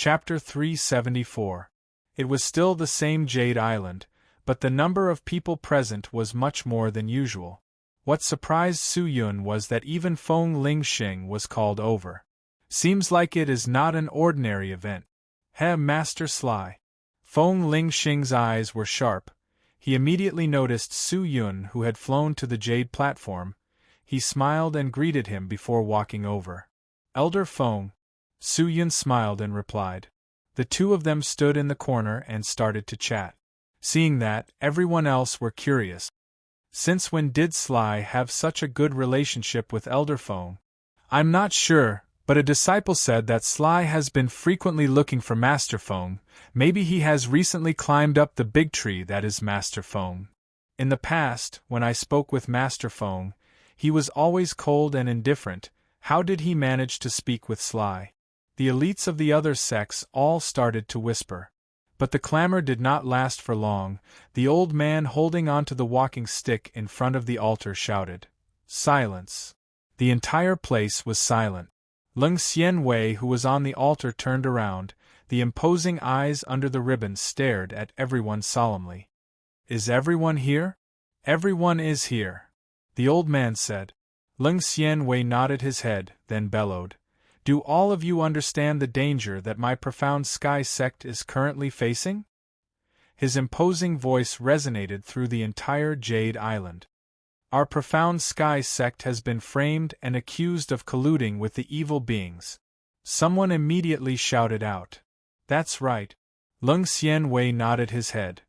Chapter 374. It was still the same Jade Island, but the number of people present was much more than usual. What surprised Su Yun was that even Feng Lingxing was called over. Seems like it is not an ordinary event. Master Sly. Feng Lingxing's eyes were sharp. He immediately noticed Su Yun, who had flown to the jade platform. He smiled and greeted him before walking over. Elder Feng. Su Yun smiled and replied. The two of them stood in the corner and started to chat. Seeing that, everyone else were curious. Since when did Sly have such a good relationship with Elder Feng? I'm not sure, but a disciple said that Sly has been frequently looking for Master Feng. Maybe he has recently climbed up the big tree that is Master Feng. In the past, when I spoke with Master Feng, he was always cold and indifferent. How did he manage to speak with Sly? The elites of the other sects all started to whisper. But the clamor did not last for long. The old man holding onto the walking stick in front of the altar shouted, "Silence!" The entire place was silent. Leng Xianwei, who was on the altar, turned around. The imposing eyes under the ribbon stared at everyone solemnly. "Is everyone here?" "Everyone is here," the old man said. Leng Xianwei nodded his head, then bellowed, "Do all of you understand the danger that my profound sky sect is currently facing?" His imposing voice resonated through the entire Jade Island. "Our profound sky sect has been framed and accused of colluding with the evil beings." Someone immediately shouted out. "That's right." Leng Xianwei nodded his head.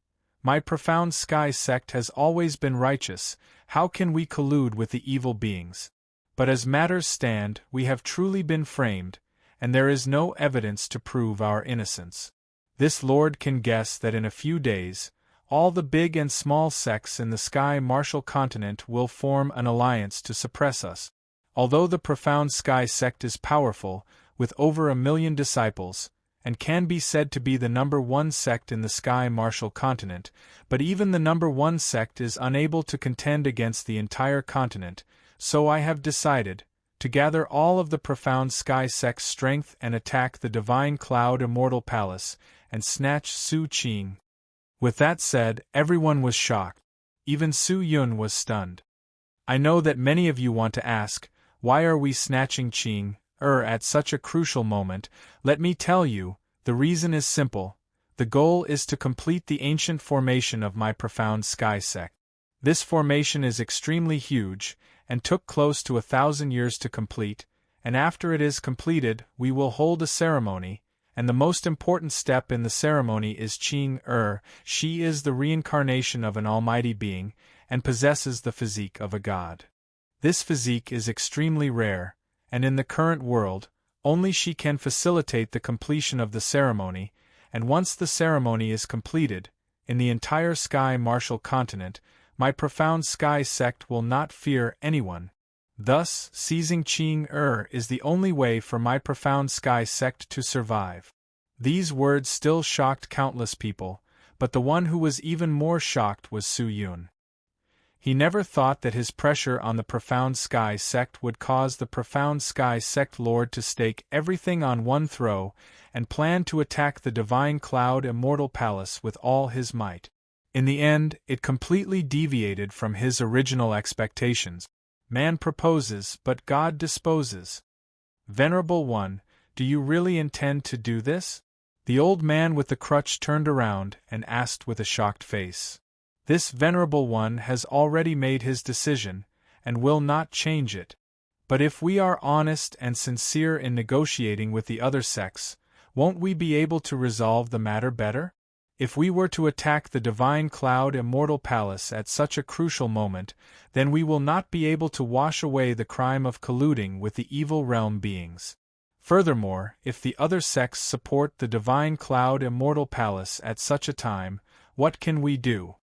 "My profound sky sect has always been righteous. How can we collude with the evil beings? But as matters stand, we have truly been framed, and there is no evidence to prove our innocence. This lord can guess that in a few days, all the big and small sects in the Sky Martial Continent will form an alliance to suppress us. Although the profound Sky sect is powerful, with over 1 million disciples, and can be said to be the #1 sect in the Sky Martial Continent, but even the #1 sect is unable to contend against the entire continent. So I have decided to gather all of the profound sky sect's strength and attack the divine cloud immortal palace and snatch Su Qing." With that said, everyone was shocked. Even Su Yun was stunned. "I know that many of you want to ask, why are we snatching Qing at such a crucial moment? Let me tell you, the reason is simple. The goal is to complete the ancient formation of my profound sky sect. This formation is extremely huge, and took close to 1,000 years to complete, and after it is completed, we will hold a ceremony, and the most important step in the ceremony is Qing. She is the reincarnation of an almighty being, and possesses the physique of a god. This physique is extremely rare, and in the current world, only she can facilitate the completion of the ceremony, and once the ceremony is completed, in the entire Sky Martial Continent, my profound sky sect will not fear anyone. Thus, seizing Qing is the only way for my profound sky sect to survive." These words still shocked countless people, but the one who was even more shocked was Su Yun. He never thought that his pressure on the profound sky sect would cause the profound sky sect lord to stake everything on one throw and plan to attack the divine cloud immortal palace with all his might. In the end, it completely deviated from his original expectations. Man proposes, but God disposes. "Venerable One, do you really intend to do this?" The old man with the crutch turned around and asked with a shocked face. This Venerable One has already made his decision, and will not change it. But if we are honest and sincere in negotiating with the other sects, won't we be able to resolve the matter better? If we were to attack the divine cloud immortal palace at such a crucial moment, then we will not be able to wash away the crime of colluding with the evil realm beings. Furthermore, if the other sects support the divine cloud immortal palace at such a time, what can we do?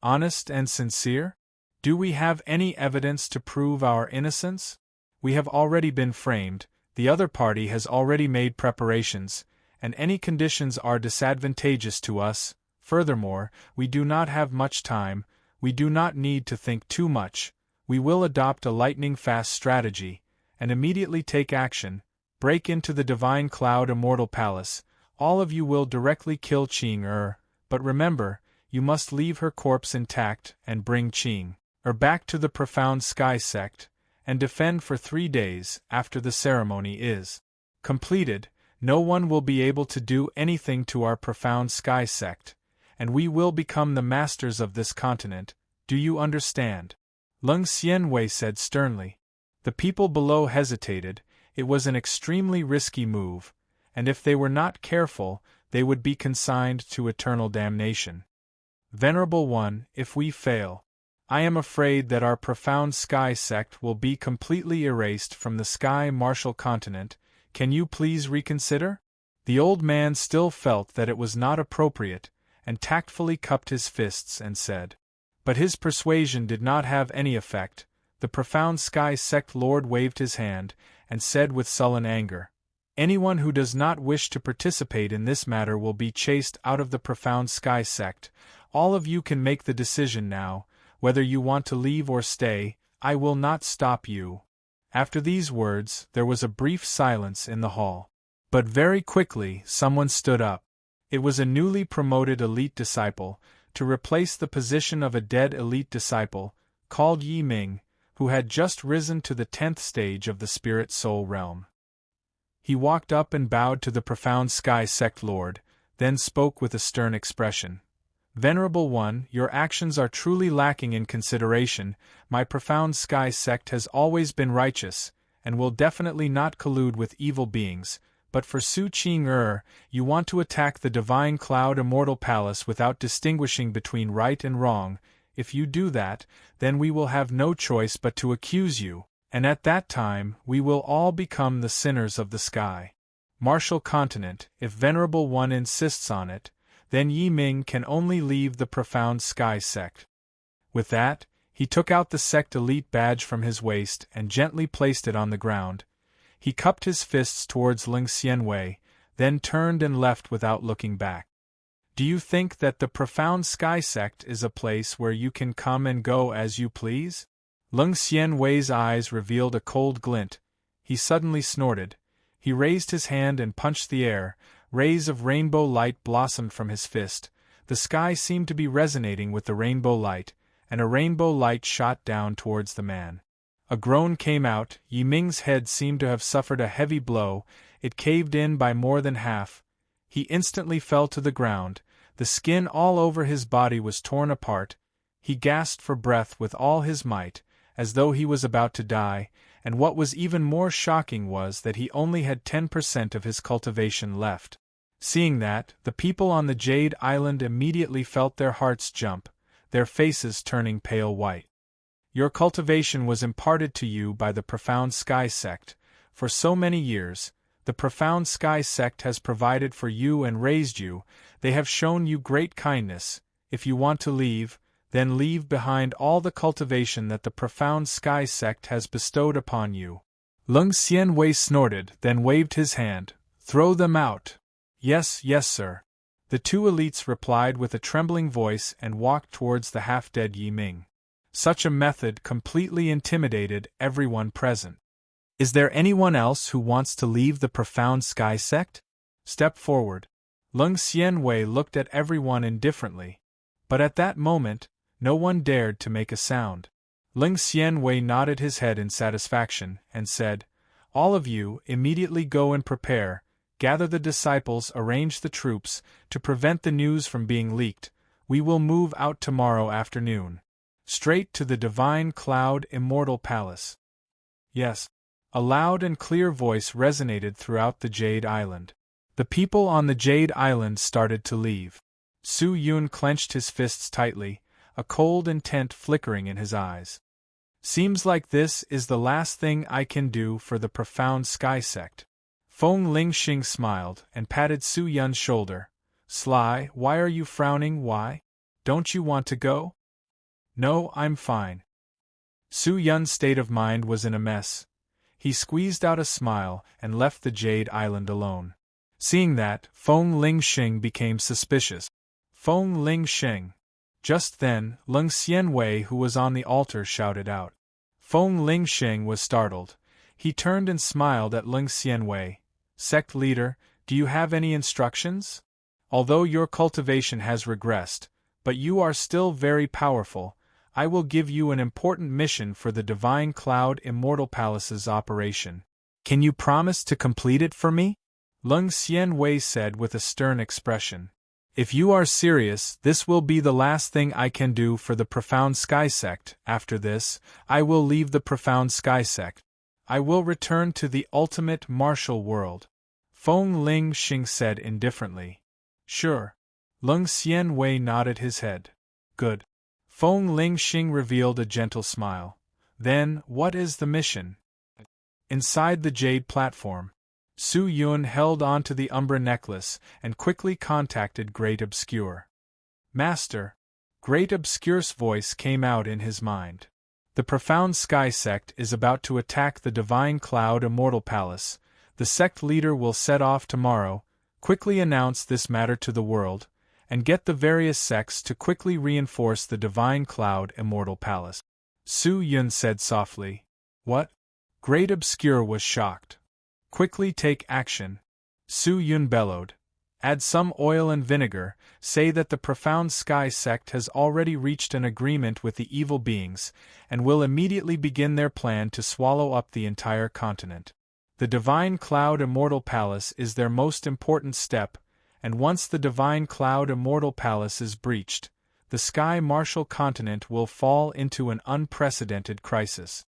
Honest and sincere? Do we have any evidence to prove our innocence? We have already been framed, the other party has already made preparations, and any conditions are disadvantageous to us. Furthermore, we do not have much time, we do not need to think too much, we will adopt a lightning-fast strategy, and immediately take action. break into the divine cloud immortal palace, all of you will directly kill Qing but remember, you must leave her corpse intact and bring Qing back to the profound sky sect, and defend for 3 days. After the ceremony is completed, no one will be able to do anything to our profound sky sect, and we will become the masters of this continent. Do you understand? Leng Xianwei said sternly. The people below hesitated. It was an extremely risky move, and if they were not careful, they would be consigned to eternal damnation. Venerable One, if we fail, I am afraid that our profound sky sect will be completely erased from the sky martial continent. Can you please reconsider? The old man still felt that it was not appropriate, and tactfully cupped his fists and said. But his persuasion did not have any effect. The profound sky sect lord waved his hand, and said with sullen anger, anyone who does not wish to participate in this matter will be chased out of the profound sky sect. All of you can make the decision now, whether you want to leave or stay. I will not stop you. After these words, there was a brief silence in the hall. But very quickly, someone stood up. It was a newly promoted elite disciple, to replace the position of a dead elite disciple, called Yi Ming, who had just risen to the 10th stage of the spirit soul realm. He walked up and bowed to the profound sky sect lord, then spoke with a stern expression. Venerable One, your actions are truly lacking in consideration. My profound sky sect has always been righteous, and will definitely not collude with evil beings. But for Su Qing you want to attack the divine cloud immortal palace without distinguishing between right and wrong. If you do that, then we will have no choice but to accuse you, and at that time we will all become the sinners of the sky martial continent. If Venerable One insists on it, then Yi Ming can only leave the profound sky sect. With that, he took out the sect elite badge from his waist and gently placed it on the ground. He cupped his fists towards Leng Xianwei, then turned and left without looking back. Do you think that the profound sky sect is a place where you can come and go as you please? Leng Xianwei's eyes revealed a cold glint. He suddenly snorted. He raised his hand and punched the air. Rays of rainbow light blossomed from his fist. The sky seemed to be resonating with the rainbow light, and a rainbow light shot down towards the man. A groan came out. Yi Ming's head seemed to have suffered a heavy blow. It caved in by more than half. He instantly fell to the ground. The skin all over his body was torn apart. He gasped for breath with all his might, as though he was about to die, and what was even more shocking was that he only had 10% of his cultivation left. Seeing that, the people on the Jade Island immediately felt their hearts jump, their faces turning pale white. Your cultivation was imparted to you by the Profound Sky Sect. For so many years, the Profound Sky Sect has provided for you and raised you. They have shown you great kindness. If you want to leave, then leave behind all the cultivation that the Profound Sky Sect has bestowed upon you. Leng Xianwei snorted, then waved his hand. Throw them out. Yes, yes, sir. The two elites replied with a trembling voice and walked towards the half-dead Yi Ming. Such a method completely intimidated everyone present. Is there anyone else who wants to leave the Profound Sky Sect? Step forward. Leng Xianwei looked at everyone indifferently. But at that moment, no one dared to make a sound. Leng Xianwei nodded his head in satisfaction, and said, All of you, immediately go and prepare, gather the disciples, arrange the troops, to prevent the news from being leaked. We will move out tomorrow afternoon. Straight to the Divine Cloud Immortal Palace. Yes. A loud and clear voice resonated throughout the Jade Island. The people on the Jade Island started to leave. Su Yun clenched his fists tightly, a cold intent flickering in his eyes. Seems like this is the last thing I can do for the Profound Sky Sect. Feng Lingxing smiled and patted Su Yun's shoulder. Sly, why are you frowning? Why? Don't you want to go? No, I'm fine. Su Yun's state of mind was in a mess. He squeezed out a smile and left the Jade Island alone. Seeing that, Feng Lingxing became suspicious. Feng Lingxing. Just then, Leng Xianwei, who was on the altar, shouted out. Feng Lingxing was startled. He turned and smiled at Ling Xianwei. Sect leader, do you have any instructions? Although your cultivation has regressed, but you are still very powerful, I will give you an important mission for the Divine Cloud Immortal Palace's operation. Can you promise to complete it for me? Ling Xianwei said with a stern expression. If you are serious, this will be the last thing I can do for the Profound Sky Sect. After this, I will leave the Profound Sky Sect. I will return to the ultimate martial world. Feng Ling Xing said indifferently. Sure. Ling Xianwei nodded his head. Good. Feng Ling Xing revealed a gentle smile. Then, what is the mission? Inside the jade platform, Su Yun held on to the Umbra necklace and quickly contacted Great Obscure. Master. Great Obscure's voice came out in his mind. The Profound Sky Sect is about to attack the Divine Cloud Immortal Palace. The sect leader will set off tomorrow, quickly announce this matter to the world, and get the various sects to quickly reinforce the Divine Cloud Immortal Palace. Su Yun said softly. What? Great Obscure was shocked. Quickly take action. Su Yun bellowed. Add some oil and vinegar, say that the Profound Sky Sect has already reached an agreement with the evil beings, and will immediately begin their plan to swallow up the entire continent. The Divine Cloud Immortal Palace is their most important step, and once the Divine Cloud Immortal Palace is breached, the Sky Martial Continent will fall into an unprecedented crisis.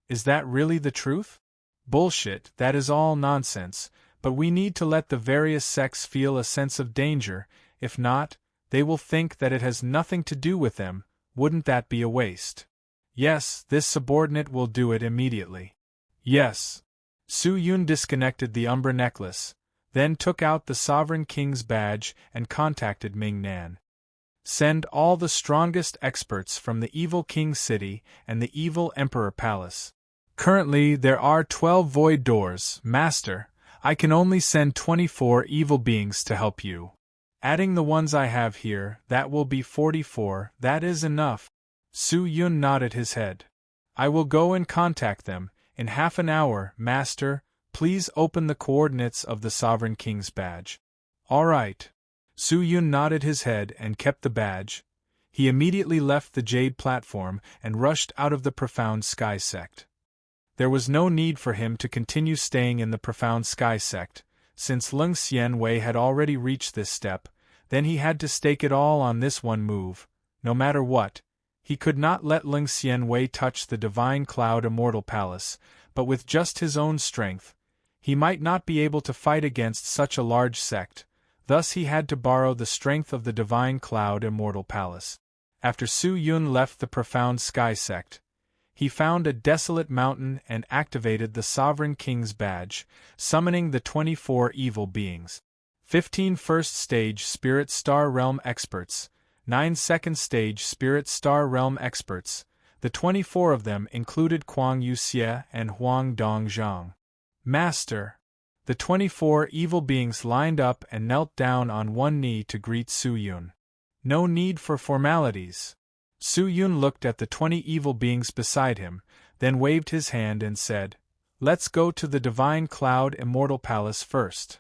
Is that really the truth? Bullshit, that is all nonsense. But we need to let the various sects feel a sense of danger, if not, they will think that it has nothing to do with them. Wouldn't that be a waste? Yes, this subordinate will do it immediately. Yes. Su Yun disconnected the Umbra necklace, then took out the Sovereign King's badge and contacted Ming Nan. Send all the strongest experts from the Evil King City and the Evil Emperor Palace. Currently there are 12 void doors, Master. I can only send 24 evil beings to help you. Adding the ones I have here, that will be 44, that is enough. Su Yun nodded his head. I will go and contact them, in half an hour, Master. Please open the coordinates of the Sovereign King's badge. All right. Su Yun nodded his head and kept the badge. He immediately left the jade platform and rushed out of the Profound Sky Sect. There was no need for him to continue staying in the Profound Sky Sect, since Ling Xianwei had already reached this step. Then he had to stake it all on this one move. No matter what, he could not let Ling Xianwei touch the Divine Cloud Immortal Palace, but with just his own strength, he might not be able to fight against such a large sect. Thus he had to borrow the strength of the Divine Cloud Immortal Palace. After Su Yun left the Profound Sky Sect, he found a desolate mountain and activated the Sovereign King's badge, summoning the 24 evil beings. 15 First Stage Spirit Star Realm Experts, 9 Second Stage Spirit Star Realm Experts. The 24 of them included Kuang Yuxie and Huang Dongzhang. Master! The 24 evil beings lined up and knelt down on one knee to greet Su Yun. No need for formalities. Su Yun looked at the 20 evil beings beside him, then waved his hand and said, Let's go to the Divine Cloud Immortal Palace first.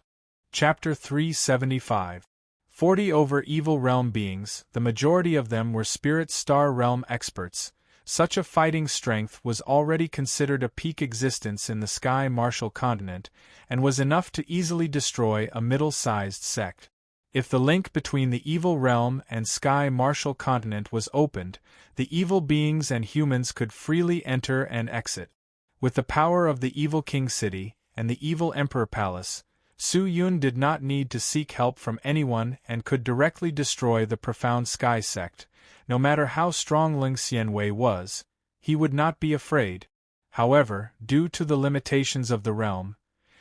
Chapter 375. 40 over evil realm beings, the majority of them were Spirit Star Realm experts. Such a fighting strength was already considered a peak existence in the Sky Martial Continent, and was enough to easily destroy a middle-sized sect. If the link between the evil realm and Sky Martial Continent was opened, the evil beings and humans could freely enter and exit. With the power of the Evil King City and the Evil Emperor Palace, Su Yun did not need to seek help from anyone and could directly destroy the Profound Sky Sect. No matter how strong Ling Xianwei was, he would not be afraid. However, due to the limitations of the realm,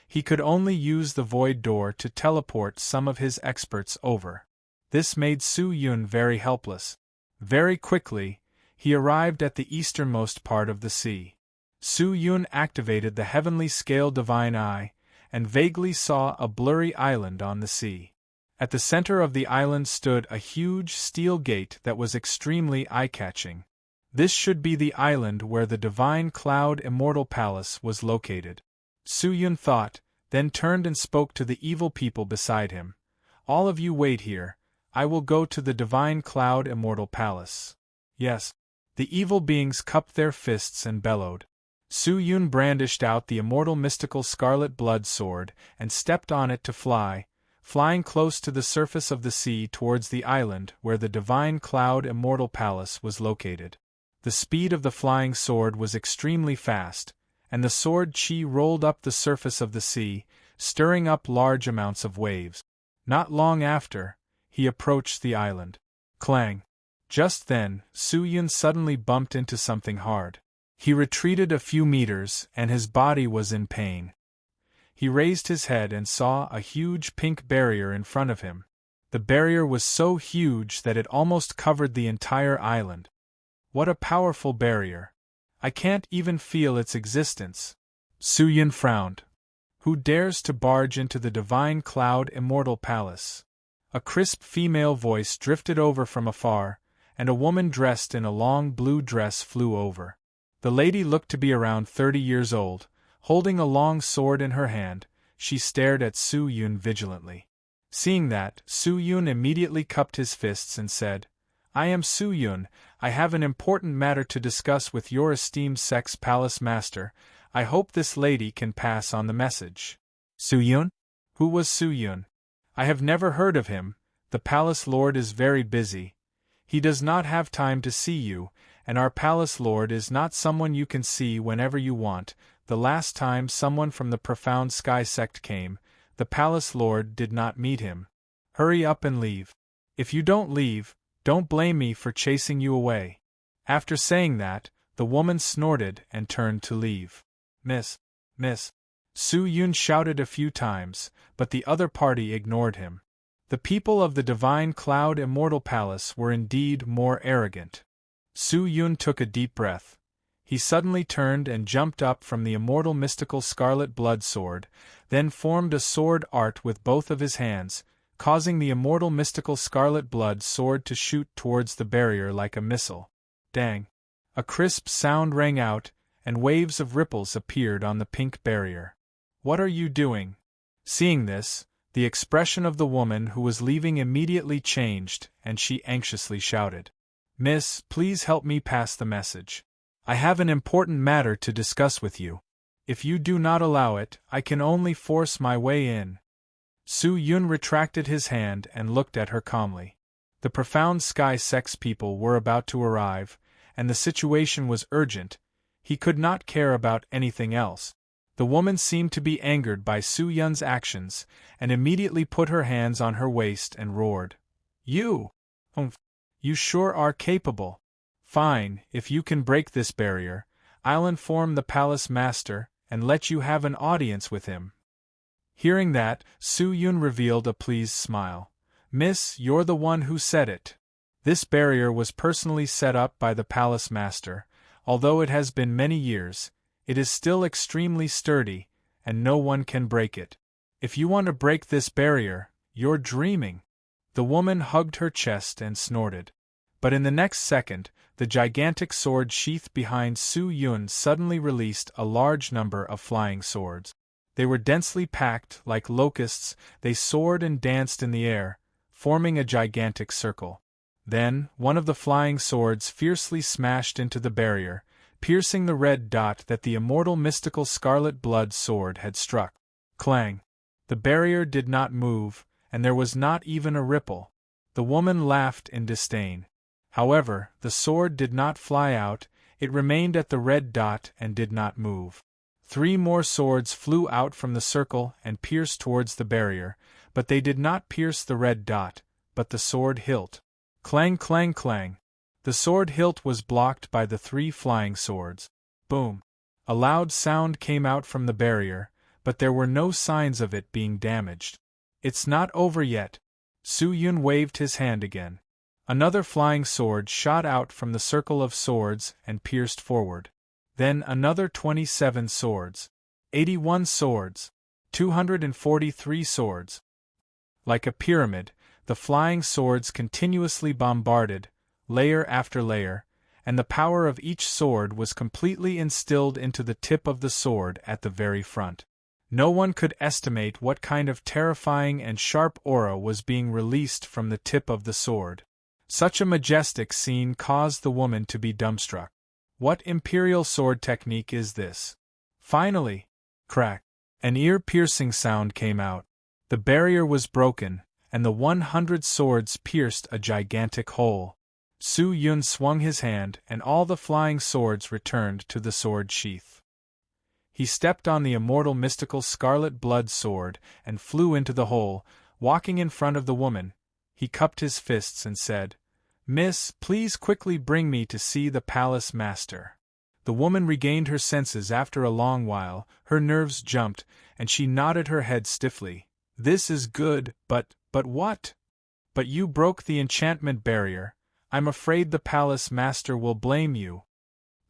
he could only use the Void Door to teleport some of his experts over. This made Su Yun very helpless. Very quickly, he arrived at the easternmost part of the sea. Su Yun activated the Heavenly Scale Divine Eye, and vaguely saw a blurry island on the sea. At the center of the island stood a huge steel gate that was extremely eye-catching. This should be the island where the divine cloud immortal palace was located. Su Yun thought, then turned and spoke to the evil people beside him. All of you wait here, I will go to the divine cloud immortal palace. Yes. The evil beings cupped their fists and bellowed. Su Yun brandished out the immortal mystical scarlet blood sword and stepped on it to fly, flying close to the surface of the sea towards the island where the divine cloud immortal palace was located. The speed of the flying sword was extremely fast, and the sword chi rolled up the surface of the sea, stirring up large amounts of waves. Not long after, he approached the island. Clang! Just then, Su Yun suddenly bumped into something hard. He retreated a few meters, and his body was in pain. He raised his head and saw a huge pink barrier in front of him. The barrier was so huge that it almost covered the entire island. What a powerful barrier! I can't even feel its existence. Su Yun frowned. Who dares to barge into the divine cloud immortal palace? A crisp female voice drifted over from afar, and a woman dressed in a long blue dress flew over. The lady looked to be around 30 years old. Holding a long sword in her hand, she stared at Su Yun vigilantly. Seeing that, Su Yun immediately cupped his fists and said, I am Su Yun, I have an important matter to discuss with your esteemed sex palace master. I hope this lady can pass on the message. Su Yun? Who was Su Yun? I have never heard of him. The palace lord is very busy. He does not have time to see you, and our palace lord is not someone you can see whenever you want. The last time someone from the profound sky sect came, the palace lord did not meet him. Hurry up and leave. If you don't leave, don't blame me for chasing you away. After saying that, the woman snorted and turned to leave. Miss. Su Yun shouted a few times, but the other party ignored him. The people of the divine cloud immortal palace were indeed more arrogant. Su Yun took a deep breath. He suddenly turned and jumped up from the immortal mystical scarlet blood sword, then formed a sword art with both of his hands, causing the immortal mystical scarlet blood sword to shoot towards the barrier like a missile. Dang! A crisp sound rang out, and waves of ripples appeared on the pink barrier. What are you doing? Seeing this, the expression of the woman who was leaving immediately changed, and she anxiously shouted, Miss, please help me pass the message. I have an important matter to discuss with you. If you do not allow it, I can only force my way in. Su Yun retracted his hand and looked at her calmly. The profound sky sex people were about to arrive, and the situation was urgent. He could not care about anything else. The woman seemed to be angered by Su Yun's actions, and immediately put her hands on her waist and roared. You! You sure are capable. Fine, if you can break this barrier, I'll inform the palace master, and let you have an audience with him. Hearing that, Su Yun revealed a pleased smile. Miss, you're the one who said it. This barrier was personally set up by the palace master. Although it has been many years, it is still extremely sturdy, and no one can break it. If you want to break this barrier, you're dreaming. The woman hugged her chest and snorted. But in the next second, the gigantic sword sheath behind Su Yun suddenly released a large number of flying swords. They were densely packed, like locusts. They soared and danced in the air, forming a gigantic circle. Then, one of the flying swords fiercely smashed into the barrier, piercing the red dot that the immortal mystical scarlet blood sword had struck. Clang! The barrier did not move, and there was not even a ripple. The woman laughed in disdain. However, the sword did not fly out, it remained at the red dot and did not move. 3 more swords flew out from the circle and pierced towards the barrier, but they did not pierce the red dot, but the sword hilt. Clang, clang, clang. The sword hilt was blocked by the 3 flying swords. Boom! A loud sound came out from the barrier, but there were no signs of it being damaged. It's not over yet. Su Yun waved his hand again. Another flying sword shot out from the circle of swords and pierced forward. Then another 27 swords. 81 swords. 243 swords. Like a pyramid, the flying swords continuously bombarded, layer after layer, and the power of each sword was completely instilled into the tip of the sword at the very front. No one could estimate what kind of terrifying and sharp aura was being released from the tip of the sword. Such a majestic scene caused the woman to be dumbstruck. What imperial sword technique is this? Finally, crack! An ear-piercing sound came out. The barrier was broken, and the 100 swords pierced a gigantic hole. Su Yun swung his hand, and all the flying swords returned to the sword sheath. He stepped on the immortal mystical scarlet blood sword and flew into the hole. Walking in front of the woman, he cupped his fists and said, "Miss, please quickly bring me to see the palace master." The woman regained her senses after a long while, her nerves jumped, and she nodded her head stiffly. "This is good, but what? But you broke the enchantment barrier. I'm afraid the palace master will blame you,"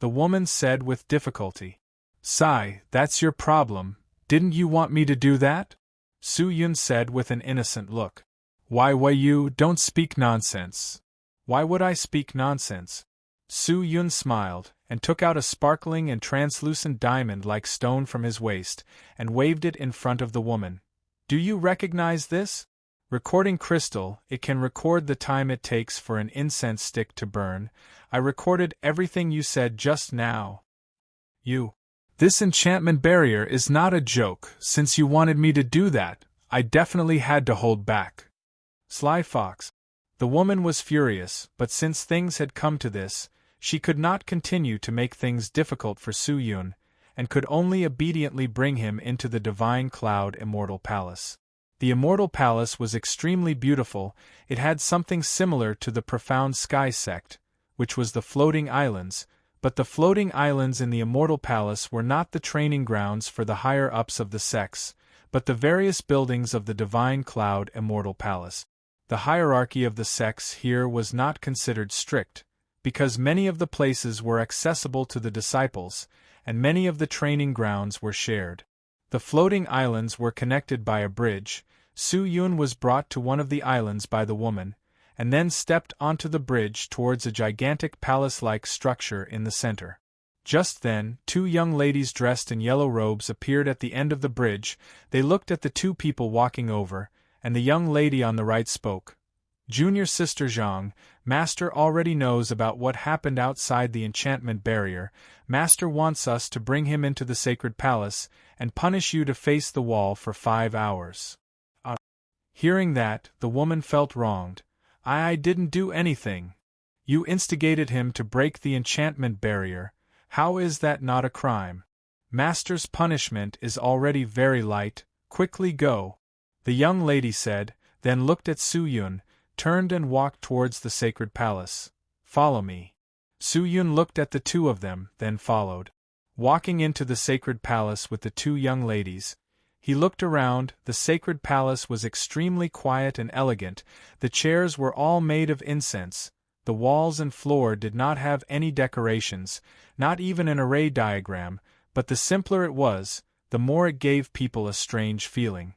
the woman said with difficulty. "Sigh, that's your problem. Didn't you want me to do that?" Su Yun said with an innocent look. Why you don't speak nonsense." "Why would I speak nonsense?" Su Yun smiled, and took out a sparkling and translucent diamond-like stone from his waist, and waved it in front of the woman. "Do you recognize this? Recording crystal, it can record the time it takes for an incense stick to burn. I recorded everything you said just now. This enchantment barrier is not a joke. Since you wanted me to do that, I definitely had to hold back." Sly fox. The woman was furious, but since things had come to this, she could not continue to make things difficult for Su Yun, and could only obediently bring him into the divine cloud immortal palace. The immortal palace was extremely beautiful. It had something similar to the profound sky sect, which was the floating islands, but the floating islands in the immortal palace were not the training grounds for the higher-ups of the sects, but the various buildings of the divine cloud immortal palace. The hierarchy of the sects here was not considered strict, because many of the places were accessible to the disciples, and many of the training grounds were shared. The floating islands were connected by a bridge. Su Yun was brought to one of the islands by the woman, and then stepped onto the bridge towards a gigantic palace-like structure in the center. Just then, 2 young ladies dressed in yellow robes appeared at the end of the bridge. They looked at the 2 people walking over, and the young lady on the right spoke. "Junior Sister Zhang, Master already knows about what happened outside the enchantment barrier. Master wants us to bring him into the sacred palace, and punish you to face the wall for 5 hours. Hearing that, the woman felt wronged. "I didn't do anything. You instigated him to break the enchantment barrier. How is that not a crime? Master's punishment is already very light. Quickly go," the young lady said, then looked at Su Yun, turned and walked towards the sacred palace. "Follow me." Su Yun looked at the 2 of them, then followed. Walking into the sacred palace with the 2 young ladies, he looked around. The sacred palace was extremely quiet and elegant. The chairs were all made of incense. The walls and floor did not have any decorations, not even an array diagram, but the simpler it was, the more it gave people a strange feeling.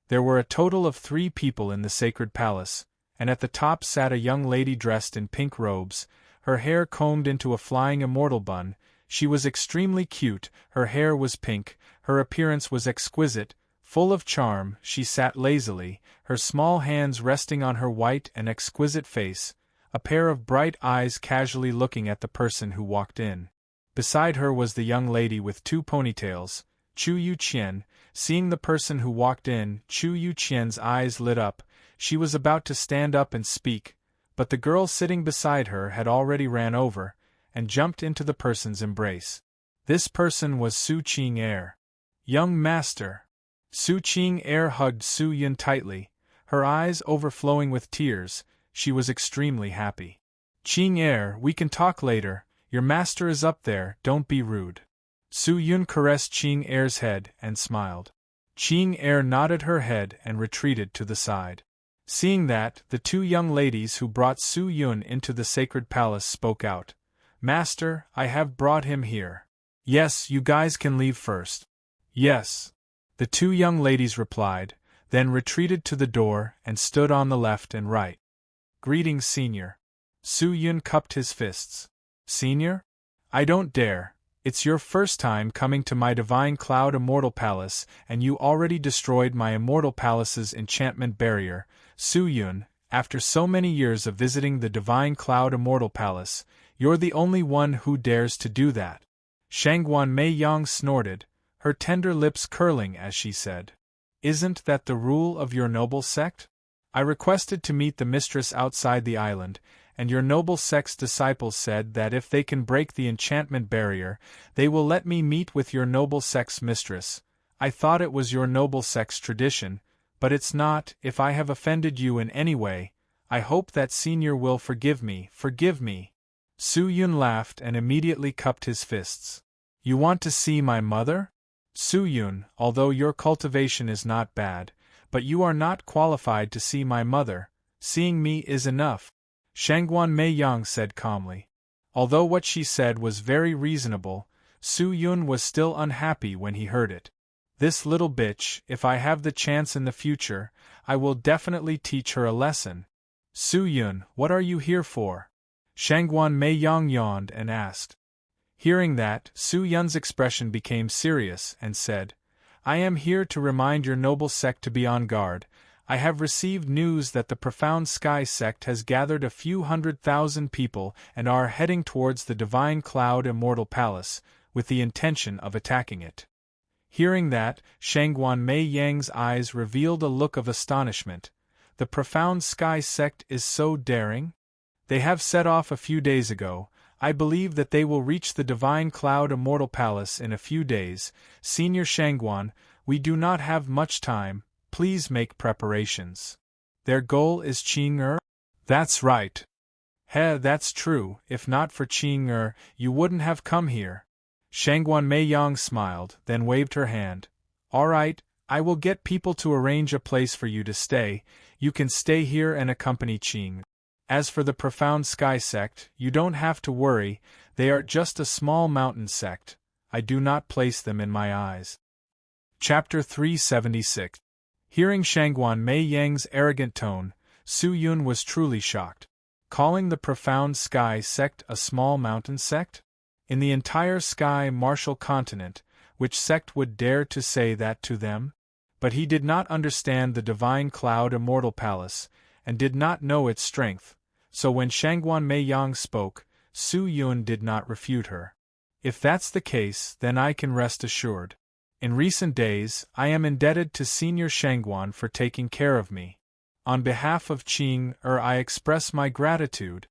There were a total of 3 people in the sacred palace, and at the top sat a young lady dressed in pink robes, her hair combed into a flying immortal bun. She was extremely cute, her hair was pink, her appearance was exquisite, full of charm. She sat lazily, her small hands resting on her white and exquisite face, a pair of bright eyes casually looking at the person who walked in. Beside her was the young lady with 2 ponytails, Chu Yu Qian. Seeing the person who walked in, Chu Yu Qian's eyes lit up. She was about to stand up and speak, but the girl sitting beside her had already ran over, and jumped into the person's embrace. This person was Su Qing-er. "Young master." Su Qing-er hugged Su Yun tightly, her eyes overflowing with tears. She was extremely happy. "Qing-er, we can talk later. Your master is up there, don't be rude." Su Yun caressed Qing-er's head and smiled. Qing-er nodded her head and retreated to the side. Seeing that, the 2 young ladies who brought Su Yun into the sacred palace spoke out. "Master, I have brought him here." "Yes, you guys can leave first." "Yes," the 2 young ladies replied, then retreated to the door and stood on the left and right. "Greetings, senior." Su Yun cupped his fists. Senior? I don't dare. It's your first time coming to my Divine Cloud Immortal Palace, and you already destroyed my Immortal Palace's enchantment barrier. Su-yun, after so many years of visiting the Divine Cloud Immortal Palace, you're the only one who dares to do that. Shangguan Mei Yang snorted, her tender lips curling as she said, "Isn't that the rule of your noble sect? I requested to meet the mistress outside the island, and your noble sect's disciples said that if they can break the enchantment barrier, they will let me meet with your noble sect's mistress. I thought it was your noble sect's tradition, but it's not. If I have offended you in any way, I hope that Senior will forgive me, forgive me." Su-yun laughed and immediately cupped his fists. "You want to see my mother? Su-yun, although your cultivation is not bad, but you are not qualified to see my mother. Seeing me is enough," Shangguan Mei Yang said calmly. Although what she said was very reasonable, Su-yun was still unhappy when he heard it. "This little bitch, if I have the chance in the future, I will definitely teach her a lesson." "Su-yun, what are you here for?" Shangguan Mei Yang yawned and asked. Hearing that, Su-yun's expression became serious and said, "I am here to remind your noble sect to be on guard. I have received news that the Profound Sky sect has gathered a few 100,000 people and are heading towards the Divine Cloud Immortal Palace, with the intention of attacking it." Hearing that, Shangguan Mei Yang's eyes revealed a look of astonishment. "The Profound Sky sect is so daring? They have set off a few days ago. I believe that they will reach the Divine Cloud Immortal Palace in a few days. Senior Shangguan, we do not have much time. Please make preparations." "Their goal is Qing-er?" "That's right." That's true. If not for Qing-er, you wouldn't have come here." Shangguan Mei Yang smiled, then waved her hand. "All right, I will get people to arrange a place for you to stay. You can stay here and accompany Qing. As for the Profound Sky sect, you don't have to worry, they are just a small mountain sect. I do not place them in my eyes." Chapter 376. Hearing Shangguan Mei Yang's arrogant tone, Su-yun was truly shocked. Calling the Profound Sky sect a small mountain sect? In the entire Sky Martial continent, which sect would dare to say that to them? But he did not understand the Divine Cloud Immortal Palace, and did not know its strength, so when Shangguan Mei Yang spoke, Su-yun did not refute her. "If that's the case, then I can rest assured. In recent days, I am indebted to Senior Shangguan for taking care of me. On behalf of Qing-er, I express my gratitude."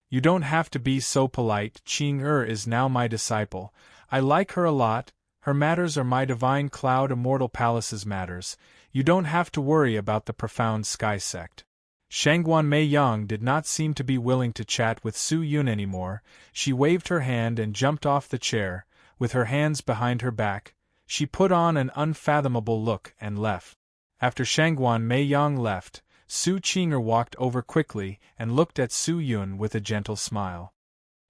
"You don't have to be so polite. Qing-er is now my disciple. I like her a lot. Her matters are my Divine Cloud Immortal Palace's matters. You don't have to worry about the Profound Sky sect." Shangguan Mei Yang did not seem to be willing to chat with Su-yun anymore. She waved her hand and jumped off the chair, with her hands behind her back. She put on an unfathomable look and left. After Shangguan Mei Yang left, Su Qing'er walked over quickly and looked at Su-yun with a gentle smile.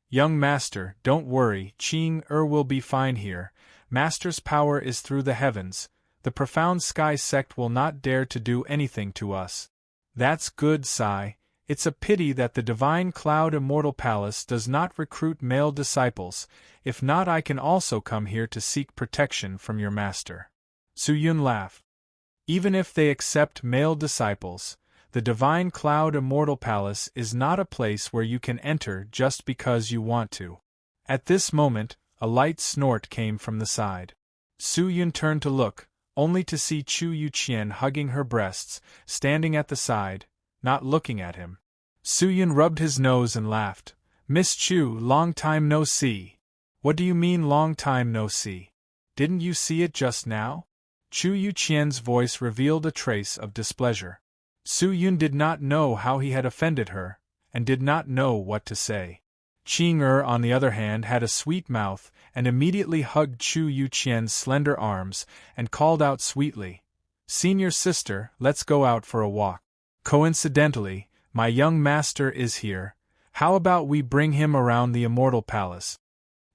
"Young master, don't worry, Qing-er will be fine here. Master's power is through the heavens. The Profound Sky sect will not dare to do anything to us." "That's good, Sai. It's a pity that the Divine Cloud Immortal Palace does not recruit male disciples. If not, I can also come here to seek protection from your master." Su-yun laughed. "Even if they accept male disciples, the Divine Cloud Immortal Palace is not a place where you can enter just because you want to." At this moment, a light snort came from the side. Su-yun turned to look, only to see Chu Yuqian hugging her breasts, standing at the side, not looking at him. Su-yun rubbed his nose and laughed. "Miss Chu, long time no see." "What do you mean long time no see? Didn't you see it just now?" Chu Yuqian's voice revealed a trace of displeasure. Su-yun did not know how he had offended her, and did not know what to say. Qing-er, on the other hand, had a sweet mouth, and immediately hugged Chu Yuqian's slender arms, and called out sweetly, "Senior sister, let's go out for a walk. Coincidentally, my young master is here. How about we bring him around the Immortal Palace?"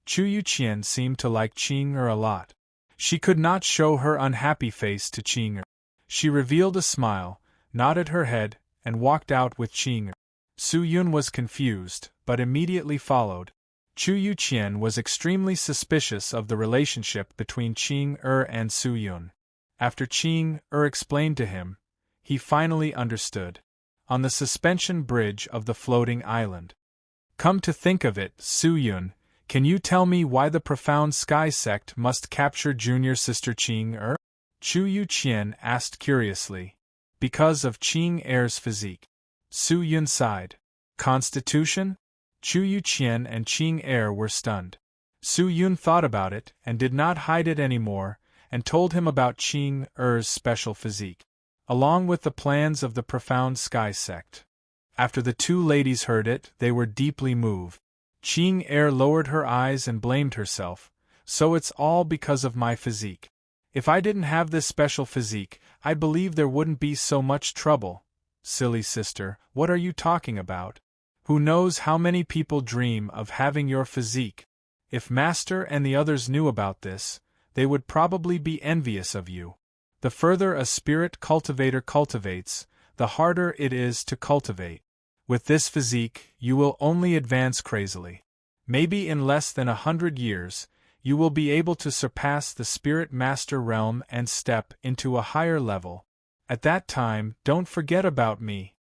Chu Yuqian seemed to like Qing-er a lot. She could not show her unhappy face to Qing-er. She revealed a smile, nodded her head, and walked out with Qing-er. Su-yun was confused, but immediately followed. Chu Yuqian was extremely suspicious of the relationship between Qing and Su Yun. After Qing explained to him, he finally understood. On the suspension bridge of the floating island. Come to think of it, Su Yun, can you tell me why the profound sky sect must capture junior sister Qing? Chu Yuqian asked curiously. Because of Qing physique. Su Yun sighed. Constitution? Chu Yuqian and Qing were stunned. Su Yun thought about it and did not hide it anymore, and told him about Qing special physique, along with the plans of the profound sky sect. After the two ladies heard it, they were deeply moved. Qing lowered her eyes and blamed herself. So it's all because of my physique. If I didn't have this special physique, I believe there wouldn't be so much trouble. Silly sister, what are you talking about? Who knows how many people dream of having your physique? If Master and the others knew about this, they would probably be envious of you. The further a spirit cultivator cultivates, the harder it is to cultivate. With this physique, you will only advance crazily. Maybe in less than 100 years, you will be able to surpass the spirit master realm and step into a higher level. At that time, don't forget about me.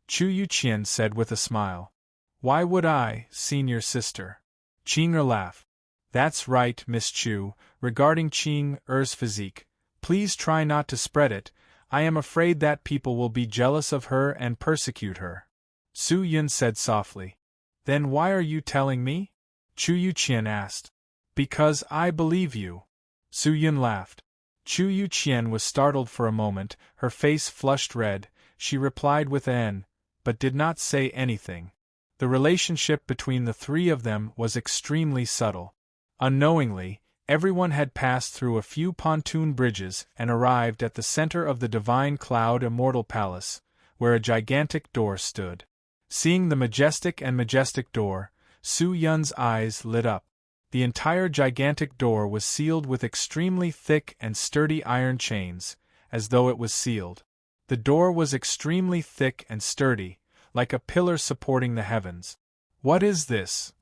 Chu Yuqian said with a smile. Why would I, senior sister? Qing laughed. That's right, Miss Chu, regarding Qing physique. Please try not to spread it. I am afraid that people will be jealous of her and persecute her. Su Yun said softly. Then why are you telling me? Chu Yuqian asked. Because I believe you. Su Yun laughed. Chu Yuqian was startled for a moment, her face flushed red. She replied with an, but did not say anything. The relationship between the three of them was extremely subtle. Unknowingly, everyone had passed through a few pontoon bridges and arrived at the center of the Divine Cloud Immortal Palace, where a gigantic door stood. Seeing the majestic door, Su Yun's eyes lit up. The entire gigantic door was sealed with extremely thick and sturdy iron chains, as though it was sealed. The door was extremely thick and sturdy, like a pillar supporting the heavens. What is this?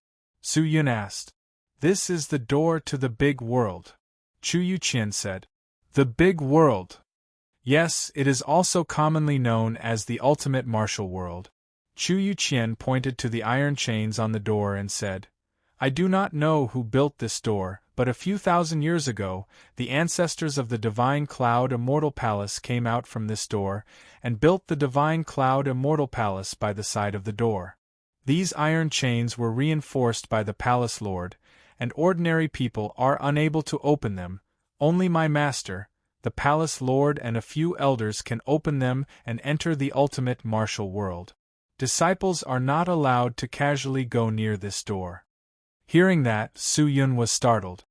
Su Yun asked. This is the door to the big world. Chu Yuqian said. The big world. Yes, it is also commonly known as the ultimate martial world. Chu Yuqian pointed to the iron chains on the door and said, I do not know who built this door, but a few thousand years ago, the ancestors of the Divine Cloud Immortal Palace came out from this door, and built the Divine Cloud Immortal Palace by the side of the door. These iron chains were reinforced by the Palace Lord, and ordinary people are unable to open them. Only my master, the Palace Lord and a few elders can open them and enter the ultimate martial world. Disciples are not allowed to casually go near this door. Hearing that, Su Yun was startled.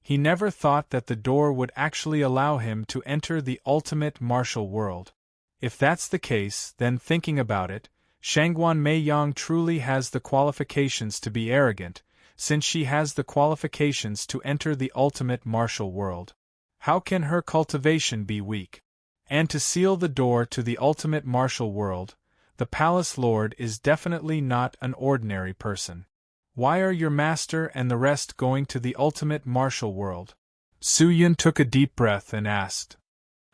He never thought that the door would actually allow him to enter the ultimate martial world. If that's the case, then thinking about it, Shangguan Meiyang truly has the qualifications to be arrogant, since she has the qualifications to enter the ultimate martial world. How can her cultivation be weak? And to seal the door to the ultimate martial world, the Palace Lord is definitely not an ordinary person. Why are your master and the rest going to the ultimate martial world? Su Yun took a deep breath and asked.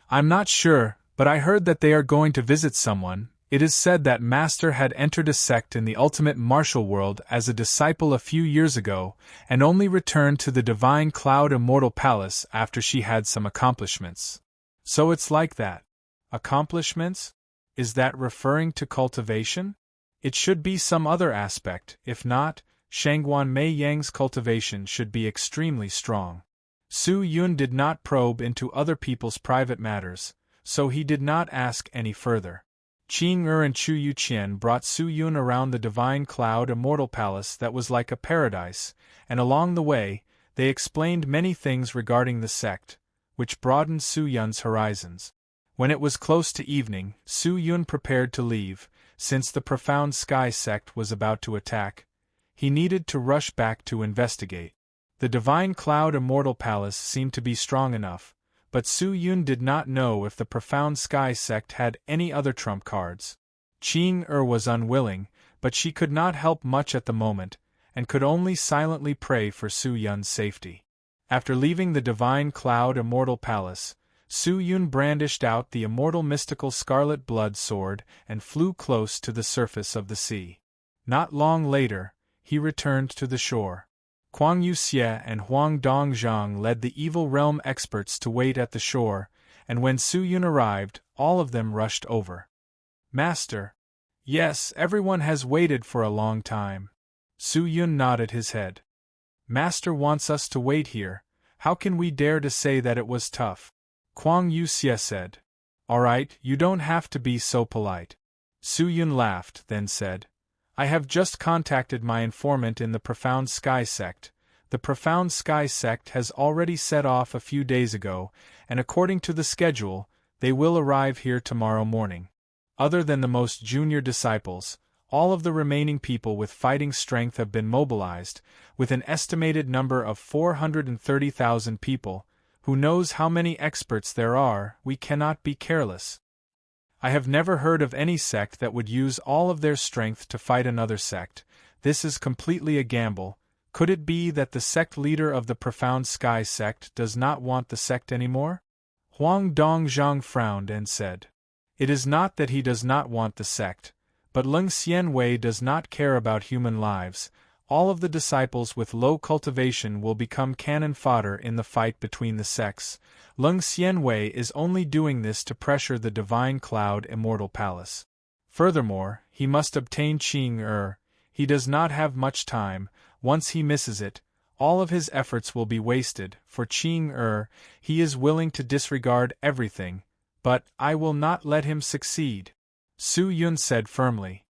I'm not sure, but I heard that they are going to visit someone. It is said that Master had entered a sect in the ultimate martial world as a disciple a few years ago, and only returned to the Divine Cloud Immortal Palace after she had some accomplishments. So it's like that. Accomplishments? Is that referring to cultivation? It should be some other aspect. If not, Shangguan Meiyang's cultivation should be extremely strong. Su Yun did not probe into other people's private matters, so he did not ask any further. Qing and Chu Yuqian brought Su Yun around the Divine Cloud Immortal Palace that was like a paradise, and along the way, they explained many things regarding the sect, which broadened Su Yun's horizons. When it was close to evening, Su Yun prepared to leave. Since the Profound Sky sect was about to attack, he needed to rush back to investigate. The Divine Cloud Immortal Palace seemed to be strong enough, but Su Yun did not know if the Profound Sky sect had any other trump cards. Qing was unwilling, but she could not help much at the moment, and could only silently pray for Su Yun's safety. After leaving the divine cloud immortal palace, Su Yun brandished out the immortal mystical scarlet blood sword and flew close to the surface of the sea. Not long later, he returned to the shore. Kuang Yuxie and Huang Dongzhang led the evil realm experts to wait at the shore, and when Su Yun arrived, all of them rushed over. Master. Yes, everyone has waited for a long time. Su Yun nodded his head. Master wants us to wait here. How can we dare to say that it was tough? Kuang Yuxie said. All right, you don't have to be so polite. Su Yun laughed, then said, I have just contacted my informant in the Profound Sky Sect. The Profound Sky Sect has already set off a few days ago, and according to the schedule, they will arrive here tomorrow morning. Other than the most junior disciples, all of the remaining people with fighting strength have been mobilized, with an estimated number of 430,000 people. Who knows how many experts there are? We cannot be careless. I have never heard of any sect that would use all of their strength to fight another sect. This is completely a gamble. Could it be that the sect leader of the Profound Sky Sect does not want the sect anymore? Huang Dongzhang frowned and said, It is not that he does not want the sect, but Leng Xianwei does not care about human lives. All of the disciples with low cultivation will become cannon fodder in the fight between the sects. Leng Xianwei is only doing this to pressure the Divine Cloud Immortal Palace. Furthermore, he must obtain Qing. He does not have much time. Once he misses it, all of his efforts will be wasted. For Qing, he is willing to disregard everything, but I will not let him succeed. Su Yun said firmly.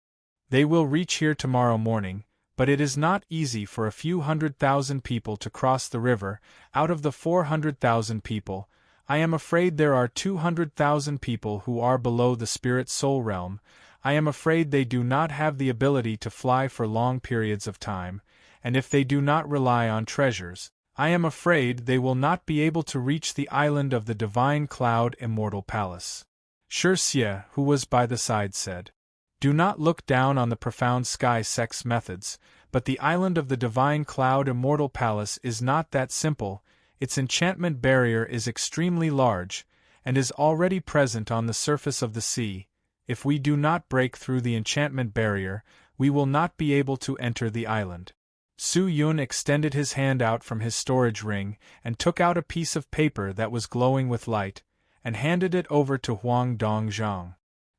They will reach here tomorrow morning. But it is not easy for a few 100,000 people to cross the river. Out of the 400,000 people, I am afraid there are 200,000 people who are below the spirit soul realm. I am afraid they do not have the ability to fly for long periods of time, and if they do not rely on treasures, I am afraid they will not be able to reach the island of the Divine Cloud Immortal Palace. Shixie, who was by the side, said, Do not look down on the Profound Sky Sect's methods, but the island of the Divine Cloud Immortal Palace is not that simple. Its enchantment barrier is extremely large, and is already present on the surface of the sea. If we do not break through the enchantment barrier, we will not be able to enter the island. Su Yun extended his hand out from his storage ring, and took out a piece of paper that was glowing with light, and handed it over to Huang Dongzhang.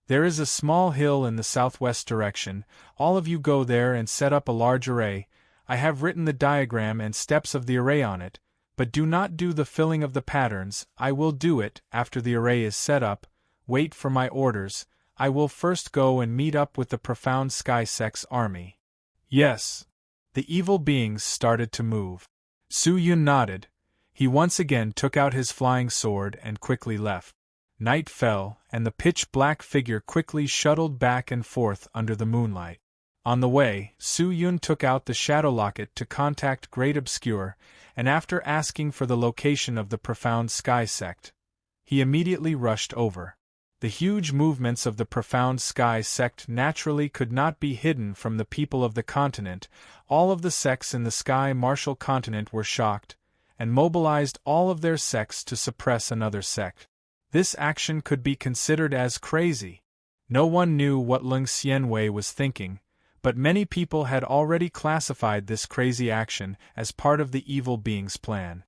There is a small hill in the southwest direction. All of you go there and set up a large array. I have written the diagram and steps of the array on it, but do not do the filling of the patterns. I will do it after the array is set up. Wait for my orders. I will first go and meet up with the Profound Sky Sect's army. Yes. The evil beings started to move. Su Yun nodded. He once again took out his flying sword and quickly left. Night fell, and the pitch-black figure quickly shuttled back and forth under the moonlight. On the way, Su Yun took out the shadow locket to contact Great Obscure, and after asking for the location of the Profound Sky Sect, he immediately rushed over. The huge movements of the Profound Sky Sect naturally could not be hidden from the people of the continent. All of the sects in the Sky Martial continent were shocked, and mobilized all of their sects to suppress another sect. This action could be considered as crazy. No one knew what Leng Xianwei was thinking, but many people had already classified this crazy action as part of the evil being's plan.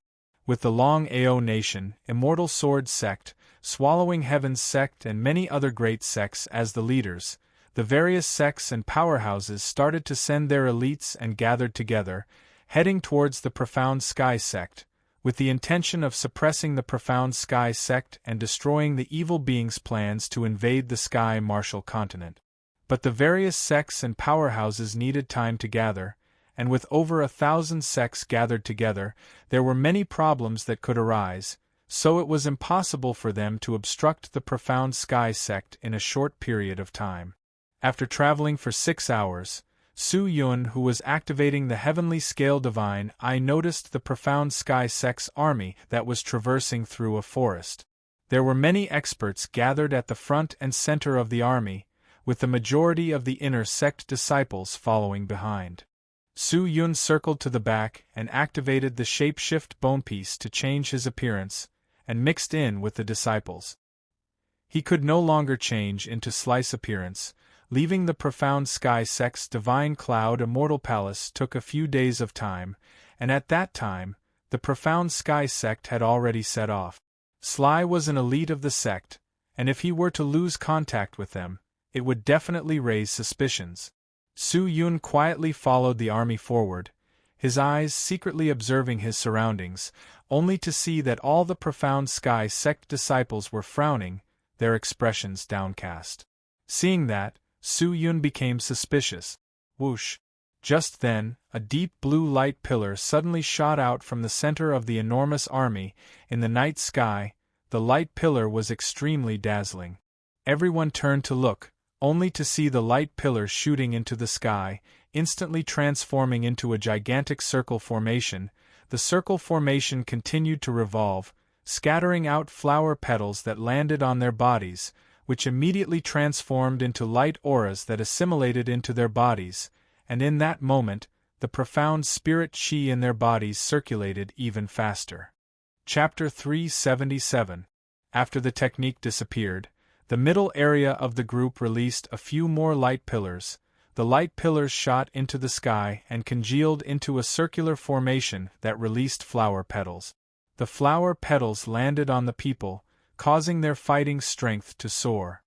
With the Long Ao Nation, Immortal Sword Sect, Swallowing Heaven's Sect and many other great sects as the leaders, the various sects and powerhouses started to send their elites and gathered together, heading towards the Profound Sky Sect, with the intention of suppressing the Profound Sky Sect and destroying the evil being's plans to invade the Sky Martial continent. But the various sects and powerhouses needed time to gather, and with over 1,000 sects gathered together, there were many problems that could arise, so it was impossible for them to obstruct the Profound Sky Sect in a short period of time. After traveling for 6 hours, Su Yun, who was activating the Heavenly Scale Divine, noticed the Profound Sky Sect's army that was traversing through a forest. There were many experts gathered at the front and center of the army, with the majority of the inner sect disciples following behind. Su Yun circled to the back and activated the shape-shift bone piece to change his appearance, and mixed in with the disciples. He could no longer change into slice appearance. Leaving the profound sky sect's divine cloud immortal palace took a few days of time, and at that time, the profound sky sect had already set off. Sly was an elite of the sect, and if he were to lose contact with them, it would definitely raise suspicions. Su Yun quietly followed the army forward, his eyes secretly observing his surroundings, only to see that all the profound sky sect disciples were frowning, their expressions downcast. Seeing that, Su Yun became suspicious. Whoosh! Just then, a deep blue light pillar suddenly shot out from the center of the enormous army. In the night sky, the light pillar was extremely dazzling. Everyone turned to look, only to see the light pillar shooting into the sky, instantly transforming into a gigantic circle formation. The circle formation continued to revolve, scattering out flower petals that landed on their bodies, which immediately transformed into light auras that assimilated into their bodies, and in that moment, the profound spirit chi in their bodies circulated even faster. Chapter 377. After the technique disappeared, the middle area of the group released a few more light pillars. The light pillars shot into the sky and congealed into a circular formation that released flower petals. The flower petals landed on the people, causing their fighting strength to soar.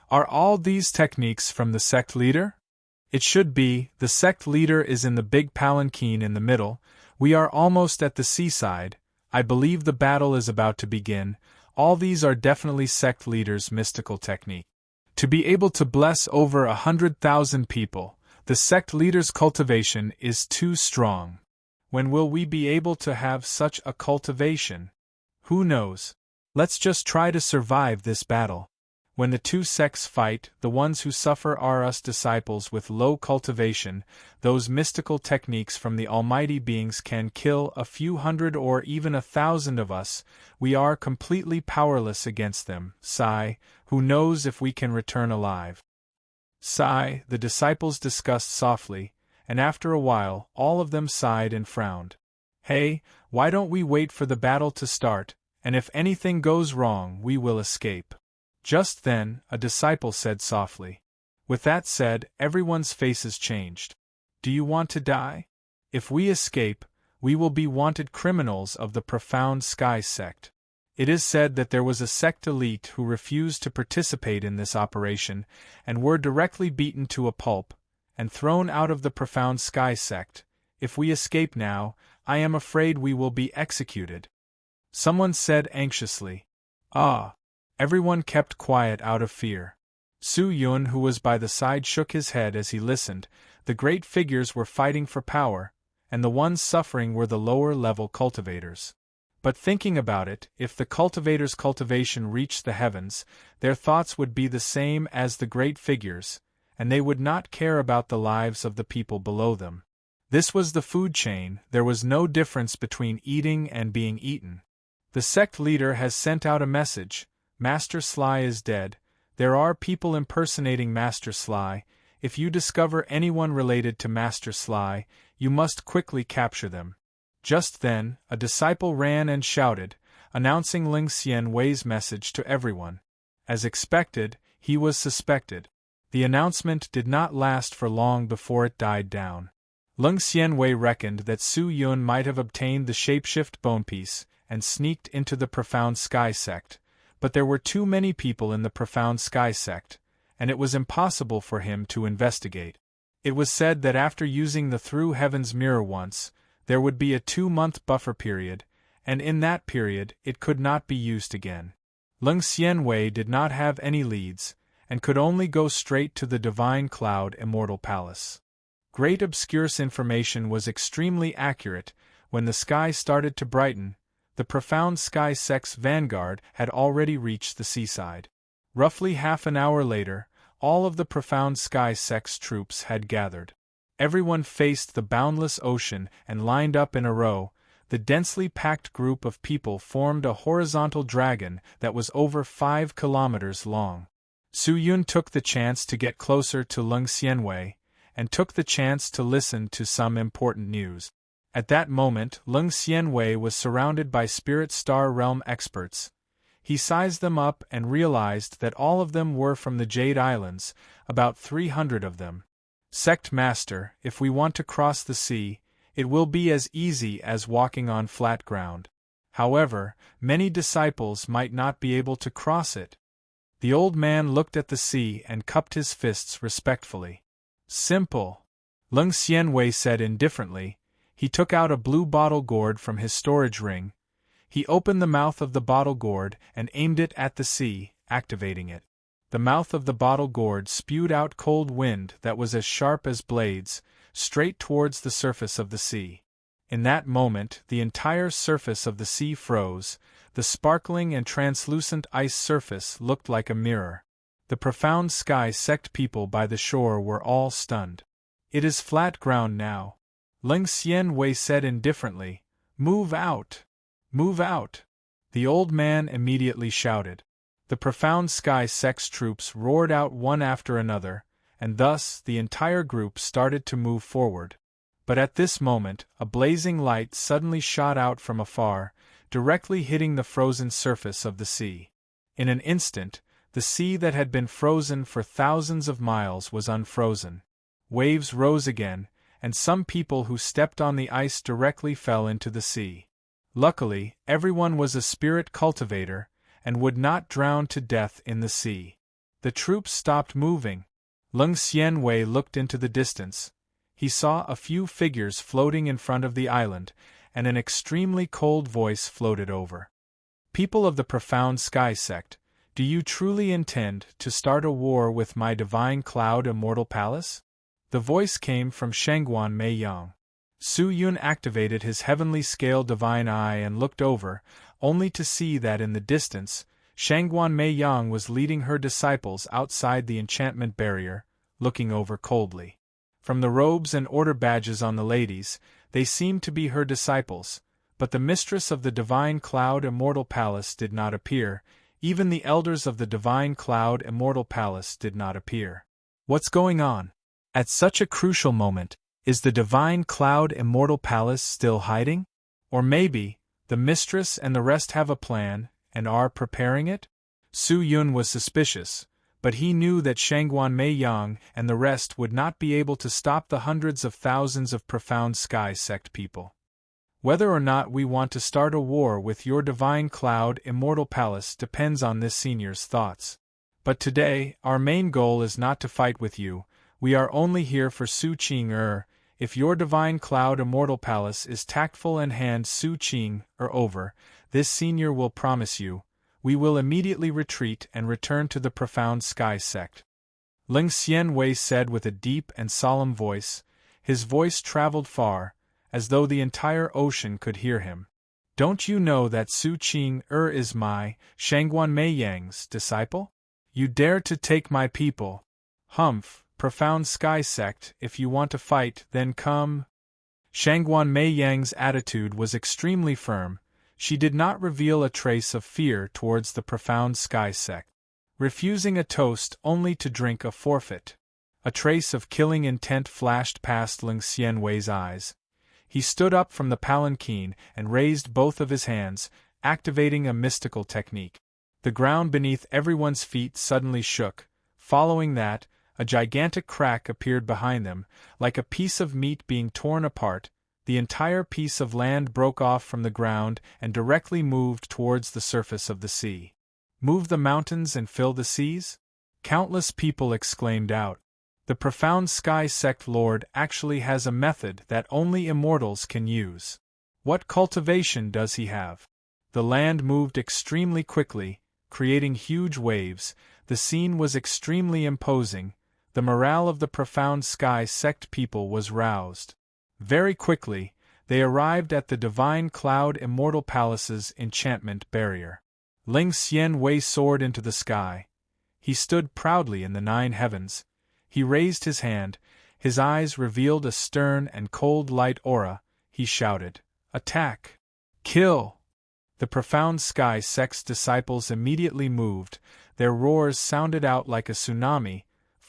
Are all these techniques from the sect leader? It should be. The sect leader is in the big palanquin in the middle. We are almost at the seaside. I believe the battle is about to begin. All these are definitely sect leader's mystical technique. To be able to bless over 100,000 people, the sect leader's cultivation is too strong. When will we be able to have such a cultivation? Who knows? Let's just try to survive this battle. When the two sects fight, the ones who suffer are us disciples with low cultivation. Those mystical techniques from the almighty beings can kill a few hundred or even 1,000 of us. We are completely powerless against them. Sigh, who knows if we can return alive? Sigh, the disciples discussed softly, and after a while, all of them sighed and frowned. Hey, why don't we wait for the battle to start, and if anything goes wrong we will escape. Just then, a disciple said softly. With that said, everyone's faces changed. Do you want to die? If we escape, we will be wanted criminals of the profound sky sect. It is said that there was a sect elite who refused to participate in this operation, and were directly beaten to a pulp, and thrown out of the profound sky sect. If we escape now, I am afraid we will be executed. Someone said anxiously. Ah! Everyone kept quiet out of fear. Su Yun, who was by the side, shook his head as he listened. The great figures were fighting for power, and the ones suffering were the lower-level cultivators. But thinking about it, if the cultivators' cultivation reached the heavens, their thoughts would be the same as the great figures, and they would not care about the lives of the people below them. This was the food chain. There was no difference between eating and being eaten. The sect leader has sent out a message. Master Sly is dead. There are people impersonating Master Sly. If you discover anyone related to Master Sly, you must quickly capture them. Just then, a disciple ran and shouted, announcing Ling Xianwei's message to everyone. As expected, he was suspected. The announcement did not last for long before it died down. Ling Xianwei reckoned that Su Yun might have obtained the shapeshift bone piece and sneaked into the profound sky sect. But there were too many people in the profound sky sect, and it was impossible for him to investigate. It was said that after using the Through Heaven's mirror once, there would be a 2-month buffer period, and in that period it could not be used again. Ling Xianwei did not have any leads, and could only go straight to the Divine Cloud Immortal Palace. Great obscure information was extremely accurate. When the sky started to brighten, the profound sky sect's vanguard had already reached the seaside. Roughly half an hour later, all of the profound sky sect's troops had gathered. Everyone faced the boundless ocean and lined up in a row. The densely packed group of people formed a horizontal dragon that was over 5 kilometers long. Su Yun took the chance to get closer to Ling Xianwei, and took the chance to listen to some important news. At that moment, Leng Xianwei was surrounded by Spirit Star Realm experts. He sized them up and realized that all of them were from the Jade Islands, about 300 of them. Sect Master, if we want to cross the sea, it will be as easy as walking on flat ground. However, many disciples might not be able to cross it. The old man looked at the sea and cupped his fists respectfully. Simple. Leng Xianwei said indifferently. He took out a blue bottle gourd from his storage ring. He opened the mouth of the bottle gourd and aimed it at the sea, activating it. The mouth of the bottle gourd spewed out cold wind that was as sharp as blades, straight towards the surface of the sea. In that moment, the entire surface of the sea froze. The sparkling and translucent ice surface looked like a mirror. The profound sky sect people by the shore were all stunned. It is flat ground now. Leng Xianwei said indifferently, "Move out! Move out!" The old man immediately shouted. The profound sky sect's troops roared out one after another, and thus the entire group started to move forward. But at this moment, a blazing light suddenly shot out from afar, directly hitting the frozen surface of the sea. In an instant, the sea that had been frozen for thousands of miles was unfrozen. Waves rose again, and some people who stepped on the ice directly fell into the sea. Luckily, everyone was a spirit cultivator, and would not drown to death in the sea. The troops stopped moving. Leng Xianwei looked into the distance. He saw a few figures floating in front of the island, and an extremely cold voice floated over. People of the profound sky sect, do you truly intend to start a war with my divine cloud immortal palace? The voice came from Shangguan Meiyang. Su Yun activated his heavenly scale divine eye and looked over, only to see that in the distance, Shangguan Meiyang was leading her disciples outside the enchantment barrier, looking over coldly. From the robes and order badges on the ladies, they seemed to be her disciples, but the mistress of the divine cloud immortal palace did not appear. Even the elders of the divine cloud immortal palace did not appear. What's going on? At such a crucial moment, is the divine cloud immortal palace still hiding? Or maybe, the mistress and the rest have a plan, and are preparing it? Su Yun was suspicious, but he knew that Shangguan Meiyang and the rest would not be able to stop the hundreds of thousands of profound sky sect people. Whether or not we want to start a war with your divine cloud immortal palace depends on this senior's thoughts. But today, our main goal is not to fight with you. We are only here for Su Qing. If your divine cloud immortal palace is tactful and hand Su Qing over, this senior will promise you, we will immediately retreat and return to the profound sky sect. Leng Xianwei said with a deep and solemn voice. His voice traveled far, as though the entire ocean could hear him. Don't you know that Su Qing is my, Shangguan Meiyang's, disciple? You dare to take my people? Humph. Profound sky sect, if you want to fight, then come. Shangguan Meiyang's attitude was extremely firm. She did not reveal a trace of fear towards the profound sky sect. Refusing a toast only to drink a forfeit. A trace of killing intent flashed past Leng Xianwei's eyes. He stood up from the palanquin and raised both of his hands, activating a mystical technique. The ground beneath everyone's feet suddenly shook. Following that, a gigantic crack appeared behind them, like a piece of meat being torn apart. The entire piece of land broke off from the ground and directly moved towards the surface of the sea. Move the mountains and fill the seas? Countless people exclaimed out. The profound sky sect lord actually has a method that only immortals can use. What cultivation does he have? The land moved extremely quickly, creating huge waves. The scene was extremely imposing. The morale of the profound sky sect people was roused. Very quickly, they arrived at the divine cloud immortal palace's enchantment barrier. Leng Xianwei soared into the sky. He stood proudly in the 9 heavens. He raised his hand. His eyes revealed a stern and cold light aura. He shouted, "Attack! Kill!" The profound sky sect's disciples immediately moved. Their roars sounded out like a tsunami.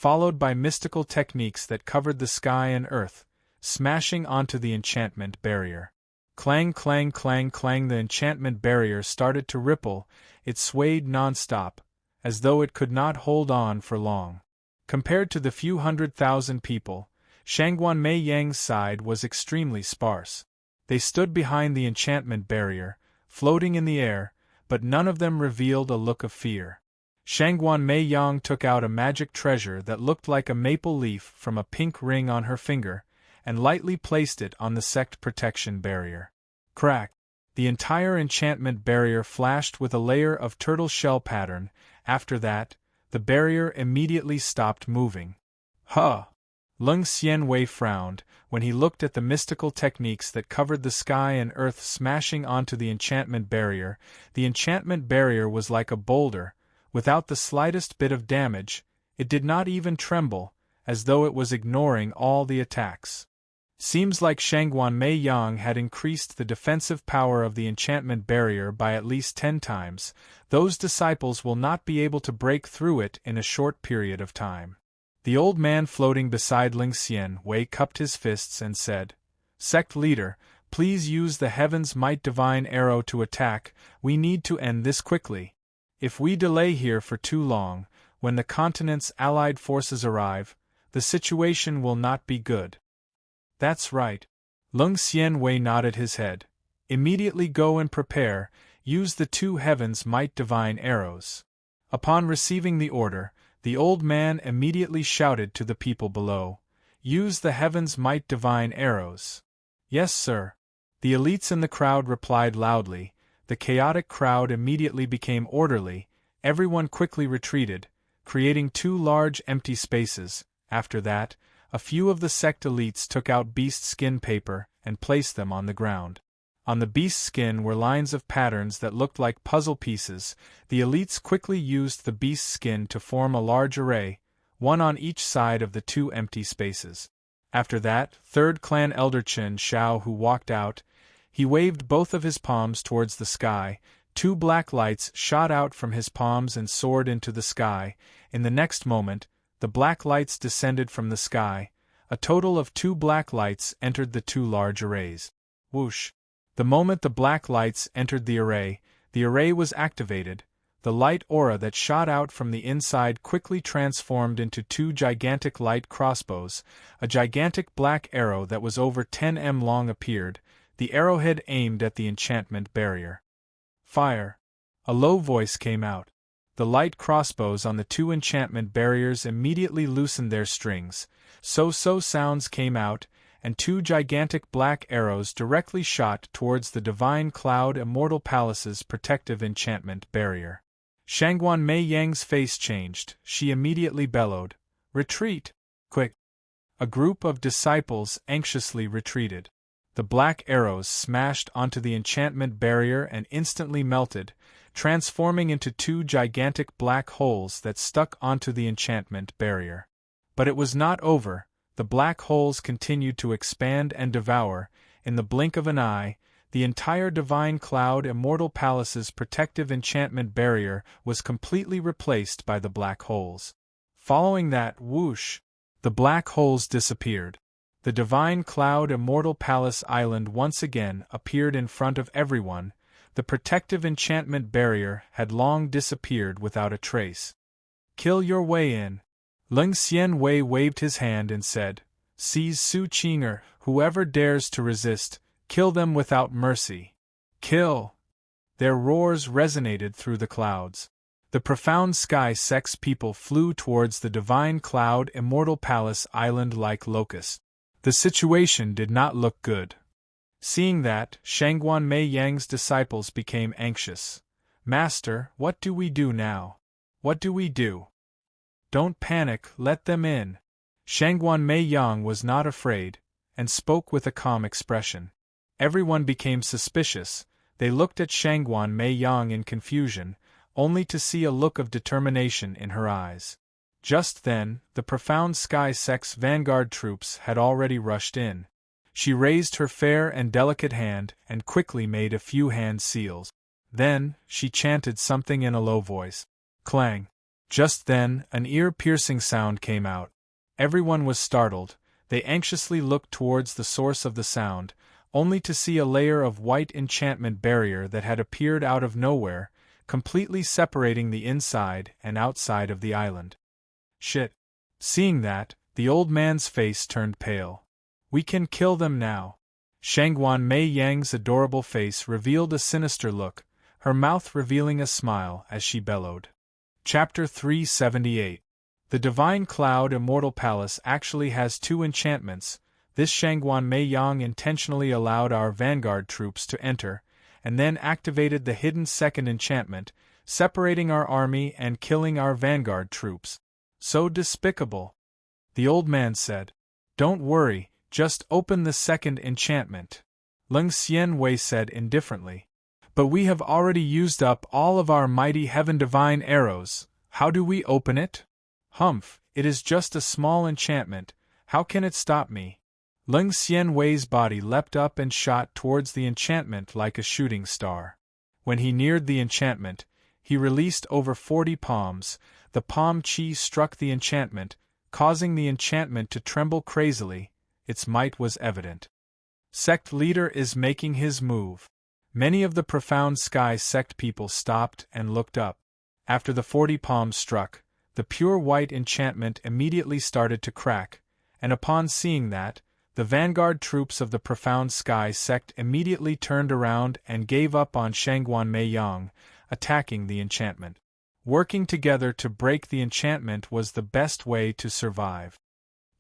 followed by mystical techniques that covered the sky and earth, smashing onto the enchantment barrier. Clang, clang, clang, clang. The enchantment barrier started to ripple, it swayed non-stop, as though it could not hold on for long. Compared to the few 100,000 people, Shangguan Mei Yang's side was extremely sparse. They stood behind the enchantment barrier, floating in the air, but none of them revealed a look of fear. Shangguan Mei Yang took out a magic treasure that looked like a maple leaf from a pink ring on her finger, and lightly placed it on the sect protection barrier. Crack! The entire enchantment barrier flashed with a layer of turtle shell pattern. After that, the barrier immediately stopped moving. Huh! Lung Xianwei frowned when he looked at the mystical techniques that covered the sky and earth smashing onto the enchantment barrier. The enchantment barrier was like a boulder, without the slightest bit of damage. It did not even tremble, as though it was ignoring all the attacks. Seems like Shangguan Mei Yang had increased the defensive power of the enchantment barrier by at least 10 times. Those disciples will not be able to break through it in a short period of time. The old man floating beside Ling Xianwei cupped his fists and said, "Sect leader, please use the Heaven's Might Divine Arrow to attack. We need to end this quickly. If we delay here for too long, when the continent's allied forces arrive, the situation will not be good." "That's right." Lung Xianwei nodded his head. "Immediately go and prepare, use the 2 Heaven's Might Divine Arrows." Upon receiving the order, the old man immediately shouted to the people below, "Use the Heaven's Might Divine Arrows." "Yes, sir." The elites in the crowd replied loudly. The chaotic crowd immediately became orderly, everyone quickly retreated, creating 2 large empty spaces. After that, a few of the sect elites took out beast skin paper and placed them on the ground. On the beast skin were lines of patterns that looked like puzzle pieces. The elites quickly used the beast skin to form a large array, one on each side of the 2 empty spaces. After that, 3rd Clan Elder Chen Shao who walked out, he waved both of his palms towards the sky. 2 black lights shot out from his palms and soared into the sky. In the next moment, the black lights descended from the sky. A total of 2 black lights entered the 2 large arrays. Whoosh! The moment the black lights entered the array was activated. The light aura that shot out from the inside quickly transformed into 2 gigantic light crossbows. A gigantic black arrow that was over 10 m long appeared, the arrowhead aimed at the enchantment barrier. "Fire!" A low voice came out. The light crossbows on the 2 enchantment barriers immediately loosened their strings. So sounds came out, and 2 gigantic black arrows directly shot towards the Divine Cloud Immortal Palace's protective enchantment barrier. Shangguan Mei Yang's face changed. She immediately bellowed, "Retreat! Quick!" A group of disciples anxiously retreated. The black arrows smashed onto the enchantment barrier and instantly melted, transforming into 2 gigantic black holes that stuck onto the enchantment barrier. But it was not over. The black holes continued to expand and devour. In the blink of an eye, the entire Divine Cloud Immortal Palace's protective enchantment barrier was completely replaced by the black holes. Following that, whoosh! The black holes disappeared. The Divine Cloud Immortal Palace Island once again appeared in front of everyone. The protective enchantment barrier had long disappeared without a trace. "Kill your way in." Ling Xianwei waved his hand and said, "Seize Su Qing'er, whoever dares to resist, kill them without mercy. Kill!" Their roars resonated through the clouds. The profound sky sect's people flew towards the Divine Cloud Immortal Palace Island like locusts. The situation did not look good. Seeing that, Shangguan Mei Yang's disciples became anxious. "Master, what do we do now? What do we do?" "Don't panic, let them in." Shangguan Mei Yang was not afraid, and spoke with a calm expression. Everyone became suspicious. They looked at Shangguan Mei Yang in confusion, only to see a look of determination in her eyes. Just then, the profound sky sect's vanguard troops had already rushed in. She raised her fair and delicate hand and quickly made a few hand seals. Then, she chanted something in a low voice. Clang! Just then, an ear-piercing sound came out. Everyone was startled. They anxiously looked towards the source of the sound, only to see a layer of white enchantment barrier that had appeared out of nowhere, completely separating the inside and outside of the island. Shit. Seeing that, the old man's face turned pale. We can kill them now. Shangguan Mei Yang's adorable face revealed a sinister look, her mouth revealing a smile as she bellowed. Chapter 378. The Divine Cloud Immortal Palace actually has 2 enchantments. This Shangguan Mei Yang intentionally allowed our vanguard troops to enter, and then activated the hidden second enchantment, separating our army and killing our vanguard troops. So despicable. The old man said. Don't worry, just open the second enchantment. Leng Xianwei said indifferently. But we have already used up all of our mighty heaven divine arrows. How do we open it? Humph, it is just a small enchantment. How can it stop me? Leng Xianwei's body leapt up and shot towards the enchantment like a shooting star. When he neared the enchantment, he released over 40 palms. The palm chi struck the enchantment, causing the enchantment to tremble crazily. Its might was evident. Sect leader is making his move. Many of the profound sky sect people stopped and looked up. After the 40 palms struck, the pure white enchantment immediately started to crack, and upon seeing that, the vanguard troops of the profound sky sect immediately turned around and gave up on Shangguan Mei Yang, attacking the enchantment. Working together to break the enchantment was the best way to survive.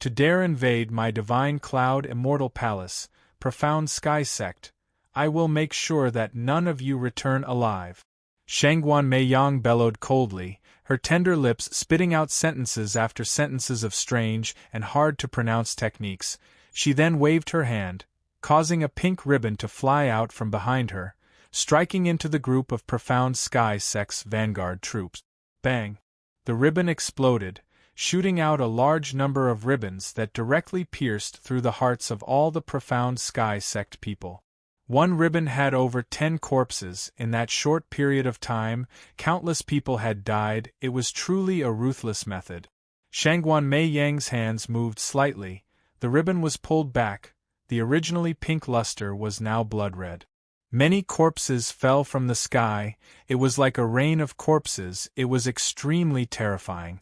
To dare invade my divine cloud immortal palace, profound sky sect, I will make sure that none of you return alive. Shangguan Mei Yang bellowed coldly, her tender lips spitting out sentences after sentences of strange and hard-to-pronounce techniques. She then waved her hand, causing a pink ribbon to fly out from behind her, striking into the group of profound sky sect's vanguard troops. Bang! The ribbon exploded, shooting out a large number of ribbons that directly pierced through the hearts of all the profound sky sect people. One ribbon had over 10 corpses. In that short period of time, countless people had died. It was truly a ruthless method. Shangguan Mei Yang's hands moved slightly. The ribbon was pulled back. The originally pink luster was now blood red. Many corpses fell from the sky. It was like a rain of corpses. It was extremely terrifying.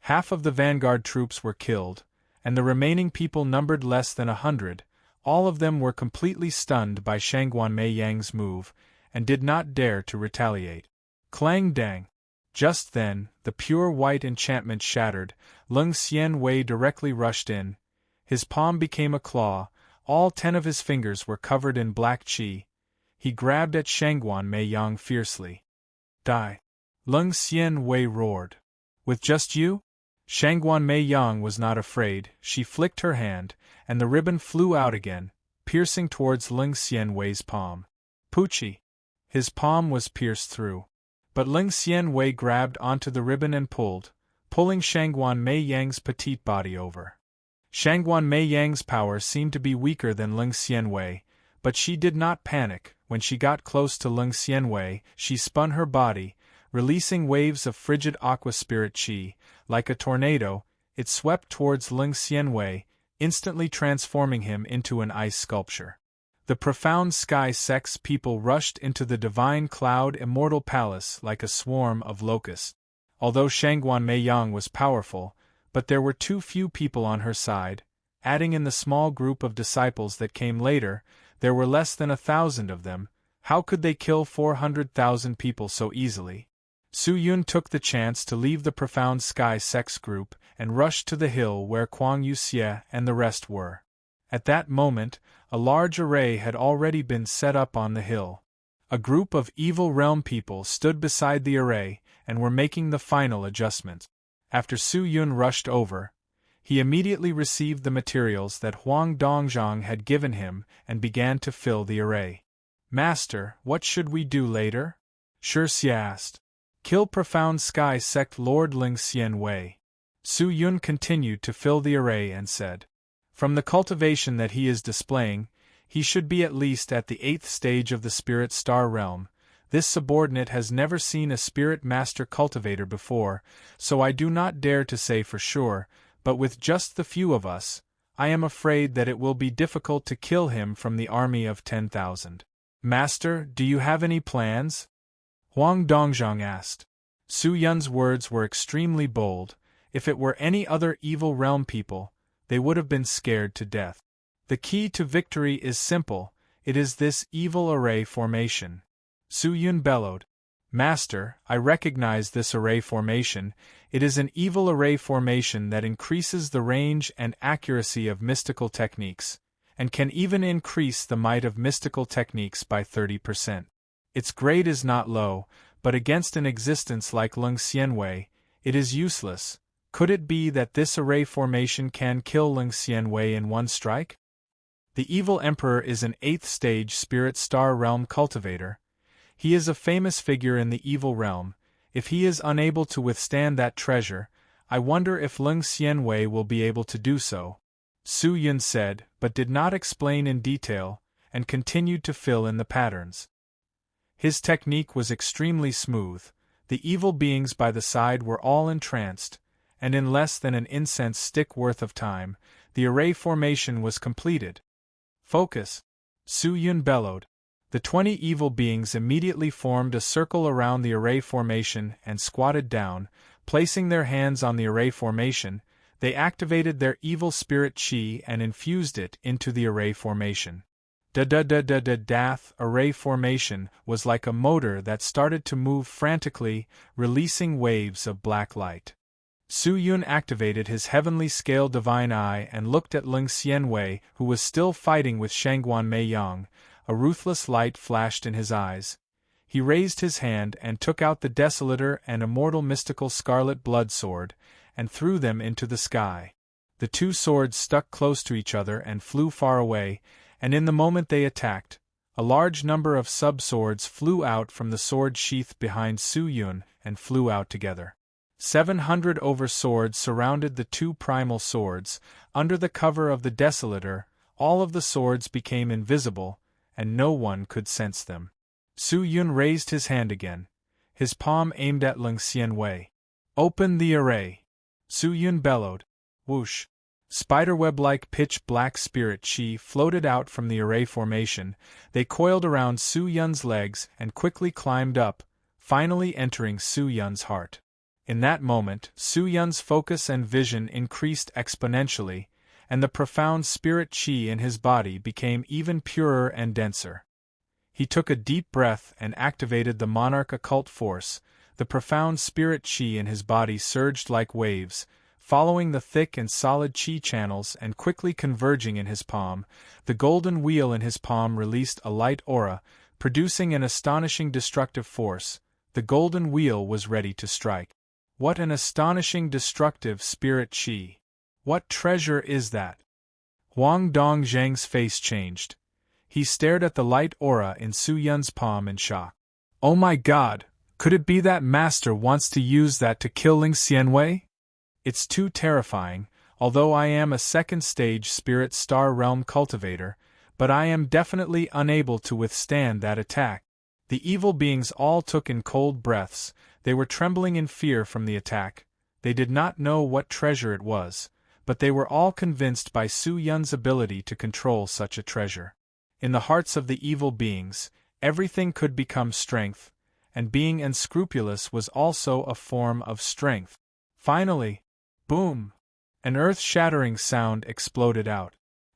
Half of the vanguard troops were killed, and the remaining people numbered less than 100. All of them were completely stunned by Shangguan Mei Yang's move, and did not dare to retaliate. Clang dang! Just then, the pure white enchantment shattered. Leng Xianwei directly rushed in. His palm became a claw. All 10 of his fingers were covered in black qi. He grabbed at Shangguan Mei Yang fiercely. Die! Leng Xianwei roared. With just you? Shangguan Mei Yang was not afraid. She flicked her hand, and the ribbon flew out again, piercing towards Leng Xianwei's palm. Poochie! His palm was pierced through. But Leng Xianwei grabbed onto the ribbon and pulled, pulling Shangguan Mei Yang's petite body over. Shangguan Mei Yang's power seemed to be weaker than Leng Xianwei, but she did not panic. When she got close to Leng Xianwei, she spun her body, releasing waves of frigid aqua spirit qi. Like a tornado, it swept towards Leng Xianwei, instantly transforming him into an ice sculpture. The profound sky sect's people rushed into the divine cloud immortal palace like a swarm of locusts. Although Shangguan Mei Yang was powerful, but there were too few people on her side. Adding in the small group of disciples that came later, there were less than 1,000 of them. How could they kill 400,000 people so easily? Su Yun took the chance to leave the profound sky sect's group and rushed to the hill where Kuang Yuxie and the rest were. At that moment, a large array had already been set up on the hill. A group of evil realm people stood beside the array and were making the final adjustments. After Su Yun rushed over, he immediately received the materials that Huang Dongzhang had given him and began to fill the array. Master, what should we do later? Shi Xie asked. Kill profound sky sect Lord Leng Xianwei. Su Yun continued to fill the array and said, from the cultivation that he is displaying, he should be at least at the 8th stage of the spirit star realm. This subordinate has never seen a spirit master cultivator before, so I do not dare to say for sure, but with just the few of us, I am afraid that it will be difficult to kill him from the army of 10,000. Master, do you have any plans? Huang Dongzhang asked. Su Yun's words were extremely bold. If it were any other evil realm people, they would have been scared to death. The key to victory is simple, it is this evil array formation. Su Yun bellowed. Master, I recognize this array formation. It is an evil array formation that increases the range and accuracy of mystical techniques, and can even increase the might of mystical techniques by 30%. Its grade is not low, but against an existence like Lung Xianwei, it is useless. Could it be that this array formation can kill Lung Xianwei in one strike? The evil emperor is an 8th stage spirit star realm cultivator. He is a famous figure in the evil realm. If he is unable to withstand that treasure, I wonder if Lung Xianwei will be able to do so. Su Yun said, but did not explain in detail, and continued to fill in the patterns. His technique was extremely smooth. The evil beings by the side were all entranced, and in less than an incense stick worth of time, the array formation was completed. Focus! Su Yun bellowed. The 20 evil beings immediately formed a circle around the array formation and squatted down, placing their hands on the array formation. They activated their evil spirit chi and infused it into the array formation. Dath array formation was like a motor that started to move frantically, releasing waves of black light. Su Yun activated his heavenly scale divine eye and looked at Lung Xianwei, who was still fighting with Shangguan Meiyang. A ruthless light flashed in his eyes. He raised his hand and took out the desolator and immortal mystical scarlet blood sword, and threw them into the sky. The two swords stuck close to each other and flew far away, and in the moment they attacked, a large number of sub-swords flew out from the sword sheath behind Su Yun and flew out together. 700 over swords surrounded the two primal swords. Under the cover of the desolator, all of the swords became invisible, and no one could sense them. Su Yun raised his hand again, his palm aimed at Lung Xianwei. Open the array! Su Yun bellowed. Whoosh! Spiderweb-like pitch-black spirit chi floated out from the array formation. They coiled around Su Yun's legs and quickly climbed up, finally entering Su Yun's heart. In that moment, Su Yun's focus and vision increased exponentially, and the profound spirit chi in his body became even purer and denser. He took a deep breath and activated the monarch occult force. The profound spirit chi in his body surged like waves, following the thick and solid chi channels and quickly converging in his palm. The golden wheel in his palm released a light aura, producing an astonishing destructive force. The golden wheel was ready to strike. What an astonishing destructive spirit chi! What treasure is that? Huang Dongzhang's face changed. He stared at the light aura in Su Yun's palm in shock. Oh my god, could it be that master wants to use that to kill Lung Xianwei? It's too terrifying, although I am a second-stage spirit star realm cultivator, but I am definitely unable to withstand that attack. The evil beings all took in cold breaths. They were trembling in fear from the attack. They did not know what treasure it was, but they were all convinced by Su Yun's ability to control such a treasure. In the hearts of the evil beings, everything could become strength, and being unscrupulous was also a form of strength. Finally, boom! An earth-shattering sound exploded out.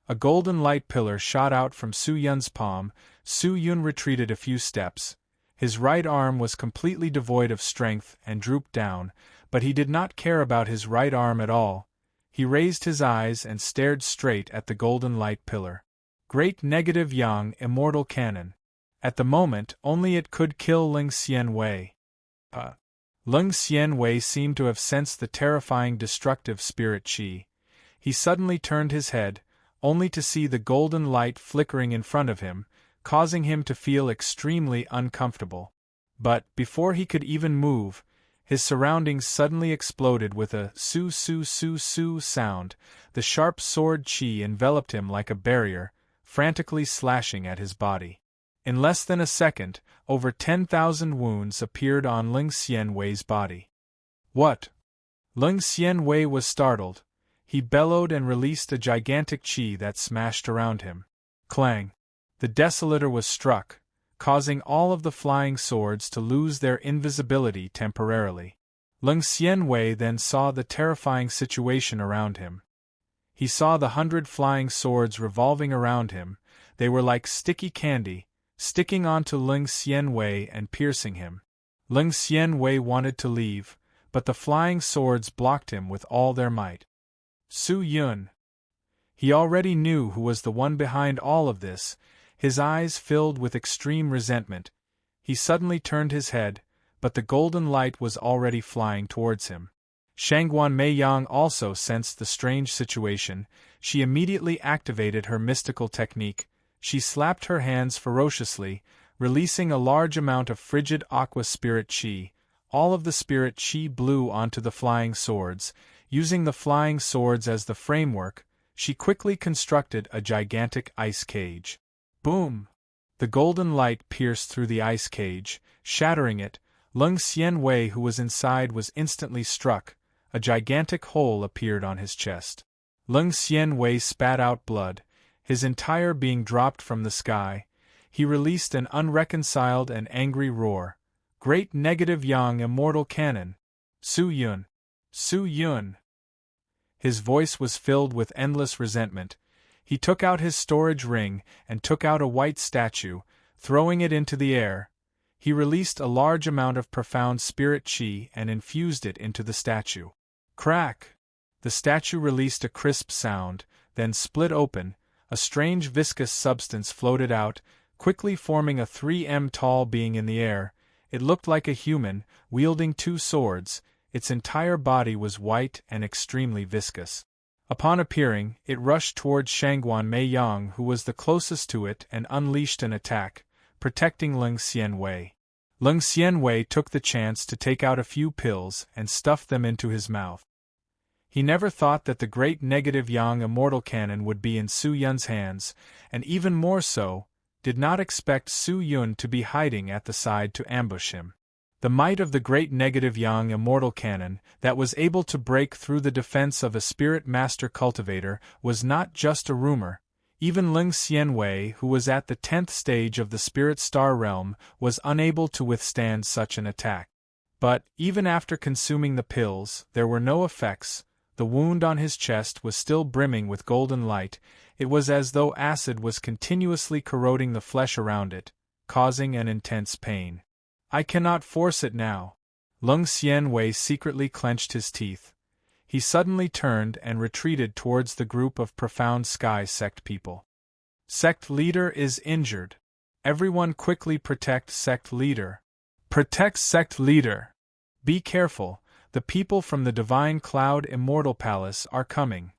A golden light pillar shot out from Su Yun's palm. Su Yun retreated a few steps. His right arm was completely devoid of strength and drooped down, but he did not care about his right arm at all. He raised his eyes and stared straight at the golden light pillar. Great negative yang immortal cannon. At the moment, only it could kill Lung Xianwei. Lung Xianwei seemed to have sensed the terrifying destructive spirit chi. He suddenly turned his head, only to see the golden light flickering in front of him, causing him to feel extremely uncomfortable. But, before he could even move, his surroundings suddenly exploded with a su-su-su-su sound. The sharp sword chi enveloped him like a barrier, frantically slashing at his body. In less than a second, over 10,000 wounds appeared on Ling Xianwei's body. What? Ling Xianwei was startled. He bellowed and released a gigantic chi that smashed around him. Clang! The desolator was struck, causing all of the flying swords to lose their invisibility temporarily. Ling Xianwei then saw the terrifying situation around him. He saw the 100 flying swords revolving around him. They were like sticky candy, sticking onto Ling Xianwei and piercing him. Ling Xianwei wanted to leave, but the flying swords blocked him with all their might. Su Yun. He already knew who was the one behind all of this. His eyes filled with extreme resentment. He suddenly turned his head, but the golden light was already flying towards him. Shangguan Meiyang also sensed the strange situation. She immediately activated her mystical technique. She slapped her hands ferociously, releasing a large amount of frigid aqua spirit chi. All of the spirit chi blew onto the flying swords. Using the flying swords as the framework, she quickly constructed a gigantic ice cage. Boom! The golden light pierced through the ice cage, shattering it. Ling Xianwei, who was inside, was instantly struck. A gigantic hole appeared on his chest. Ling Xianwei spat out blood. His entire being dropped from the sky. He released an unreconciled and angry roar. Great negative yang immortal cannon! Su Yun! Su Yun! His voice was filled with endless resentment. He took out his storage ring and took out a white statue, throwing it into the air. He released a large amount of profound spirit chi and infused it into the statue. Crack! The statue released a crisp sound, then split open. A strange viscous substance floated out, quickly forming a 3 m tall being in the air. It looked like a human, wielding 2 swords. Its entire body was white and extremely viscous. Upon appearing, it rushed towards Shangguan Meiyang, who was the closest to it, and unleashed an attack, protecting Ling Xianwei. Ling Xianwei took the chance to take out a few pills and stuff them into his mouth. He never thought that the great negative yang immortal cannon would be in Su Yun's hands, and even more so, did not expect Su Yun to be hiding at the side to ambush him. The might of the great negative yang immortal cannon, that was able to break through the defense of a spirit master cultivator, was not just a rumor. Even Ling Xianwei, who was at the 10th stage of the spirit star realm, was unable to withstand such an attack. But, even after consuming the pills, there were no effects. The wound on his chest was still brimming with golden light. It was as though acid was continuously corroding the flesh around it, causing an intense pain. I cannot force it now. Ling Xianwei secretly clenched his teeth. He suddenly turned and retreated towards the group of Profound Sky sect people. Sect leader is injured. Everyone quickly protect sect leader. Protect sect leader. Be careful, the people from the Divine Cloud Immortal Palace are coming.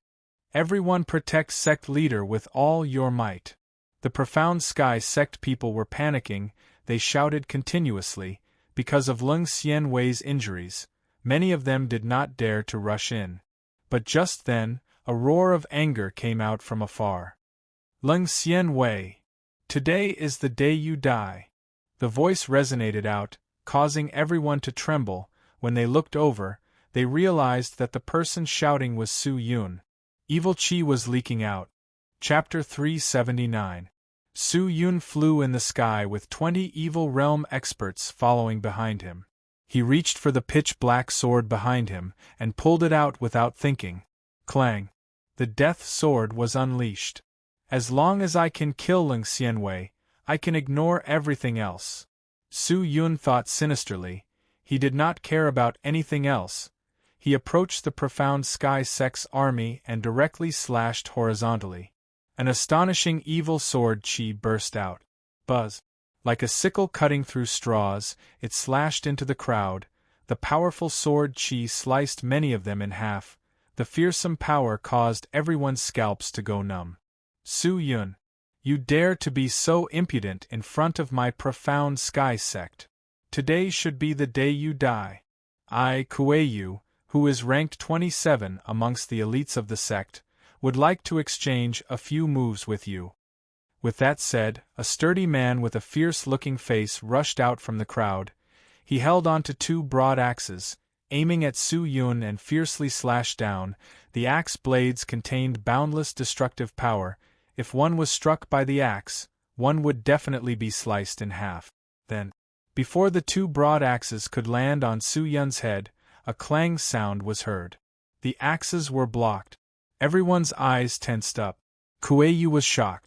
Everyone protect sect leader with all your might. The Profound Sky sect people were panicking. They shouted continuously. Because of Ling Xianwei's injuries, many of them did not dare to rush in. But just then, a roar of anger came out from afar. Ling Xianwei! Today is the day you die. The voice resonated out, causing everyone to tremble. When they looked over, they realized that the person shouting was Su Yun. Evil chi was leaking out. Chapter 379. Su Yun flew in the sky with 20 evil realm experts following behind him. He reached for the pitch-black sword behind him and pulled it out without thinking. Clang! The death sword was unleashed. As long as I can kill Ling Xianwei, I can ignore everything else. Su Yun thought sinisterly. He did not care about anything else. He approached the Profound Sky Sect's army and directly slashed horizontally. An astonishing evil sword chi burst out. Buzz! Like a sickle cutting through straws, it slashed into the crowd. The powerful sword chi sliced many of them in half. The fearsome power caused everyone's scalps to go numb. Su Yun! You dare to be so impudent in front of my Profound Sky Sect. Today should be the day you die. I, Kuei-yu, who is ranked 27 amongst the elites of the sect, would like to exchange a few moves with you. With that said, a sturdy man with a fierce-looking face rushed out from the crowd. He held onto two broad axes, aiming at Su Yun and fiercely slashed down. The axe blades contained boundless destructive power. If one was struck by the axe, one would definitely be sliced in half. Then, before the two broad axes could land on Su Yun's head, a clang sound was heard. The axes were blocked. Everyone's eyes tensed up. Kuei-yu was shocked.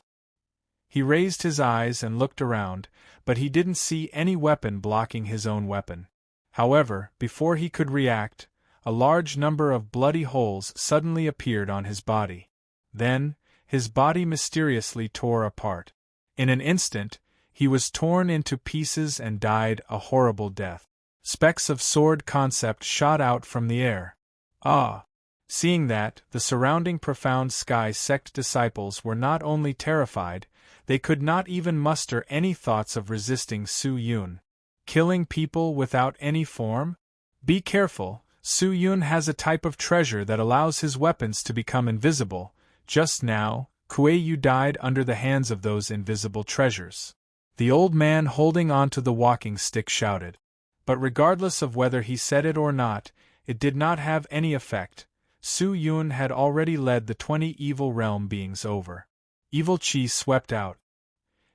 He raised his eyes and looked around, but he didn't see any weapon blocking his own weapon. However, before he could react, a large number of bloody holes suddenly appeared on his body. Then, his body mysteriously tore apart. In an instant, he was torn into pieces and died a horrible death. Specks of sword concept shot out from the air. Ah! Seeing that, the surrounding profound sky sect disciples were not only terrified, they could not even muster any thoughts of resisting Su Yun. Killing people without any form? Be careful, Su Yun has a type of treasure that allows his weapons to become invisible. Just now, Kuei-yu died under the hands of those invisible treasures. The old man holding onto the walking stick shouted. But regardless of whether he said it or not, it did not have any effect. Su Yun had already led the 20 evil realm beings over. Evil Qi swept out.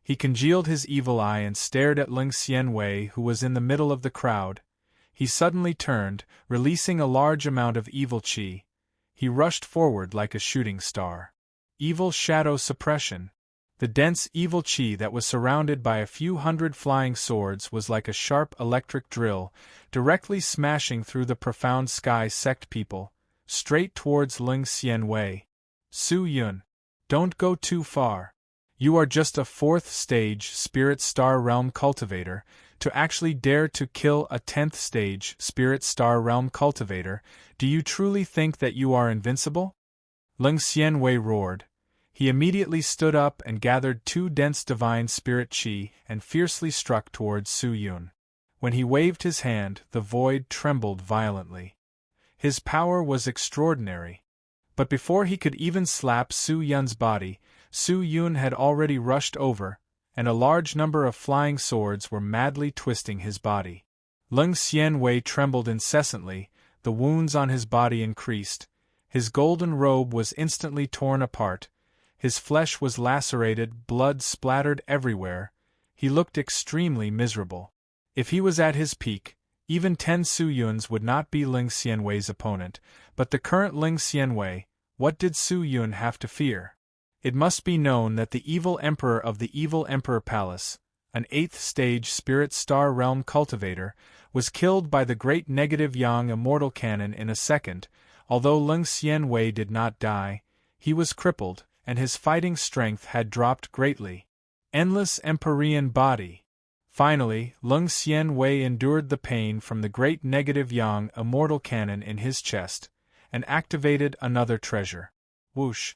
He congealed his evil eye and stared at Ling Xianwei, who was in the middle of the crowd. He suddenly turned, releasing a large amount of evil Qi. He rushed forward like a shooting star. Evil shadow suppression. The dense evil Qi that was surrounded by a few hundred flying swords was like a sharp electric drill, directly smashing through the profound sky sect people, straight towards Ling Xianwei. Su Yun, don't go too far. You are just a 4th stage Spirit Star Realm cultivator. To actually dare to kill a 10th stage Spirit Star Realm cultivator, do you truly think that you are invincible? Ling Xianwei roared. He immediately stood up and gathered 2 dense divine spirit Qi and fiercely struck towards Su Yun. When he waved his hand, the void trembled violently. His power was extraordinary. But before he could even slap Su Yun's body, Su Yun had already rushed over, and a large number of flying swords were madly twisting his body. Ling Xianwei trembled incessantly, the wounds on his body increased, his golden robe was instantly torn apart, his flesh was lacerated, blood splattered everywhere. He looked extremely miserable. If he was at his peak, even 10 Su Yuns would not be Ling Xianwei's opponent, but the current Ling Xianwei, what did Su Yun have to fear? It must be known that the evil emperor of the Evil Emperor Palace, an 8th stage Spirit Star Realm cultivator, was killed by the great negative Yang immortal cannon in a second. Although Ling Xianwei did not die, he was crippled, and his fighting strength had dropped greatly. Endless Empyrean body. Finally, Ling Xianwei endured the pain from the great negative Yang immortal cannon in his chest, and activated another treasure. Whoosh!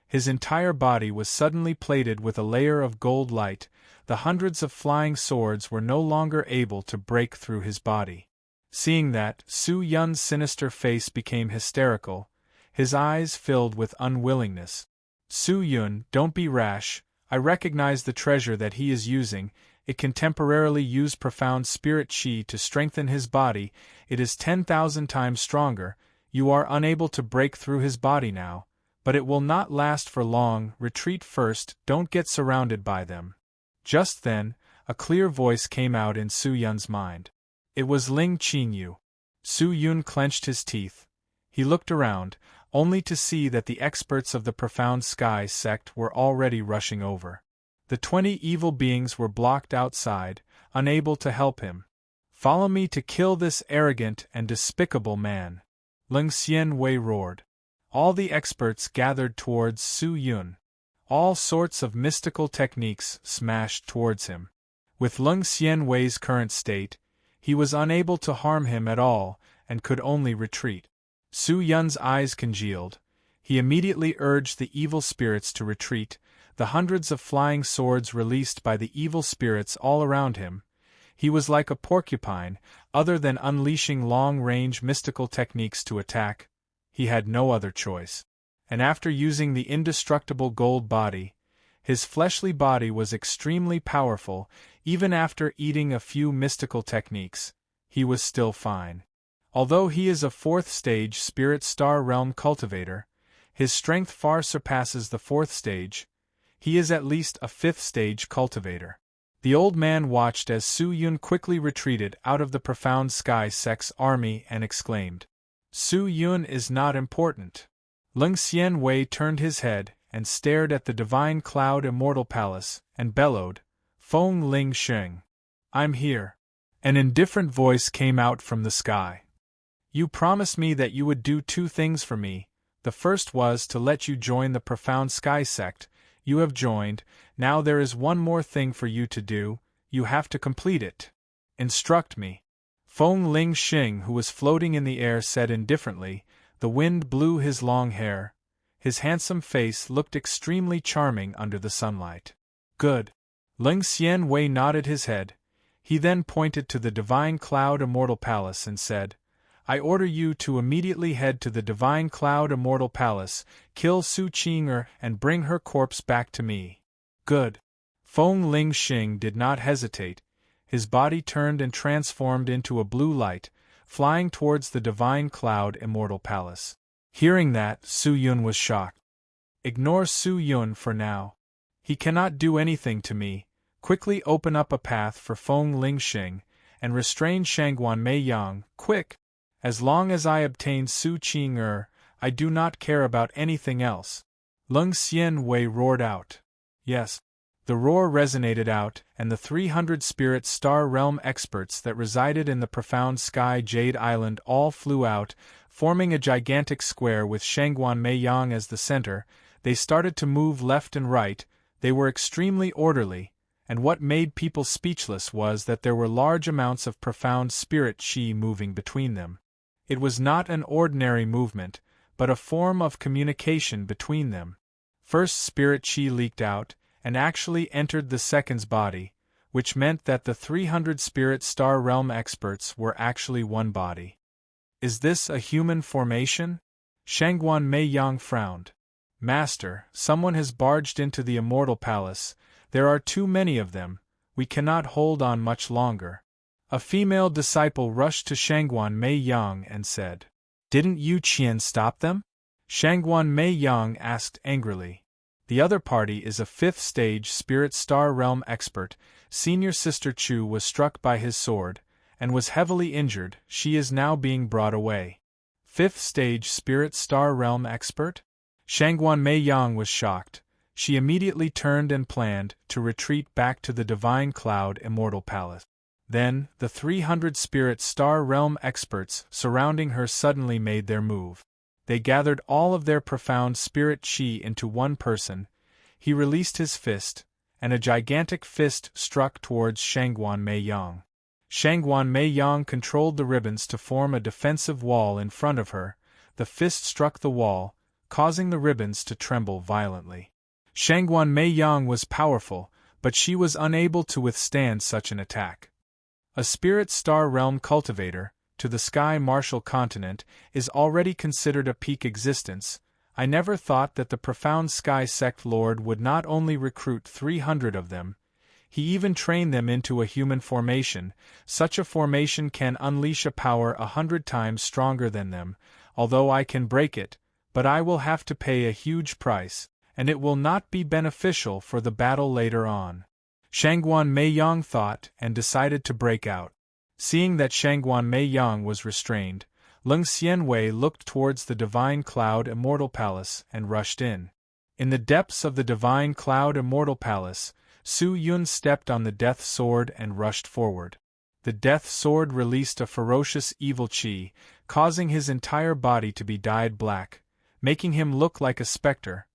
His entire body was suddenly plated with a layer of gold light. The hundreds of flying swords were no longer able to break through his body. Seeing that, Su Yun's sinister face became hysterical, his eyes filled with unwillingness. Su Yun, don't be rash. I recognize the treasure that he is using. It can temporarily use profound spirit Qi to strengthen his body. It is 10,000 times stronger. You are unable to break through his body now, but it will not last for long. Retreat first, don't get surrounded by them. Just then, a clear voice came out in Su Yun's mind. It was Ling Qingyu. Su Yun clenched his teeth. He looked around, only to see that the experts of the Profound Sky sect were already rushing over. The 20 evil beings were blocked outside, unable to help him. Follow me to kill this arrogant and despicable man. Ling Xianwei roared. All the experts gathered towards Su Yun. All sorts of mystical techniques smashed towards him. With Ling Xianwei's current state, he was unable to harm him at all, and could only retreat. Su Yun's eyes congealed. He immediately urged the evil spirits to retreat, the hundreds of flying swords released by the evil spirits all around him. He was like a porcupine, other than unleashing long-range mystical techniques to attack. He had no other choice. And after using the indestructible gold body, His fleshly body was extremely powerful, even after eating a few mystical techniques. He was still fine. Although he is a 4th stage spirit star realm cultivator, his strength far surpasses the 4th stage. He is at least a 5th stage cultivator. The old man watched as Su Yun quickly retreated out of the profound sky sect's army and exclaimed, "Su Yun is not important." Ling Xian Wei turned his head and stared at the divine cloud immortal palace and bellowed, "Feng Ling Sheng. I'm here." An indifferent voice came out from the sky. "You promised me that you would do 2 things for me. The first was to let you join the profound sky sect. You have joined. Now there is one more thing for you to do. You have to complete it. Instruct me." Feng Ling Sheng, who was floating in the air, said indifferently. The wind blew his long hair. His handsome face looked extremely charming under the sunlight. "Good." Ling Xian Wei nodded his head. He then pointed to the divine cloud immortal palace and said, "I order you to immediately head to the divine cloud immortal palace, kill Su Qing'er and bring her corpse back to me." "Good." Feng Ling Sheng did not hesitate. His body turned and transformed into a blue light, flying towards the divine cloud immortal palace. Hearing that, Su Yun was shocked. "Ignore Su Yun for now. He cannot do anything to me. Quickly open up a path for Feng Ling Sheng, and restrain Shangguan Mei Yang, quick! As long as I obtain Su Qing'er, I do not care about anything else." Ling Xian Wei roared out. "Yes." The roar resonated out, and the 300 spirit star realm experts that resided in the profound sky Jade Island all flew out, forming a gigantic square with Shangguan Mei Yang as the center. They started to move left and right. They were extremely orderly, and what made people speechless was that there were large amounts of profound spirit qi moving between them. It was not an ordinary movement, but a form of communication between them. First spirit qi leaked out, and actually entered the second's body, which meant that the 300 spirit star realm experts were actually one body. "Is this a human formation?" Shangguan Mei Yang frowned. "Master, someone has barged into the immortal palace. There are too many of them. We cannot hold on much longer." A female disciple rushed to Shangguan Mei Yang and said, "Didn't Yu Qian stop them?" Shangguan Mei Yang asked angrily. "The other party is a 5th stage spirit star realm expert. Senior Sister Chu was struck by his sword, and was heavily injured. She is now being brought away." 5th stage spirit star realm expert? Shangguan Mei Yang was shocked. She immediately turned and planned to retreat back to the divine cloud immortal palace. Then, the 300 spirit star realm experts surrounding her suddenly made their move. They gathered all of their profound spirit qi into one person. He released his fist, and a gigantic fist struck towards Shangguan Mei Yang. Shangguan Mei Yang controlled the ribbons to form a defensive wall in front of her. The fist struck the wall, causing the ribbons to tremble violently. Shangguan Mei Yang was powerful, but she was unable to withstand such an attack. A spirit star realm cultivator, to the Sky Martial Continent, is already considered a peak existence. I never thought that the profound Sky Sect Lord would not only recruit 300 of them, he even trained them into a human formation. Such a formation can unleash a power 100 times stronger than them, although I can break it, but I will have to pay a huge price, and it will not be beneficial for the battle later on. Shangguan Mei Yang thought and decided to break out. Seeing that Shangguan Mei Yang was restrained, Ling Xianwei looked towards the divine cloud immortal palace and rushed in. In the depths of the divine cloud immortal palace, Su Yun stepped on the death sword and rushed forward. The death sword released a ferocious evil qi, causing his entire body to be dyed black, making him look like a specter.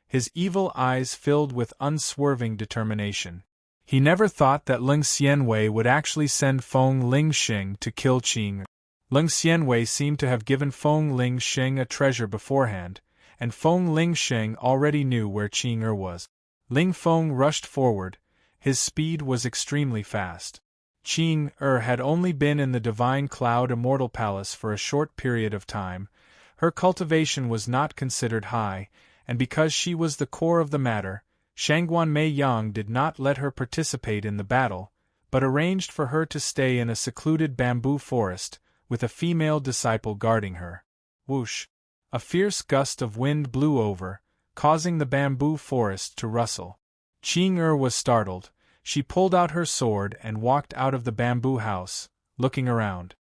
His evil eyes filled with unswerving determination. He never thought that Ling Xianwei would actually send Feng Ling Sheng to kill Qing. Ling Xianwei seemed to have given Feng Ling Sheng a treasure beforehand, and Feng Ling Sheng already knew where Qing was. Ling Feng rushed forward. His speed was extremely fast. Qing had only been in the divine cloud immortal palace for a short period of time. Her cultivation was not considered high, and because she was the core of the matter, Shangguan Mei Yang did not let her participate in the battle, but arranged for her to stay in a secluded bamboo forest, with a female disciple guarding her. Whoosh! A fierce gust of wind blew over, causing the bamboo forest to rustle. Qing was startled. She pulled out her sword and walked out of the bamboo house, looking around.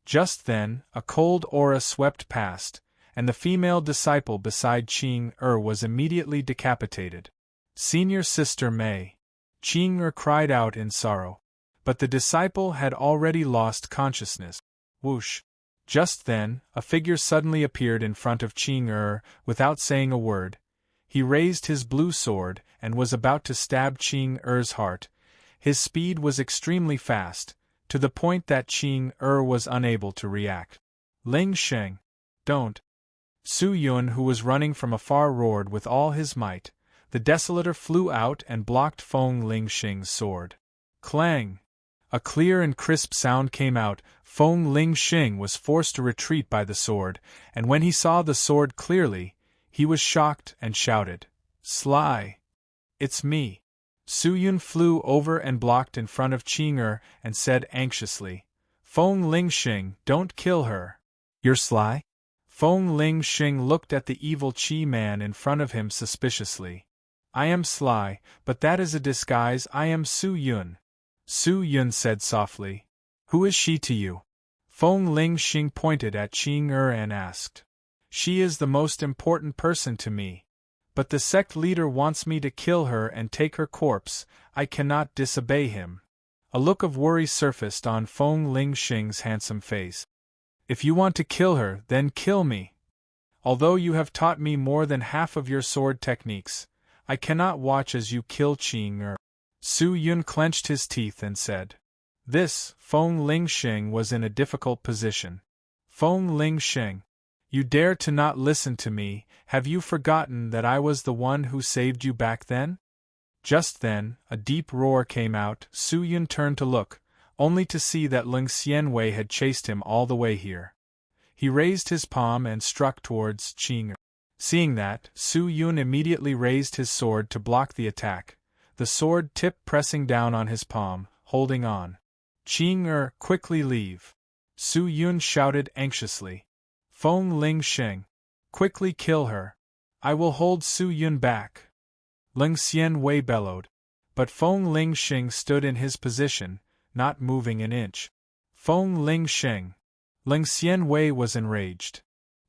Just then, a cold aura swept past, and the female disciple beside Qing was immediately decapitated. Senior Sister Mei. Qing cried out in sorrow. But the disciple had already lost consciousness. Whoosh! Just then, a figure suddenly appeared in front of Qing without saying a word. He raised his blue sword and was about to stab Qing heart. His speed was extremely fast, to the point that Qing was unable to react. Ling Sheng! Don't! Su Yun, who was running from afar, roared with all his might. The desolator flew out and blocked Feng Ling Sheng's sword. Clang! A clear and crisp sound came out. Feng Ling Sheng was forced to retreat by the sword, and when he saw the sword clearly, he was shocked and shouted, "Sly! It's me!" Su Yun flew over and blocked in front of Qing and said anxiously, "Feng Ling Sheng, don't kill her. You're sly?" Feng Ling Sheng looked at the evil Qi man in front of him suspiciously. "I am sly, but that is a disguise. I am Su Yun." Su Yun said softly, "Who is she to you?" Feng Ling Sheng pointed at Qing and asked. "She is the most important person to me. But the sect leader wants me to kill her and take her corpse. I cannot disobey him." A look of worry surfaced on Feng Ling Sheng's handsome face. "If you want to kill her, then kill me. Although you have taught me more than half of your sword techniques, I cannot watch as you kill Qing." Su Yun clenched his teeth and said. This, Feng Ling Sheng was in a difficult position. "Feng Ling Sheng, you dare to not listen to me. Have you forgotten that I was the one who saved you back then?" Just then, a deep roar came out. Su Yun turned to look, only to see that Ling Xianwei had chased him all the way here. He raised his palm and struck towards Qing. Seeing that, Su Yun immediately raised his sword to block the attack, the sword tip pressing down on his palm, holding on. "Qing quickly leave!" Su Yun shouted anxiously. "Feng Ling Sheng, quickly kill her! I will hold Su Yun back!" Ling Xianwei bellowed. But Feng Ling Sheng stood in his position, not moving an inch. "Feng Ling Sheng!" Ling Xianwei was enraged.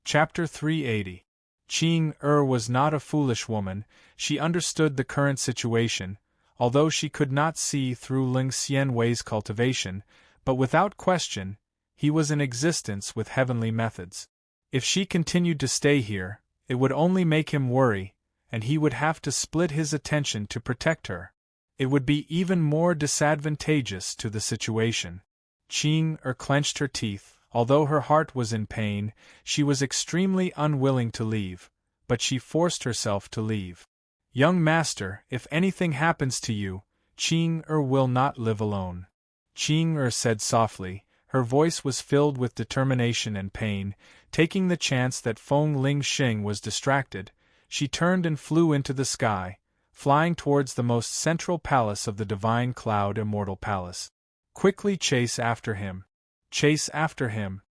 Chapter 380. Qing was not a foolish woman. She understood the current situation, although she could not see through Ling Xianwei's cultivation, but without question, he was in existence with heavenly methods. If she continued to stay here, it would only make him worry, and he would have to split his attention to protect her. It would be even more disadvantageous to the situation. Qing clenched her teeth. Although her heart was in pain, she was extremely unwilling to leave, but she forced herself to leave. "Young master, if anything happens to you, Qing will not live alone," Qing said softly. Her voice was filled with determination and pain. Taking the chance that Feng Ling Sheng was distracted, she turned and flew into the sky, flying towards the most central palace of the Divine Cloud Immortal Palace. "Quickly chase after him! Chase after him!"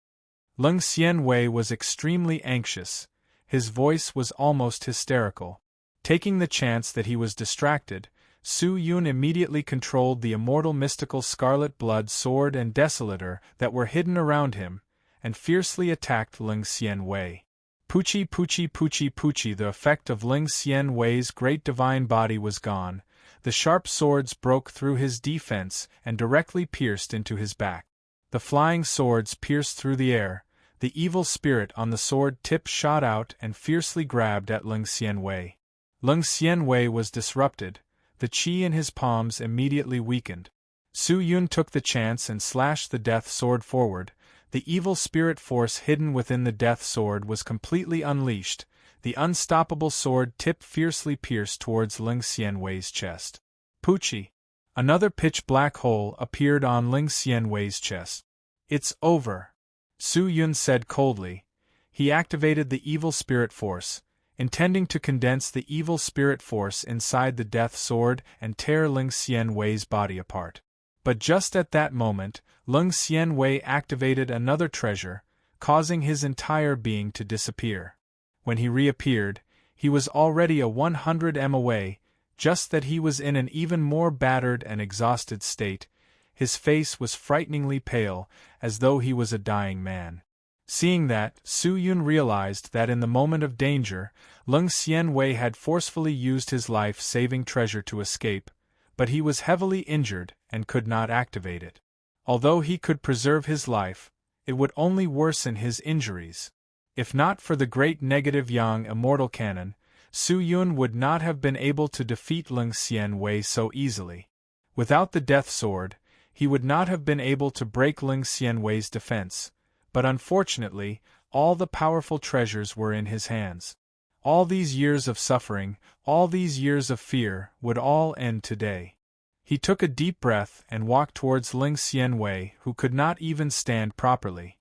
Ling Xianwei was extremely anxious. His voice was almost hysterical. Taking the chance that he was distracted, Su Yun immediately controlled the immortal mystical scarlet blood sword and desolator that were hidden around him, and fiercely attacked Ling Xianwei. Puchi puchi puchi puchi. The effect of Ling Xianwei's great divine body was gone. The sharp swords broke through his defense and directly pierced into his back. The flying swords pierced through the air. The evil spirit on the sword tip shot out and fiercely grabbed at Ling Xianwei. Ling Xianwei was disrupted. The qi in his palms immediately weakened. Su Yun took the chance and slashed the death sword forward. The evil spirit force hidden within the death sword was completely unleashed. The unstoppable sword tip fiercely pierced towards Ling Xianwei's chest. Puchi! Another pitch-black hole appeared on Ling Xianwei's chest. "It's over," Su Yun said coldly. He activated the evil spirit force. intending to condense the evil spirit force inside the death sword and tear Ling Xianwei's body apart. But just at that moment, Ling Xianwei activated another treasure, causing his entire being to disappear. When he reappeared, he was already a 100 m away, just that he was in an even more battered and exhausted state. His face was frighteningly pale, as though he was a dying man. Seeing that, Su Yun realized that in the moment of danger, Ling Xianwei had forcefully used his life-saving treasure to escape, but he was heavily injured and could not activate it. Although he could preserve his life, it would only worsen his injuries. If not for the great negative Yang immortal cannon, Su Yun would not have been able to defeat Ling Xianwei so easily. Without the death sword, he would not have been able to break Ling Xianwei's defense, but unfortunately, all the powerful treasures were in his hands. All these years of suffering, all these years of fear, would all end today. He took a deep breath and walked towards Ling Xianwei, who could not even stand properly.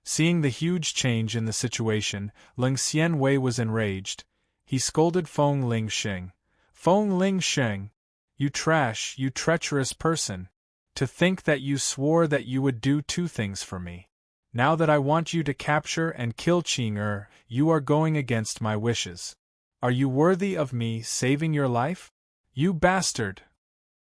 Seeing the huge change in the situation, Ling Xianwei was enraged. He scolded Feng Lingxing. "Feng Lingxing! You trash, you treacherous person! To think that you swore that you would do two things for me. Now that I want you to capture and kill Qing, you are going against my wishes. Are you worthy of me saving your life? You bastard!"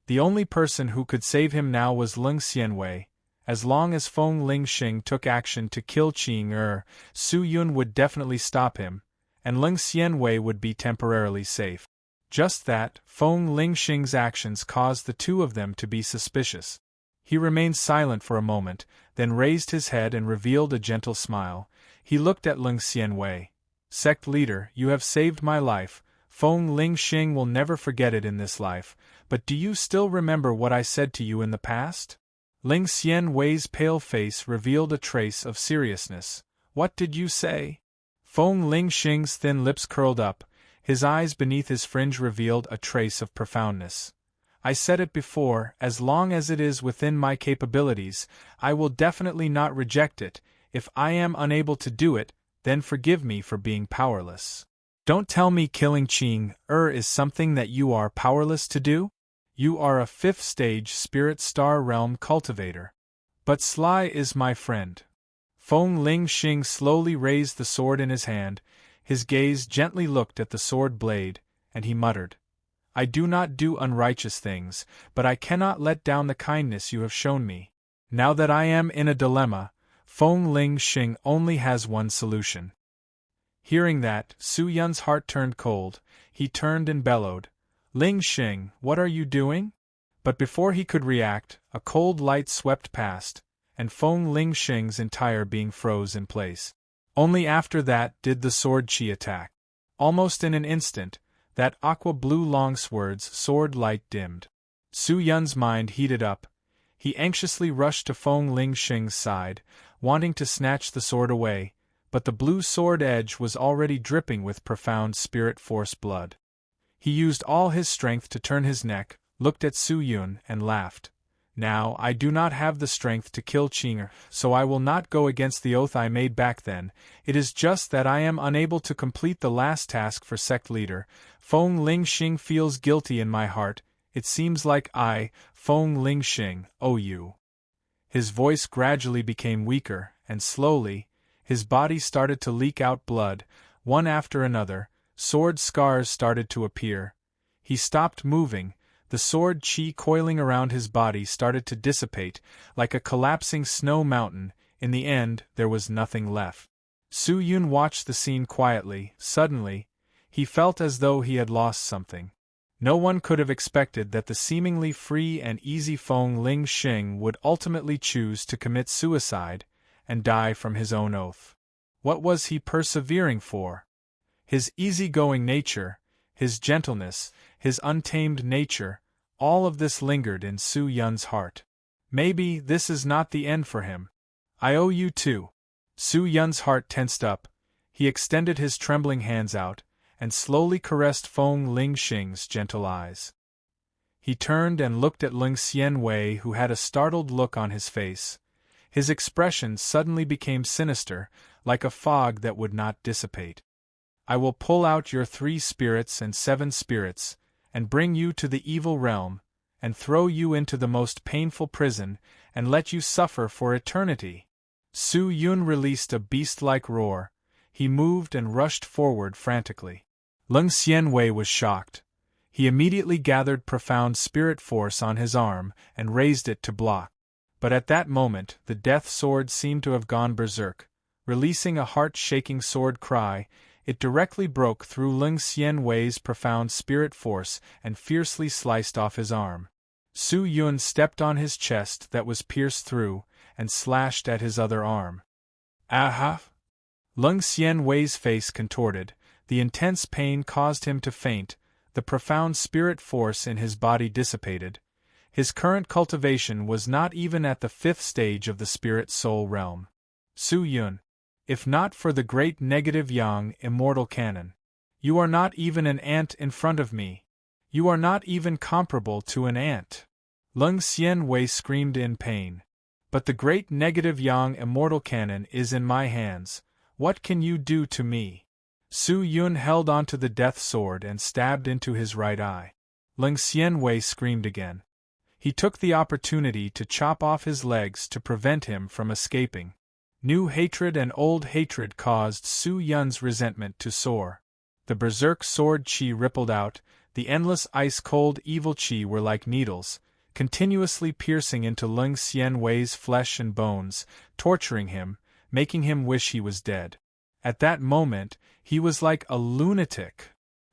The only person who could save him now was Ling Xianwei. As long as Feng Lingxing took action to kill Qing, Su Yun would definitely stop him, and Ling Xianwei would be temporarily safe. Just that, Feng Lingxing's actions caused the two of them to be suspicious. He remained silent for a moment, then raised his head and revealed a gentle smile. He looked at Ling Xianwei. "Sect leader, you have saved my life. Feng Lingxing will never forget it in this life, but do you still remember what I said to you in the past?" Ling Xianwei's pale face revealed a trace of seriousness. "What did you say?" Feng Lingxing's thin lips curled up, his eyes beneath his fringe revealed a trace of profoundness. "I said it before, as long as it is within my capabilities, I will definitely not reject it. If I am unable to do it, then forgive me for being powerless. Don't tell me killing Qing is something that you are powerless to do? You are a fifth-stage spirit star realm cultivator. But Sly is my friend." Feng Lingxing slowly raised the sword in his hand, his gaze gently looked at the sword blade, and he muttered, "I do not do unrighteous things, but I cannot let down the kindness you have shown me. Now that I am in a dilemma, Feng Lingxing only has one solution." Hearing that, Su Yun's heart turned cold. He turned and bellowed, "Lingxing, what are you doing?" But before he could react, a cold light swept past, and Feng Lingxing's entire being froze in place. Only after that did the sword chi attack. Almost in an instant, that aqua-blue longsword's sword light dimmed. Su Yun's mind heated up. He anxiously rushed to Feng Lingxing's side, wanting to snatch the sword away, but the blue sword edge was already dripping with profound spirit force blood. He used all his strength to turn his neck, looked at Su Yun, and laughed. "Now, I do not have the strength to kill Qing, so I will not go against the oath I made back then. It is just that I am unable to complete the last task for sect leader. Feng Lingxing feels guilty in my heart. It seems like I, Feng Lingxing, owe you." His voice gradually became weaker, and slowly, his body started to leak out blood. One after another, sword scars started to appear. He stopped moving. The sword chi coiling around his body started to dissipate, like a collapsing snow mountain. In the end, there was nothing left. Su Yun watched the scene quietly. Suddenly, he felt as though he had lost something. No one could have expected that the seemingly free and easy Feng Lingxing would ultimately choose to commit suicide and die from his own oath. What was he persevering for? His easygoing nature, his gentleness, his untamed nature, all of this lingered in Su Yun's heart. Maybe this is not the end for him. "I owe you too." Su Yun's heart tensed up. He extended his trembling hands out, and slowly caressed Feng Lingxing's gentle eyes. He turned and looked at Ling Xianwei, who had a startled look on his face. His expression suddenly became sinister, like a fog that would not dissipate. I will pull out your 3 spirits and 7 spirits, and bring you to the evil realm, and throw you into the most painful prison, and let you suffer for eternity." Su Yun released a beast-like roar. He moved and rushed forward frantically. Leng Xianwei was shocked. He immediately gathered profound spirit force on his arm and raised it to block. But at that moment, the death sword seemed to have gone berserk. Releasing a heart-shaking sword cry, it directly broke through Leng Xianwei's profound spirit force and fiercely sliced off his arm. Su Yun stepped on his chest that was pierced through, and slashed at his other arm. "Aha!" Leng Xianwei's face contorted. The intense pain caused him to faint. The profound spirit force in his body dissipated. His current cultivation was not even at the 5th stage of the spirit-soul realm. "Su Yun, if not for the great negative yang immortal canon, you are not even an ant in front of me. You are not even comparable to an ant." Leng Xianwei screamed in pain. "But the great negative yang immortal canon is in my hands. What can you do to me?" Su Yun held onto the death sword and stabbed into his right eye. Leng Xianwei screamed again. He took the opportunity to chop off his legs to prevent him from escaping. New hatred and old hatred caused Su Yun's resentment to soar. The berserk sword qi rippled out. The endless ice-cold evil qi were like needles, continuously piercing into Leng Xianwei's flesh and bones, torturing him, making him wish he was dead. At that moment, he was like a lunatic.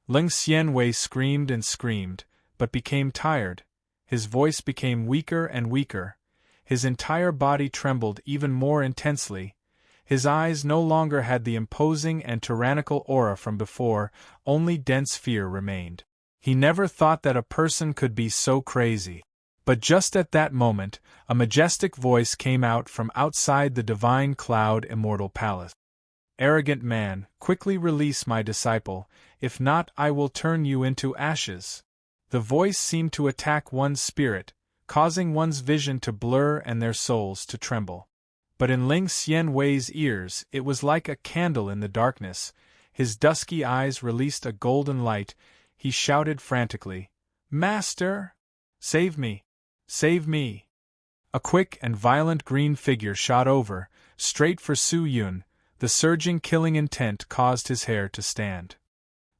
Leng Xianwei screamed and screamed, but became tired. His voice became weaker and weaker. His entire body trembled even more intensely. His eyes no longer had the imposing and tyrannical aura from before, only dense fear remained. He never thought that a person could be so crazy. But just at that moment, a majestic voice came out from outside the divine cloud immortal palace. "Arrogant man, quickly release my disciple, if not I will turn you into ashes." The voice seemed to attack one's spirit, causing one's vision to blur and their souls to tremble. But in Leng Xianwei's ears it was like a candle in the darkness. His dusky eyes released a golden light. He shouted frantically, "Master! Save me! Save me!" A quick and violent green figure shot over, straight for Su Yun. The surging killing intent caused his hair to stand.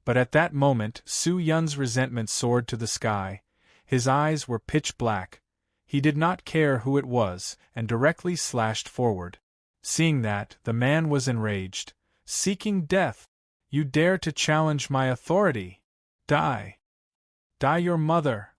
But at that moment Su Yun's resentment soared to the sky. His eyes were pitch black. He did not care who it was, and directly slashed forward. Seeing that, the man was enraged. "Seeking death! You dare to challenge my authority! Die! Die your mother!"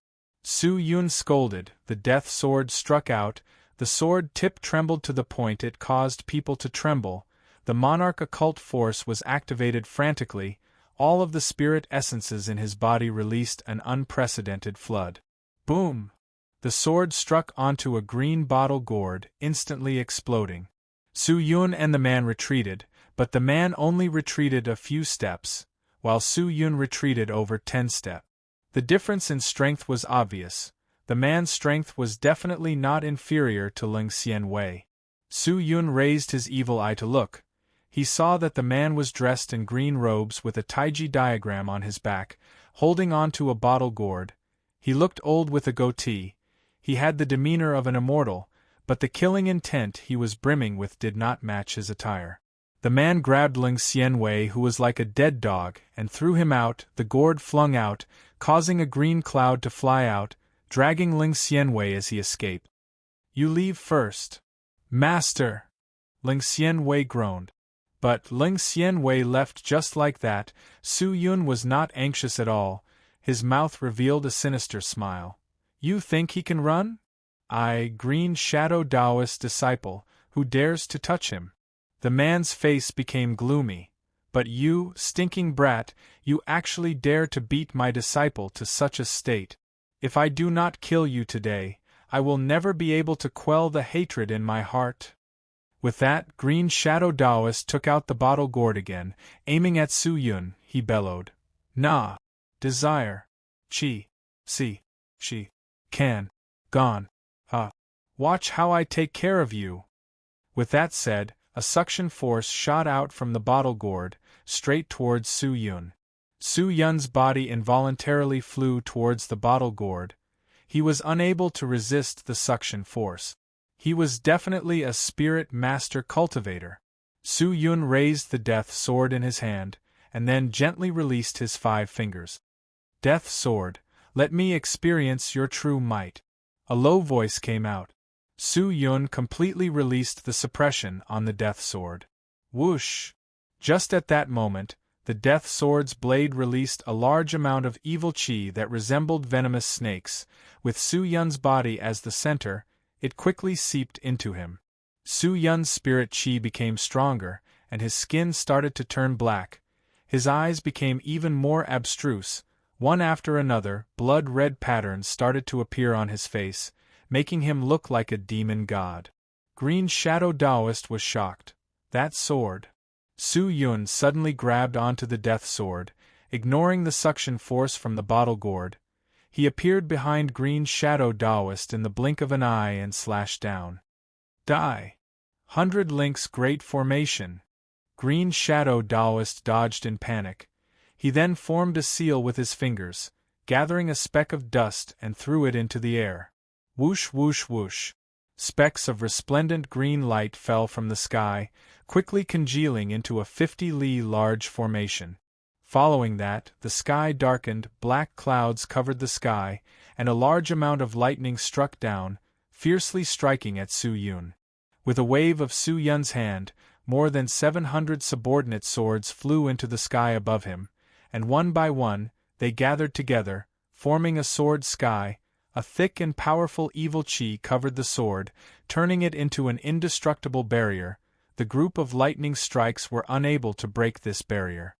Su Yun scolded. The death sword struck out. The sword tip trembled to the point it caused people to tremble. The monarch occult force was activated frantically. All of the spirit essences in his body released an unprecedented flood. Boom! The sword struck onto a green bottle gourd, instantly exploding. Su Yun and the man retreated, but the man only retreated a few steps, while Su Yun retreated over 10 steps. The difference in strength was obvious. The man's strength was definitely not inferior to Leng Xianwei. Su Yun raised his evil eye to look. He saw that the man was dressed in green robes with a Taiji diagram on his back, holding on to a bottle gourd. He looked old with a goatee. He had the demeanor of an immortal, but the killing intent he was brimming with did not match his attire. The man grabbed Leng Xianwei, who was like a dead dog, and threw him out. The gourd flung out, causing a green cloud to fly out, dragging Leng Xianwei as he escaped. "You leave first." "Master!" Leng Xianwei groaned. But Leng Xianwei left just like that. Su Yun was not anxious at all. His mouth revealed a sinister smile. "You think he can run? I, Green Shadow Taoist disciple, who dares to touch him?" The man's face became gloomy. "But you, stinking brat, you actually dare to beat my disciple to such a state. If I do not kill you today, I will never be able to quell the hatred in my heart." With that, Green Shadow Taoist took out the bottle gourd again. Aiming at Su Yun, he bellowed, "Na! Desire! Chi! Si! She! Can! Gone! Ha! Watch how I take care of you!" With that said, a suction force shot out from the bottle gourd, straight towards Su Yun. Su Yun's body involuntarily flew towards the bottle gourd. He was unable to resist the suction force. He was definitely a spirit master cultivator. Su Yun raised the death sword in his hand, and then gently released his 5 fingers. Death sword, let me experience your true might. A low voice came out. Su Yun completely released the suppression on the death sword. Whoosh! Just at that moment, the death sword's blade released a large amount of evil chi that resembled venomous snakes. With Su Yun's body as the center, it quickly seeped into him. Su Yun's spirit chi became stronger, and his skin started to turn black. His eyes became even more abstruse. One after another, blood-red patterns started to appear on his face, making him look like a demon god. Green Shadow Taoist was shocked. That sword. Su Yun suddenly grabbed onto the death sword, ignoring the suction force from the bottle gourd. He appeared behind Green Shadow Taoist in the blink of an eye and slashed down. Die! 100 Links Great Formation. Green Shadow Taoist dodged in panic. He then formed a seal with his fingers, gathering a speck of dust and threw it into the air. Whoosh whoosh whoosh. Specks of resplendent green light fell from the sky, quickly congealing into a 50-li large formation. Following that, the sky darkened, black clouds covered the sky, and a large amount of lightning struck down, fiercely striking at Su Yun. With a wave of Su Yun's hand, more than 700 subordinate swords flew into the sky above him, and one by one, they gathered together, forming a sword sky. A thick and powerful evil chi covered the sword, turning it into an indestructible barrier. The group of lightning strikes were unable to break this barrier.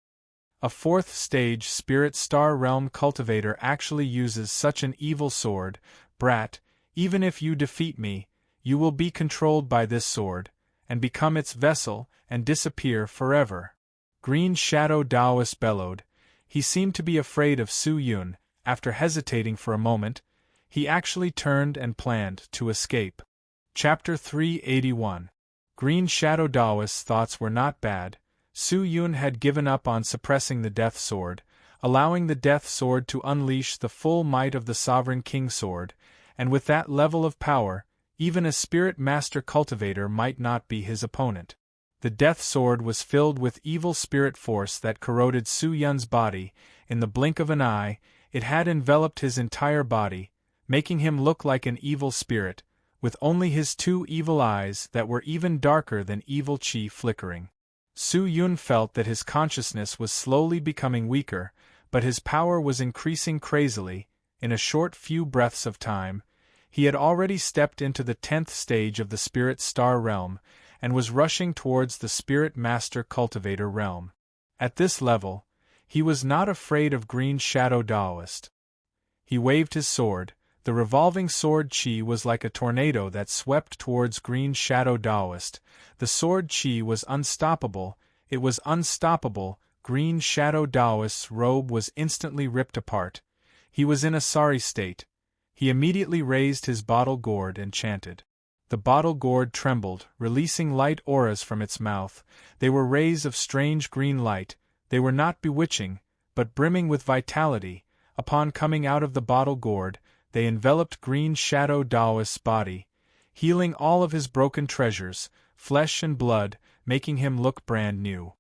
A 4th stage Spirit Star Realm cultivator actually uses such an evil sword. Brat, even if you defeat me, you will be controlled by this sword, and become its vessel, and disappear forever. Green Shadow Taoist bellowed. He seemed to be afraid of Su Yun. After hesitating for a moment, he actually turned and planned to escape. Chapter 381. Green Shadow Taoist's thoughts were not bad. Su Yun had given up on suppressing the Death Sword, allowing the Death Sword to unleash the full might of the Sovereign King Sword, and with that level of power, even a Spirit Master Cultivator might not be his opponent. The Death Sword was filled with evil spirit force that corroded Su Yun's body. In the blink of an eye, it had enveloped his entire body, making him look like an evil spirit, with only his 2 evil eyes that were even darker than evil chi flickering. Su Yun felt that his consciousness was slowly becoming weaker, but his power was increasing crazily. In a short few breaths of time, he had already stepped into the 10th stage of the Spirit Star Realm, and was rushing towards the Spirit Master Cultivator Realm. At this level, he was not afraid of Green Shadow Taoist. He waved his sword. The revolving sword chi was like a tornado that swept towards Green Shadow Taoist. The sword chi was unstoppable. It was unstoppable. Green Shadow Taoist's robe was instantly ripped apart. He was in a sorry state. He immediately raised his bottle gourd and chanted. The bottle gourd trembled, releasing light auras from its mouth. They were rays of strange green light. They were not bewitching, but brimming with vitality. Upon coming out of the bottle gourd, they enveloped Green Shadow Taoist's body, healing all of his broken treasures, flesh and blood, making him look brand new.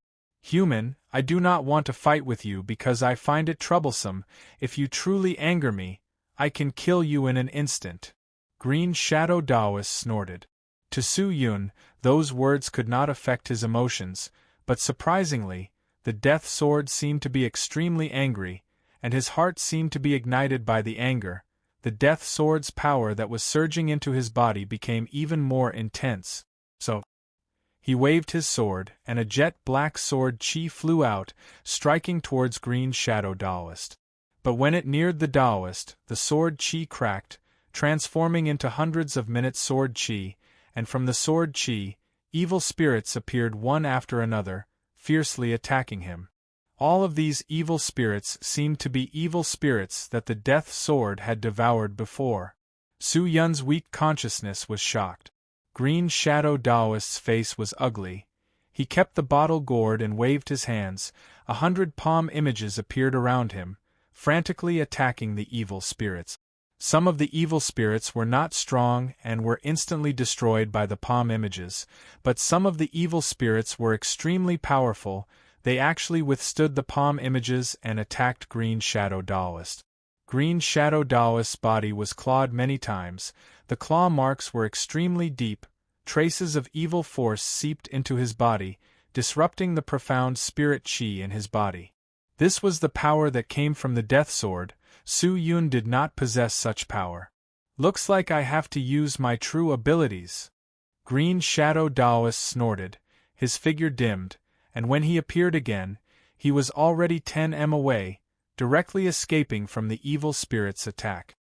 Human, I do not want to fight with you because I find it troublesome. If you truly anger me, I can kill you in an instant. Green Shadow Taoist snorted. To Su Yun, those words could not affect his emotions, but surprisingly, the Death Sword seemed to be extremely angry, and his heart seemed to be ignited by the anger. The Death Sword's power that was surging into his body became even more intense. So, he waved his sword, and a jet-black sword chi flew out, striking towards Green Shadow Taoist. But when it neared the Taoist, the sword chi cracked, transforming into hundreds of minute sword chi, and from the sword chi, evil spirits appeared one after another, fiercely attacking him. All of these evil spirits seemed to be evil spirits that the Death Sword had devoured before. Su Yun's weak consciousness was shocked. Green Shadow Taoist's face was ugly. He kept the bottle gourd and waved his hands. 100 palm images appeared around him, frantically attacking the evil spirits. Some of the evil spirits were not strong and were instantly destroyed by the palm images, but some of the evil spirits were extremely powerful. They actually withstood the palm images and attacked Green Shadow Daoist. Green Shadow Daoist's body was clawed many times. The claw marks were extremely deep. Traces of evil force seeped into his body, disrupting the profound spirit chi in his body. This was the power that came from the Death Sword. Su Yun did not possess such power. Looks like I have to use my true abilities. Green Shadow Daoist snorted, his figure dimmed, and when he appeared again, he was already 10 m away, directly escaping from the evil spirit's attack.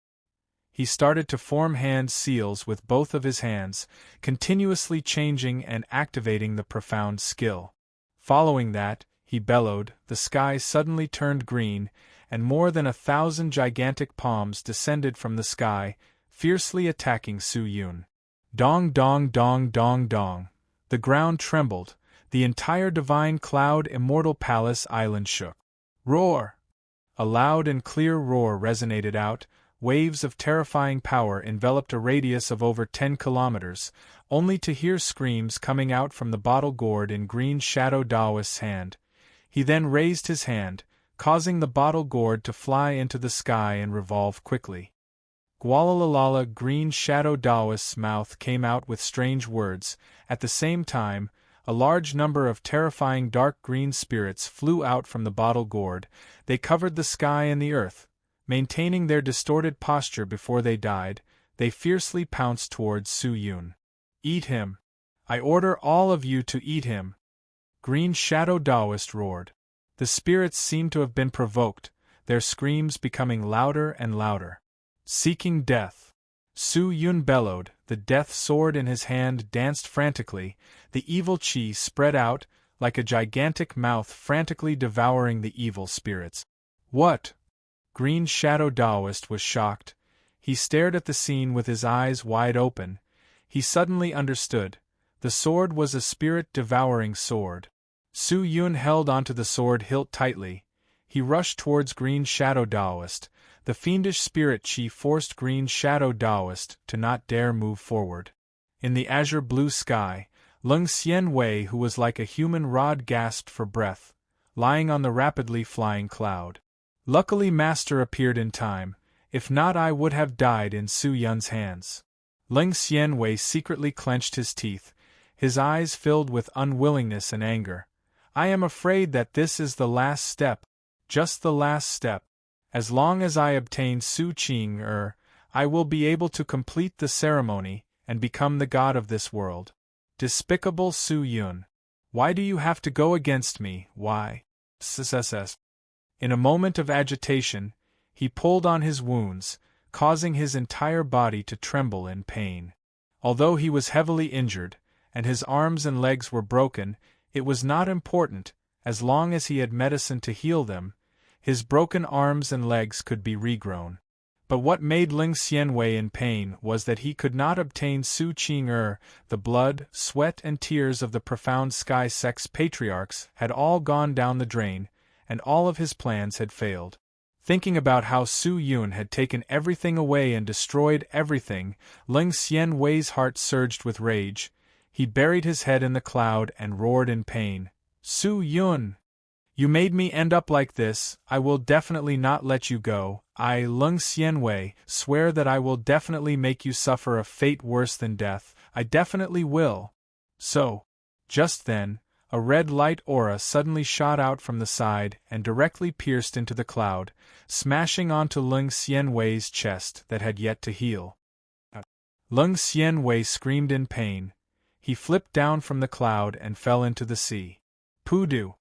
He started to form hand seals with both of his hands, continuously changing and activating the profound skill. Following that, he bellowed, the sky suddenly turned green, and more than 1,000 gigantic palms descended from the sky, fiercely attacking Su Yun. Dong dong dong dong dong. The ground trembled, the entire divine cloud immortal palace island shook. Roar! A loud and clear roar resonated out. Waves of terrifying power enveloped a radius of over 10 kilometers, only to hear screams coming out from the bottle gourd in Green Shadow Daoist's hand. He then raised his hand, causing the bottle gourd to fly into the sky and revolve quickly. Gualalalala. Green Shadow Daoist's mouth came out with strange words. At the same time, a large number of terrifying dark green spirits flew out from the bottle gourd. They covered the sky and the earth. Maintaining their distorted posture before they died, they fiercely pounced towards Su Yun. Eat him! I order all of you to eat him! Green Shadow Daoist roared. The spirits seemed to have been provoked, their screams becoming louder and louder. Seeking death. Su Yun bellowed, the death sword in his hand danced frantically, the evil chi spread out, like a gigantic mouth frantically devouring the evil spirits. What? Green Shadow Daoist was shocked. He stared at the scene with his eyes wide open. He suddenly understood. The sword was a spirit-devouring sword. Su Yun held onto the sword hilt tightly. He rushed towards Green Shadow Daoist. The fiendish spirit chi forced Green Shadow Daoist to not dare move forward. In the azure blue sky, Lung Xian Wei, who was like a human rod, gasped for breath, lying on the rapidly flying cloud. Luckily Master appeared in time, if not I would have died in Su Yun's hands. Ling Xianwei secretly clenched his teeth, his eyes filled with unwillingness and anger. I am afraid that this is the last step, just the last step. As long as I obtain Su Qing I will be able to complete the ceremony and become the god of this world. Despicable Su Yun. Why do you have to go against me, why? Sss. In a moment of agitation, he pulled on his wounds, causing his entire body to tremble in pain. Although he was heavily injured, and his arms and legs were broken, it was not important, as long as he had medicine to heal them, his broken arms and legs could be regrown. But what made Ling Xianwei in pain was that he could not obtain Su Qing the blood, sweat and tears of the profound sky sex patriarchs had all gone down the drain, and all of his plans had failed. Thinking about how Su Yun had taken everything away and destroyed everything, Ling Xianwei's heart surged with rage. He buried his head in the cloud and roared in pain. Su Yun! You made me end up like this. I will definitely not let you go. I, Lung Xianwei, swear that I will definitely make you suffer a fate worse than death. I definitely will. So, just then, a red light aura suddenly shot out from the side and directly pierced into the cloud, smashing onto Lung Xianwei's chest that had yet to heal. Lung Xianwei screamed in pain. He flipped down from the cloud and fell into the sea. Poodoo!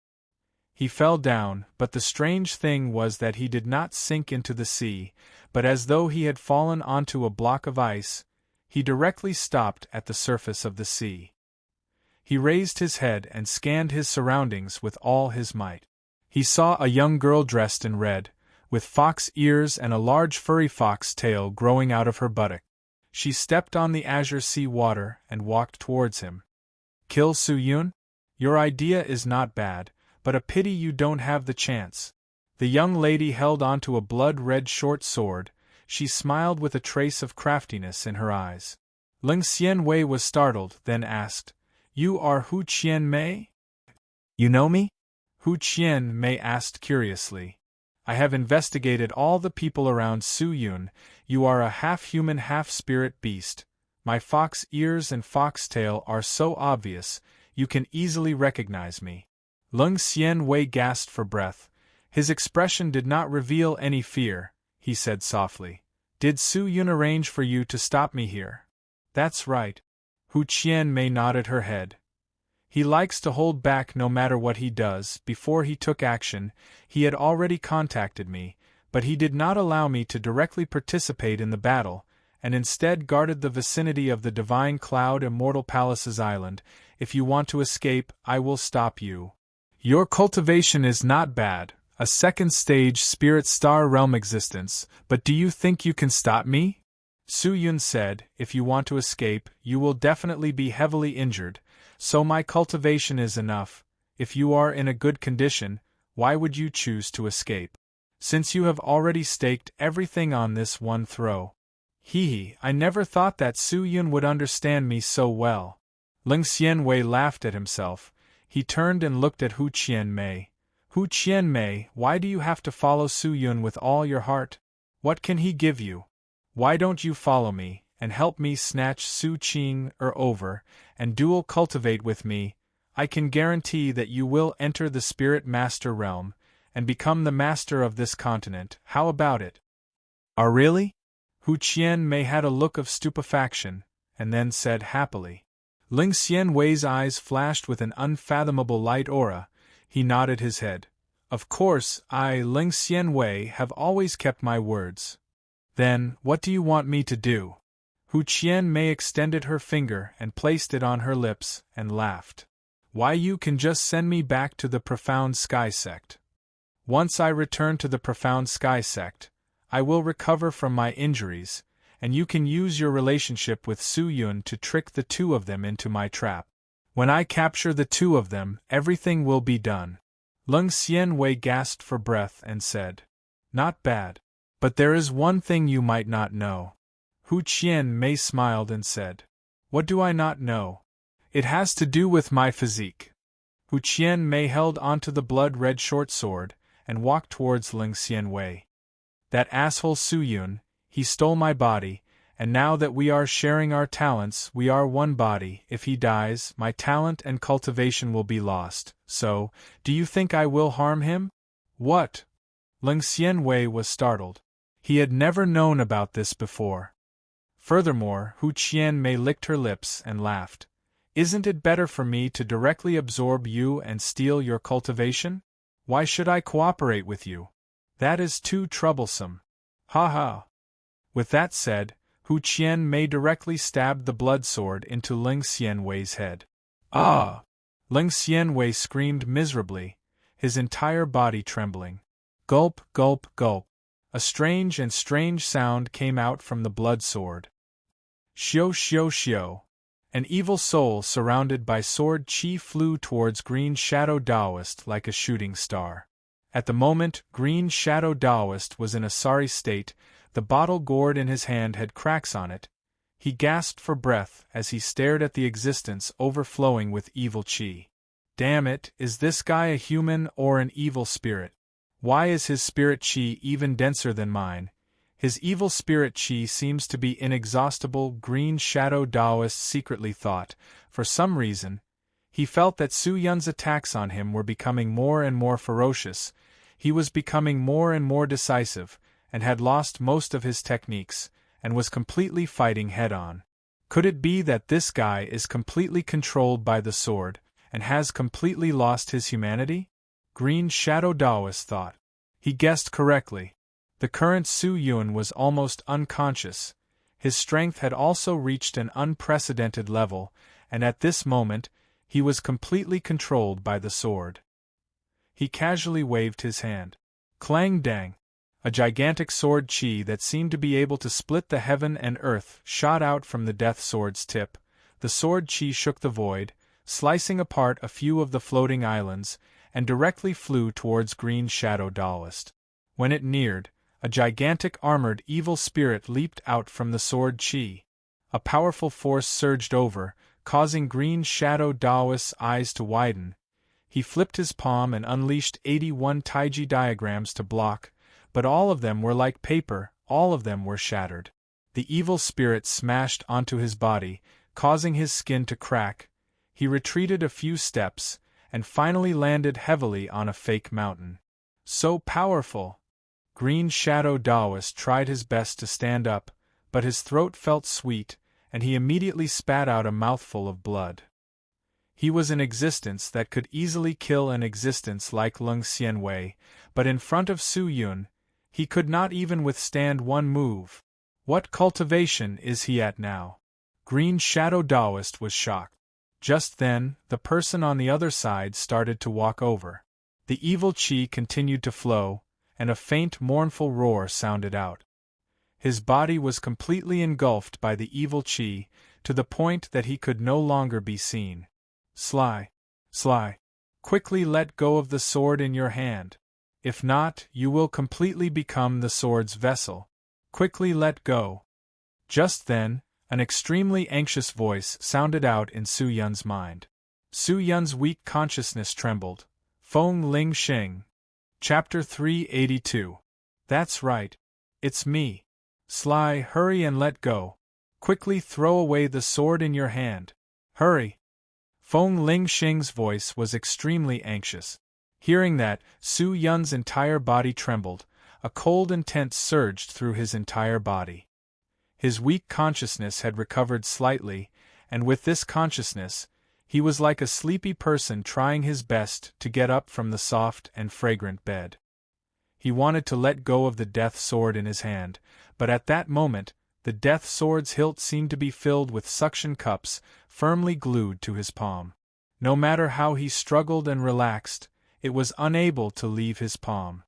He fell down, but the strange thing was that he did not sink into the sea, but as though he had fallen onto a block of ice, he directly stopped at the surface of the sea. He raised his head and scanned his surroundings with all his might. He saw a young girl dressed in red, with fox ears and a large furry fox tail growing out of her buttock. She stepped on the azure sea water and walked towards him. Kill Su Yun? Your idea is not bad, but a pity you don't have the chance. The young lady held onto a blood-red short sword. She smiled with a trace of craftiness in her eyes. Ling Xianwei was startled, then asked, "You are Hu Qianmei? You know me?" Hu Qianmei asked curiously. "I have investigated all the people around Su Yun. You are a half-human half-spirit beast. My fox ears and foxtail are so obvious, you can easily recognize me." Ling Xianwei gasped for breath. His expression did not reveal any fear. He said softly, "Did Su Yun arrange for you to stop me here?" "That's right." Hu Qianmei nodded her head. "He likes to hold back no matter what he does. Before he took action, he had already contacted me, but he did not allow me to directly participate in the battle, and instead guarded the vicinity of the Divine Cloud Immortal Palace's island. If you want to escape, I will stop you. Your cultivation is not bad, a second-stage spirit star realm existence, but do you think you can stop me?" Su Yun said, "If you want to escape, you will definitely be heavily injured, so my cultivation is enough. If you are in a good condition, why would you choose to escape? Since you have already staked everything on this one throw." Hee, I never thought that Su Yun would understand me so well. Ling Xianwei laughed at himself. He turned and looked at Hu Qianmei. "Hu Qianmei, why do you have to follow Su Yun with all your heart? What can he give you? Why don't you follow me, and help me snatch Su Qing over, and dual cultivate with me? I can guarantee that you will enter the Spirit Master realm, and become the master of this continent. How about it?" Really?" Hu Qianmei had a look of stupefaction, and then said happily. Ling Xianwei's eyes flashed with an unfathomable light aura. He nodded his head. "Of course, I, Ling Xianwei, have always kept my words." "Then, what do you want me to do?" Hu Qianmei extended her finger and placed it on her lips, and laughed. "Why, you can just send me back to the Profound Sky Sect. Once I return to the Profound Sky Sect, I will recover from my injuries, and you can use your relationship with Su Yun to trick the two of them into my trap. When I capture the two of them, everything will be done." Ling Xianwei gasped for breath and said, "Not bad. But there is one thing you might not know." Hu Qianmei smiled and said, "What do I not know?" "It has to do with my physique." Hu Qianmei held onto the blood-red short sword, and walked towards Ling Xianwei. "That asshole Su Yun, he stole my body, and now that we are sharing our talents, we are one body. If he dies, my talent and cultivation will be lost. So, do you think I will harm him?" "What?" Ling Xianwei was startled. He had never known about this before. Furthermore, Hu Qianmei licked her lips and laughed. "Isn't it better for me to directly absorb you and steal your cultivation? Why should I cooperate with you? That is too troublesome. Ha ha." With that said, Hu Qianmei directly stabbed the blood sword into Ling Xianwei's head. "Ah!" Ling Xianwei screamed miserably, his entire body trembling. Gulp, gulp, gulp. A strange sound came out from the blood sword. Xiao xiao xiao. An evil soul surrounded by sword chi flew towards Green Shadow Taoist like a shooting star. At the moment, Green Shadow Taoist was in a sorry state. The bottle gourd in his hand had cracks on it. He gasped for breath as he stared at the existence overflowing with evil chi. "Damn it, is this guy a human or an evil spirit? Why is his spirit chi even denser than mine? His evil spirit chi seems to be inexhaustible," Green Shadow Taoist secretly thought. For some reason, he felt that Su Yun's attacks on him were becoming more and more ferocious. He was becoming more and more decisive, and had lost most of his techniques, and was completely fighting head-on. Could it be that this guy is completely controlled by the sword, and has completely lost his humanity? Green Shadow Taoist thought. He guessed correctly. The current Su Yun was almost unconscious. His strength had also reached an unprecedented level, and at this moment, he was completely controlled by the sword. He casually waved his hand. Clang dang! A gigantic sword chi that seemed to be able to split the heaven and earth shot out from the death sword's tip. The sword chi shook the void, slicing apart a few of the floating islands, and directly flew towards Green Shadow Taoist. When it neared, a gigantic armored evil spirit leaped out from the sword chi. A powerful force surged over, causing Green Shadow Taoist's eyes to widen. He flipped his palm and unleashed 81 Taiji diagrams to block, but all of them were like paper, all of them were shattered. The evil spirit smashed onto his body, causing his skin to crack. He retreated a few steps, and finally landed heavily on a fake mountain. So powerful! Green Shadow Taoist tried his best to stand up, but his throat felt sweet, and he immediately spat out a mouthful of blood. He was an existence that could easily kill an existence like Lung Xianwei, but in front of Su Yun, he could not even withstand one move. What cultivation is he at now? Green Shadow Taoist was shocked. Just then, the person on the other side started to walk over. The evil chi continued to flow, and a faint mournful roar sounded out. His body was completely engulfed by the evil chi, to the point that he could no longer be seen. Sly, quickly let go of the sword in your hand. If not, you will completely become the sword's vessel. Quickly let go. Just then, an extremely anxious voice sounded out in Su Yun's mind. Su Yun's weak consciousness trembled. Feng Ling Xing. Chapter 382. That's right. It's me. Sly, hurry and let go. Quickly throw away the sword in your hand. Hurry. Feng Ling Xing's voice was extremely anxious. Hearing that, Su Yun's entire body trembled. A cold and tense surged through his entire body. His weak consciousness had recovered slightly, and with this consciousness, he was like a sleepy person trying his best to get up from the soft and fragrant bed. He wanted to let go of the death sword in his hand, but at that moment, the death sword's hilt seemed to be filled with suction cups, firmly glued to his palm. No matter how he struggled and relaxed, it was unable to leave his palm.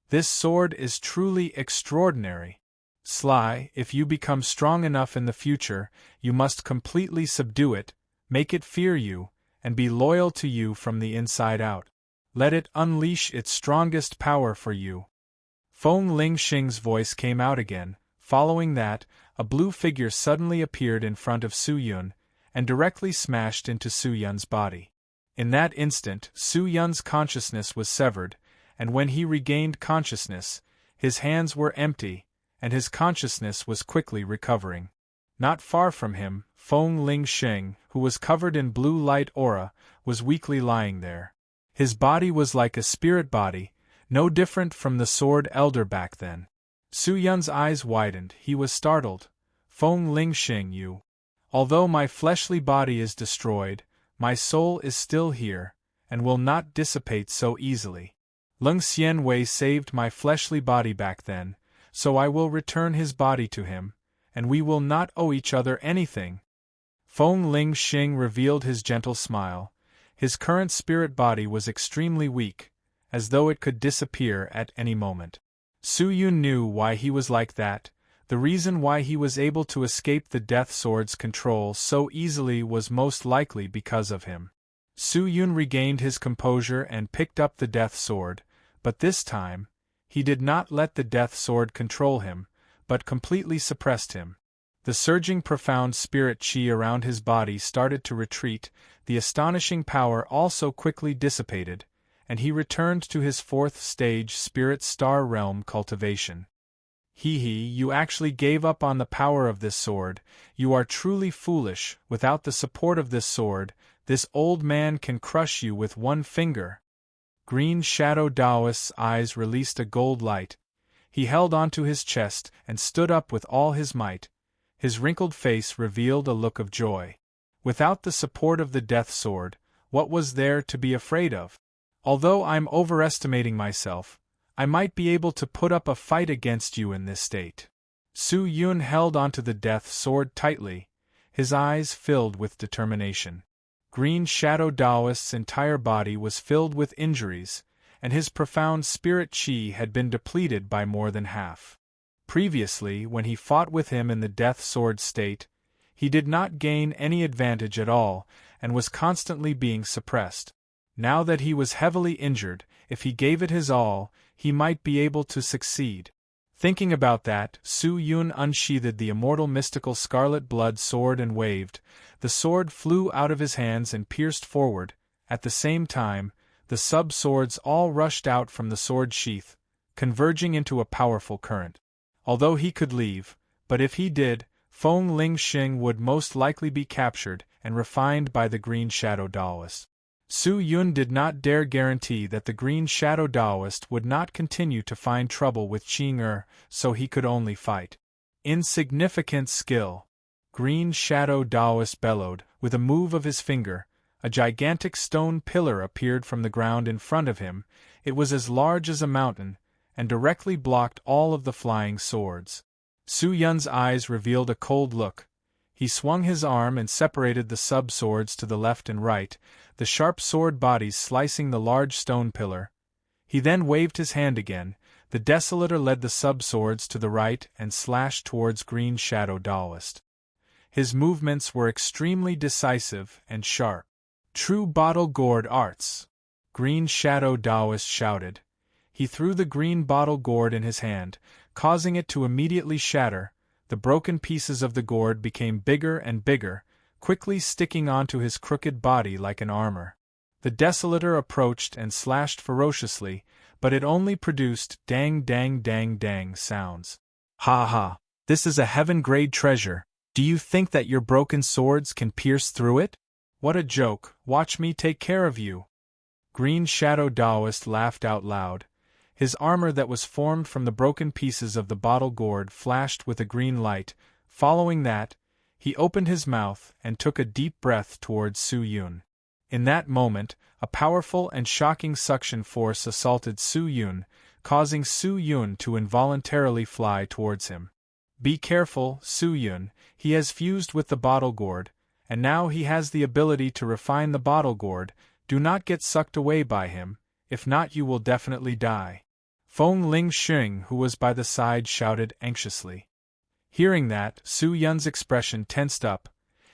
This sword is truly extraordinary. Sly, if you become strong enough in the future, you must completely subdue it, make it fear you, and be loyal to you from the inside out. Let it unleash its strongest power for you. Feng Ling Xing's voice came out again. Following that, a blue figure suddenly appeared in front of Su Yun, and directly smashed into Su Yun's body. In that instant, Su Yun's consciousness was severed, and when he regained consciousness, his hands were empty, and his consciousness was quickly recovering. Not far from him, Feng Ling Xing, who was covered in blue light aura, was weakly lying there. His body was like a spirit body, no different from the sword elder back then. Su Yun's eyes widened. He was startled. Feng Ling Xing, you. Although my fleshly body is destroyed, my soul is still here, and will not dissipate so easily. Lung Xianwei saved my fleshly body back then, so I will return his body to him, and we will not owe each other anything. Feng Ling Xing revealed his gentle smile. His current spirit body was extremely weak, as though it could disappear at any moment. Su Yun knew why he was like that. The reason why he was able to escape the death sword's control so easily was most likely because of him. Su Yun regained his composure and picked up the death sword, but this time, he did not let the death sword control him, but completely suppressed him. The surging profound spirit chi around his body started to retreat, the astonishing power also quickly dissipated, and he returned to his fourth stage spirit star realm cultivation. You actually gave up on the power of this sword. You are truly foolish. Without the support of this sword, this old man can crush you with one finger. Green Shadow Taoist's eyes released a gold light. He held onto his chest and stood up with all his might. His wrinkled face revealed a look of joy. Without the support of the death sword, what was there to be afraid of? Although I'm overestimating myself, I might be able to put up a fight against you in this state. Su Yun held onto the death sword tightly, his eyes filled with determination. Green Shadow Taoist's entire body was filled with injuries, and his profound spirit chi had been depleted by more than half. Previously, when he fought with him in the death sword state, he did not gain any advantage at all, and was constantly being suppressed. Now that he was heavily injured, if he gave it his all, he might be able to succeed. Thinking about that, Su Yun unsheathed the immortal mystical scarlet blood sword and waved. The sword flew out of his hands and pierced forward. At the same time, the sub-swords all rushed out from the sword sheath, converging into a powerful current. Although he could leave, but if he did, Feng Lingxing would most likely be captured and refined by the Green Shadow Taoist. Su Yun did not dare guarantee that the Green Shadow Taoist would not continue to find trouble with Qing so he could only fight. Insignificant skill. Green Shadow Taoist bellowed. With a move of his finger, a gigantic stone pillar appeared from the ground in front of him. It was as large as a mountain, and directly blocked all of the flying swords. Su Yun's eyes revealed a cold look. He swung his arm and separated the sub-swords to the left and right, the sharp sword bodies slicing the large stone pillar. He then waved his hand again. The Desolator led the sub-swords to the right and slashed towards Green Shadow Taoist. His movements were extremely decisive and sharp. True bottle gourd arts! Green Shadow Taoist shouted. He threw the green bottle gourd in his hand, causing it to immediately shatter. The broken pieces of the gourd became bigger and bigger, quickly sticking onto his crooked body like an armor. The Desolator approached and slashed ferociously, but it only produced dang dang dang dang sounds. Ha ha! This is a heaven-grade treasure. Do you think that your broken swords can pierce through it? What a joke! Watch me take care of you! Green Shadow Taoist laughed out loud. His armor that was formed from the broken pieces of the bottle gourd flashed with a green light. Following that, he opened his mouth and took a deep breath towards Su Yun. In that moment, a powerful and shocking suction force assaulted Su Yun, causing Su Yun to involuntarily fly towards him. Be careful, Su Yun, he has fused with the bottle gourd, and now he has the ability to refine the bottle gourd. Do not get sucked away by him, if not you will definitely die. Feng Lingxing, who was by the side, shouted anxiously. Hearing that, Su Yun's expression tensed up.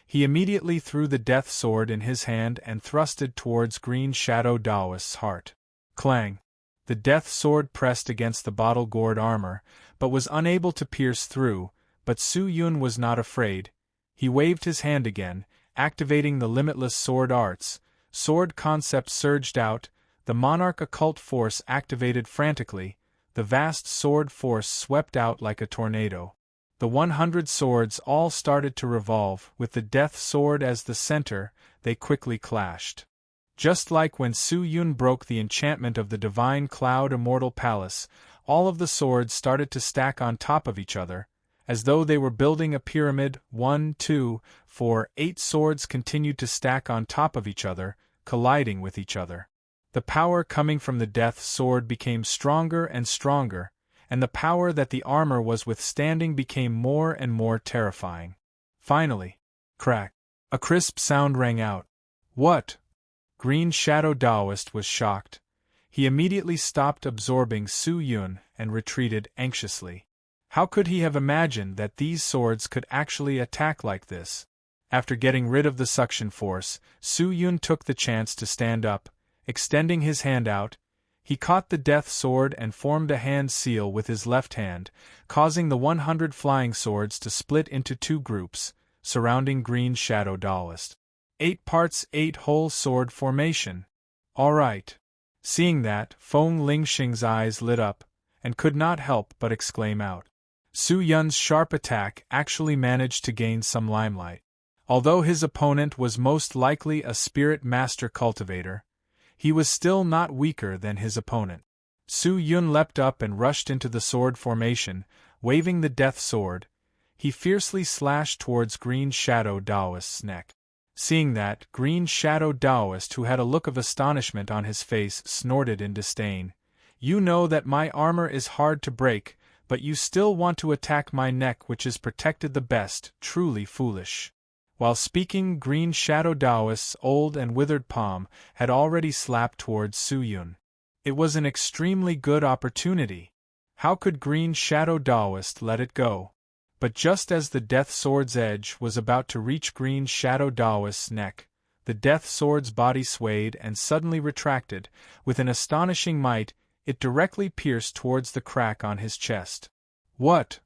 He immediately threw the death sword in his hand and thrust it towards Green Shadow Taoist's heart. Clang! The death sword pressed against the bottle gourd armor, but was unable to pierce through, but Su Yun was not afraid. He waved his hand again, activating the Limitless sword arts. Sword concept surged out. The monarch occult force activated frantically. The vast sword force swept out like a tornado. The 100 swords all started to revolve, with the death sword as the center. They quickly clashed. Just like when Su Yun broke the enchantment of the Divine Cloud Immortal Palace, all of the swords started to stack on top of each other, as though they were building a pyramid. 1, 2, 4, 8 swords continued to stack on top of each other, colliding with each other. The power coming from the death sword became stronger and stronger, and the power that the armor was withstanding became more and more terrifying. Finally, crack! A crisp sound rang out. What? Green Shadow Taoist was shocked. He immediately stopped absorbing Su Yun and retreated anxiously. How could he have imagined that these swords could actually attack like this? After getting rid of the suction force, Su Yun took the chance to stand up. Extending his hand out, he caught the death sword and formed a hand seal with his left hand, causing the 100 flying swords to split into 2 groups, surrounding Green Shadow Taoist. 8 parts, 8 whole sword formation. All right. Seeing that, Feng Lingxing's eyes lit up, and could not help but exclaim out. Su Yun's sharp attack actually managed to gain some limelight. Although his opponent was most likely a spirit master cultivator, he was still not weaker than his opponent. Su Yun leapt up and rushed into the sword formation, waving the death sword. He fiercely slashed towards Green Shadow Taoist's neck. Seeing that, Green Shadow Taoist, who had a look of astonishment on his face, snorted in disdain. You know that my armor is hard to break, but you still want to attack my neck, which is protected the best. Truly foolish. While speaking, Green Shadow Taoist's old and withered palm had already slapped towards Su Yun. It was an extremely good opportunity. How could Green Shadow Taoist let it go? But just as the death sword's edge was about to reach Green Shadow Taoist's neck, the death sword's body swayed and suddenly retracted. With an astonishing might, it directly pierced towards the crack on his chest. What?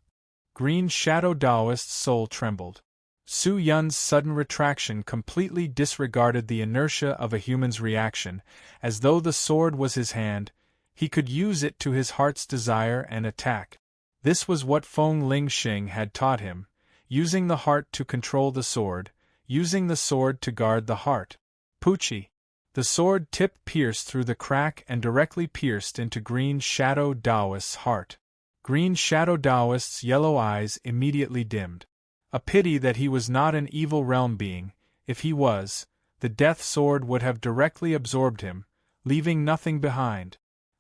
Green Shadow Daoist's soul trembled. Su Yun's sudden retraction completely disregarded the inertia of a human's reaction. As though the sword was his hand, he could use it to his heart's desire and attack. This was what Feng Lingxing had taught him, using the heart to control the sword, using the sword to guard the heart. Pucci! The sword tip pierced through the crack and directly pierced into Green Shadow Daoist's heart. Green Shadow Daoist's yellow eyes immediately dimmed. A pity that he was not an evil realm being. If he was, the death sword would have directly absorbed him, leaving nothing behind.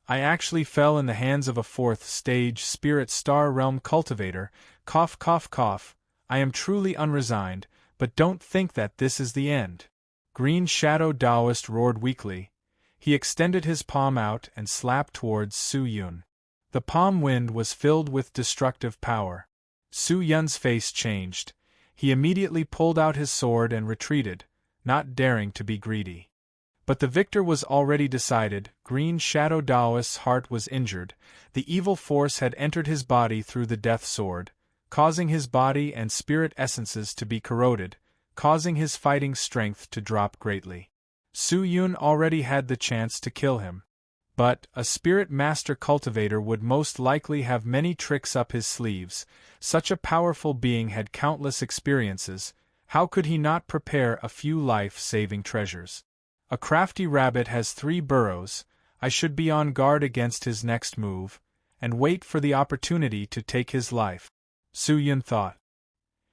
I actually fell in the hands of a fourth-stage spirit star realm cultivator. Cough, cough, cough. I am truly unresigned, but don't think that this is the end. Green Shadow Daoist roared weakly. He extended his palm out and slapped towards Su Yun. The palm wind was filled with destructive power. Su Yun's face changed. He immediately pulled out his sword and retreated, not daring to be greedy. But the victor was already decided. Green Shadow Daoist's heart was injured. The evil force had entered his body through the death sword, causing his body and spirit essences to be corroded, causing his fighting strength to drop greatly. Su Yun already had the chance to kill him. But a spirit master cultivator would most likely have many tricks up his sleeves. Such a powerful being had countless experiences. How could he not prepare a few life-saving treasures? A crafty rabbit has 3 burrows. I should be on guard against his next move, and wait for the opportunity to take his life, Su Yun thought.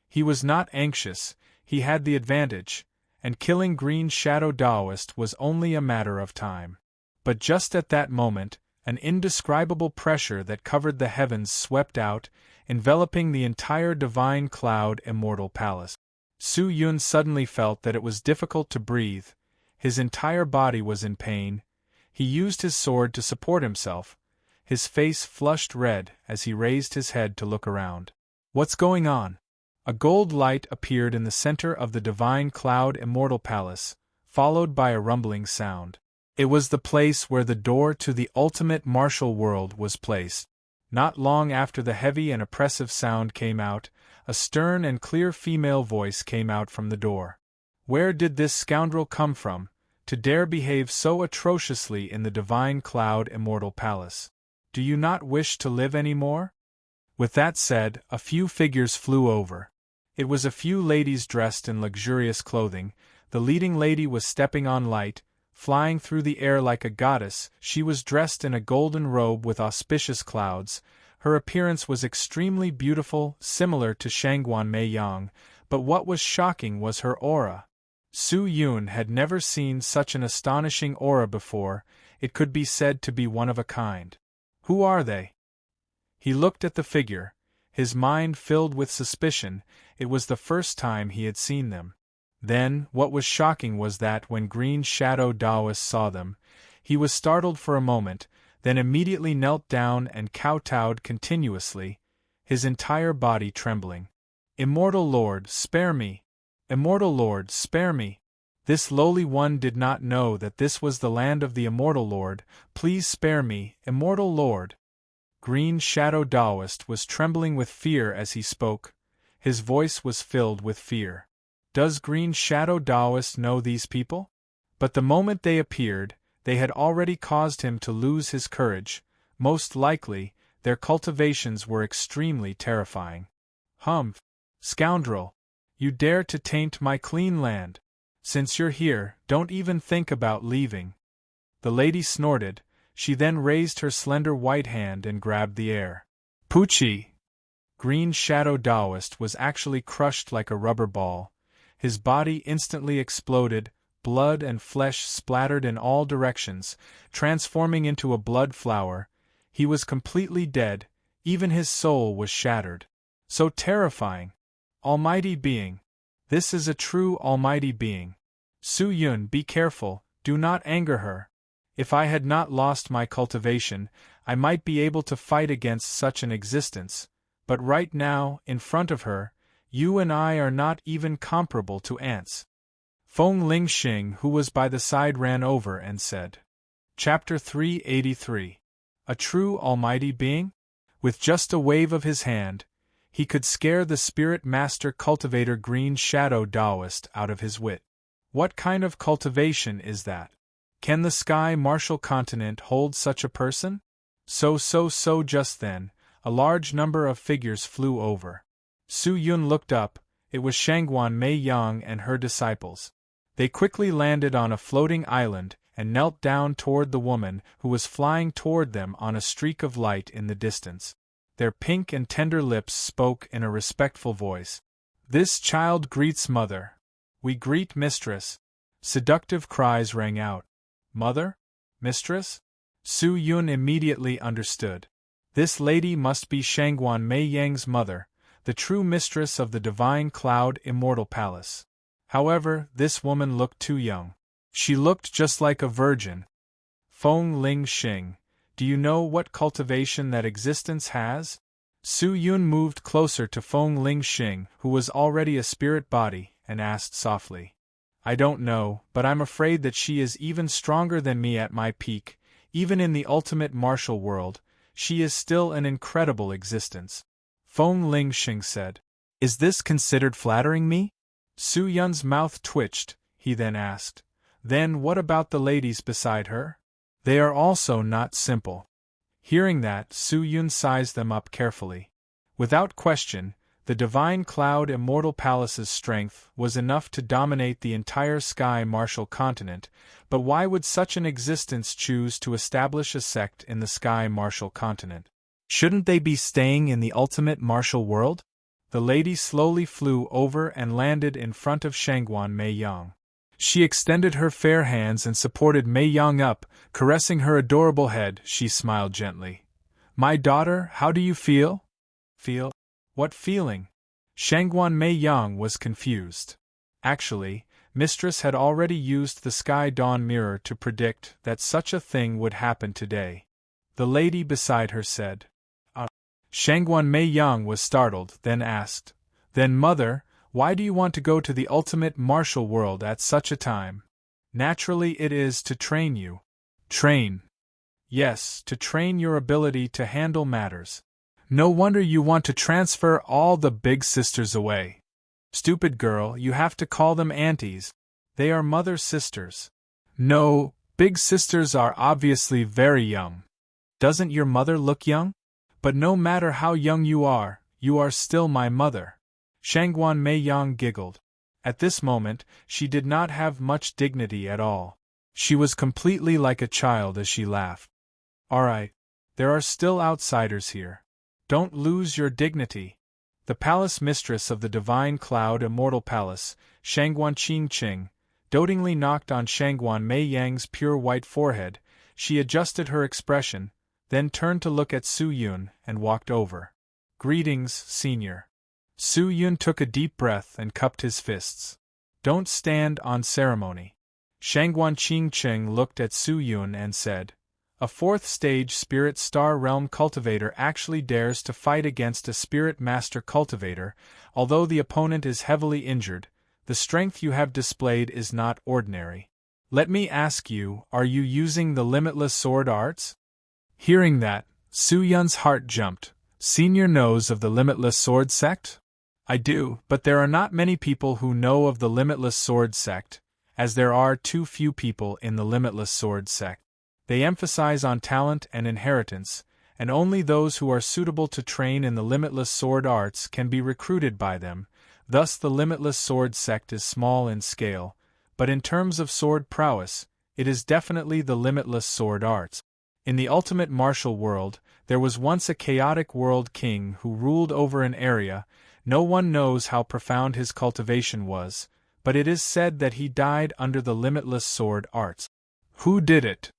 He was not anxious, he had the advantage, and killing Green Shadow Daoist was only a matter of time. But just at that moment, an indescribable pressure that covered the heavens swept out, enveloping the entire divine cloud immortal palace. Su Yun suddenly felt that it was difficult to breathe. His entire body was in pain. He used his sword to support himself. His face flushed red as he raised his head to look around. What's going on? A gold light appeared in the center of the divine cloud immortal palace, followed by a rumbling sound. It was the place where the door to the ultimate martial world was placed. Not long after the heavy and oppressive sound came out, a stern and clear female voice came out from the door. Where did this scoundrel come from, to dare behave so atrociously in the divine cloud immortal palace? Do you not wish to live any more? With that said, a few figures flew over. It was a few ladies dressed in luxurious clothing. The leading lady was stepping on light, flying through the air like a goddess. She was dressed in a golden robe with auspicious clouds. Her appearance was extremely beautiful, similar to Shangguan Meiyang, but what was shocking was her aura. Su Yun had never seen such an astonishing aura before. It could be said to be one of a kind. Who are they? He looked at the figure, his mind filled with suspicion. It was the first time he had seen them. Then, what was shocking was that when Green Shadow Daoist saw them, he was startled for a moment, then immediately knelt down and kowtowed continuously, his entire body trembling. Immortal Lord, spare me! Immortal Lord, spare me! This lowly one did not know that this was the land of the Immortal Lord. Please spare me, Immortal Lord! Green Shadow Daoist was trembling with fear as he spoke. His voice was filled with fear. Does Green Shadow Daoist know these people? But the moment they appeared, they had already caused him to lose his courage. Most likely, their cultivations were extremely terrifying. Humph! Scoundrel! You dare to taint my clean land! Since you're here, don't even think about leaving. The lady snorted. She then raised her slender white hand and grabbed the air. Pucci! Green Shadow Daoist was actually crushed like a rubber ball. His body instantly exploded, blood and flesh splattered in all directions, transforming into a blood flower. He was completely dead, even his soul was shattered. So terrifying! Almighty being! This is a true almighty being. Su Yun, be careful, do not anger her. If I had not lost my cultivation, I might be able to fight against such an existence, but right now, in front of her, you and I are not even comparable to ants. Feng Lingxing, who was by the side, ran over and said, Chapter 383. A true almighty being? With just a wave of his hand, he could scare the spirit master cultivator Green Shadow Taoist out of his wit. What kind of cultivation is that? Can the sky martial continent hold such a person? So just then, a large number of figures flew over. Su Yun looked up. It was Shangguan Mei Yang and her disciples. They quickly landed on a floating island and knelt down toward the woman who was flying toward them on a streak of light in the distance. Their pink and tender lips spoke in a respectful voice. This child greets mother. We greet mistress. Seductive cries rang out. Mother? Mistress? Su Yun immediately understood. This lady must be Shangguan Mei Yang's mother, the true mistress of the divine cloud immortal palace. However, this woman looked too young. She looked just like a virgin. Feng Lingxing, do you know what cultivation that existence has? Su Yun moved closer to Feng Lingxing, who was already a spirit body, and asked softly. I don't know, but I'm afraid that she is even stronger than me at my peak. Even in the ultimate martial world, she is still an incredible existence. Feng Lingxing said. Is this considered flattering me? Su Yun's mouth twitched. He then asked. Then what about the ladies beside her? They are also not simple. Hearing that, Su Yun sized them up carefully. Without question, the divine cloud immortal palace's strength was enough to dominate the entire sky martial continent, but why would such an existence choose to establish a sect in the sky martial continent? Shouldn't they be staying in the ultimate martial world? The lady slowly flew over and landed in front of Shangguan Mei Yang. She extended her fair hands and supported Mei Yang up, caressing her adorable head. She smiled gently. My daughter, how do you feel? Feel? What feeling? Shangguan Mei Yang was confused. Actually, Mistress had already used the Sky Dawn Mirror to predict that such a thing would happen today. The lady beside her said. Shangguan Mei Yang was startled, then asked, Then mother, why do you want to go to the ultimate martial world at such a time? Naturally it is to train you. Train. Yes, to train your ability to handle matters. No wonder you want to transfer all the big sisters away. Stupid girl, you have to call them aunties. They are mother sisters. No, big sisters are obviously very young. Doesn't your mother look young? But no matter how young you are still my mother. Shangguan Mei Yang giggled. At this moment, she did not have much dignity at all. She was completely like a child as she laughed. Alright, there are still outsiders here. Don't lose your dignity. The palace mistress of the divine cloud immortal palace, Shangguan Qingqing, dotingly knocked on Shangguan Mei Yang's pure white forehead. She adjusted her expression, then turned to look at Su Yun and walked over. Greetings, senior. Su Yun took a deep breath and cupped his fists. Don't stand on ceremony. Shangguan Qingqing looked at Su Yun and said, A fourth-stage spirit star realm cultivator actually dares to fight against a spirit master cultivator. Although the opponent is heavily injured, the strength you have displayed is not ordinary. Let me ask you, are you using the limitless sword arts? Hearing that, Su Yun's heart jumped. Senior knows of the Limitless Sword Sect? I do, but there are not many people who know of the Limitless Sword Sect, as there are too few people in the Limitless Sword Sect. They emphasize on talent and inheritance, and only those who are suitable to train in the Limitless Sword Arts can be recruited by them. Thus the Limitless Sword Sect is small in scale, but in terms of sword prowess, it is definitely the Limitless Sword Arts. In the ultimate martial world, there was once a chaotic world king who ruled over an area. No one knows how profound his cultivation was, but it is said that he died under the Limitless Sword Arts. Who did it?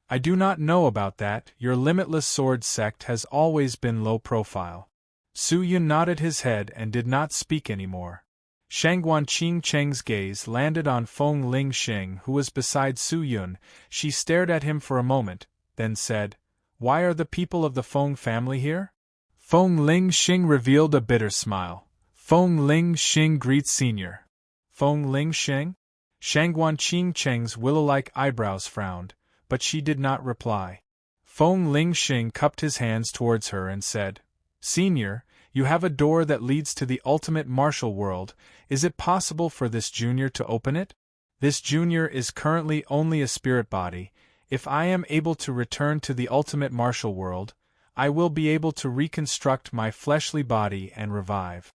I do not know about that. Your Limitless Sword sect has always been low profile. Su Yun nodded his head and did not speak anymore. Shangguan Qingqing's gaze landed on Feng Lingxing, who was beside Su Yun. She stared at him for a moment, then said, Why are the people of the Feng family here? Feng Lingxing revealed a bitter smile. Feng Lingxing greets senior. Feng Lingxing? Shangguan Qingcheng's willow-like eyebrows frowned, but she did not reply. Feng Lingxing cupped his hands towards her and said, "Senior, you have a door that leads to the ultimate martial world. Is it possible for this junior to open it? This junior is currently only a spirit body. If I am able to return to the ultimate martial world, I will be able to reconstruct my fleshly body and revive."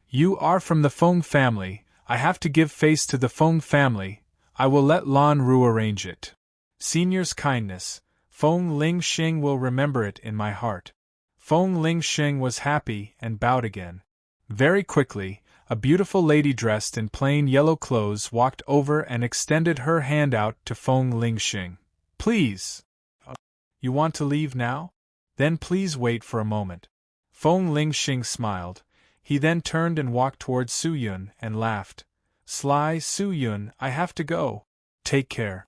"You are from the Feng family. I have to give face to the Feng family. I will let Lan Ru arrange it. Senior's kindness. Feng Lingxing will remember it in my heart." Feng Lingxing was happy and bowed again. Very quickly, a beautiful lady dressed in plain yellow clothes walked over and extended her hand out to Feng Lingxing. "Please. You want to leave now? Then please wait for a moment." Feng Lingxing smiled. He then turned and walked towards Su Yun and laughed. "Sly Su Yun, I have to go. Take care.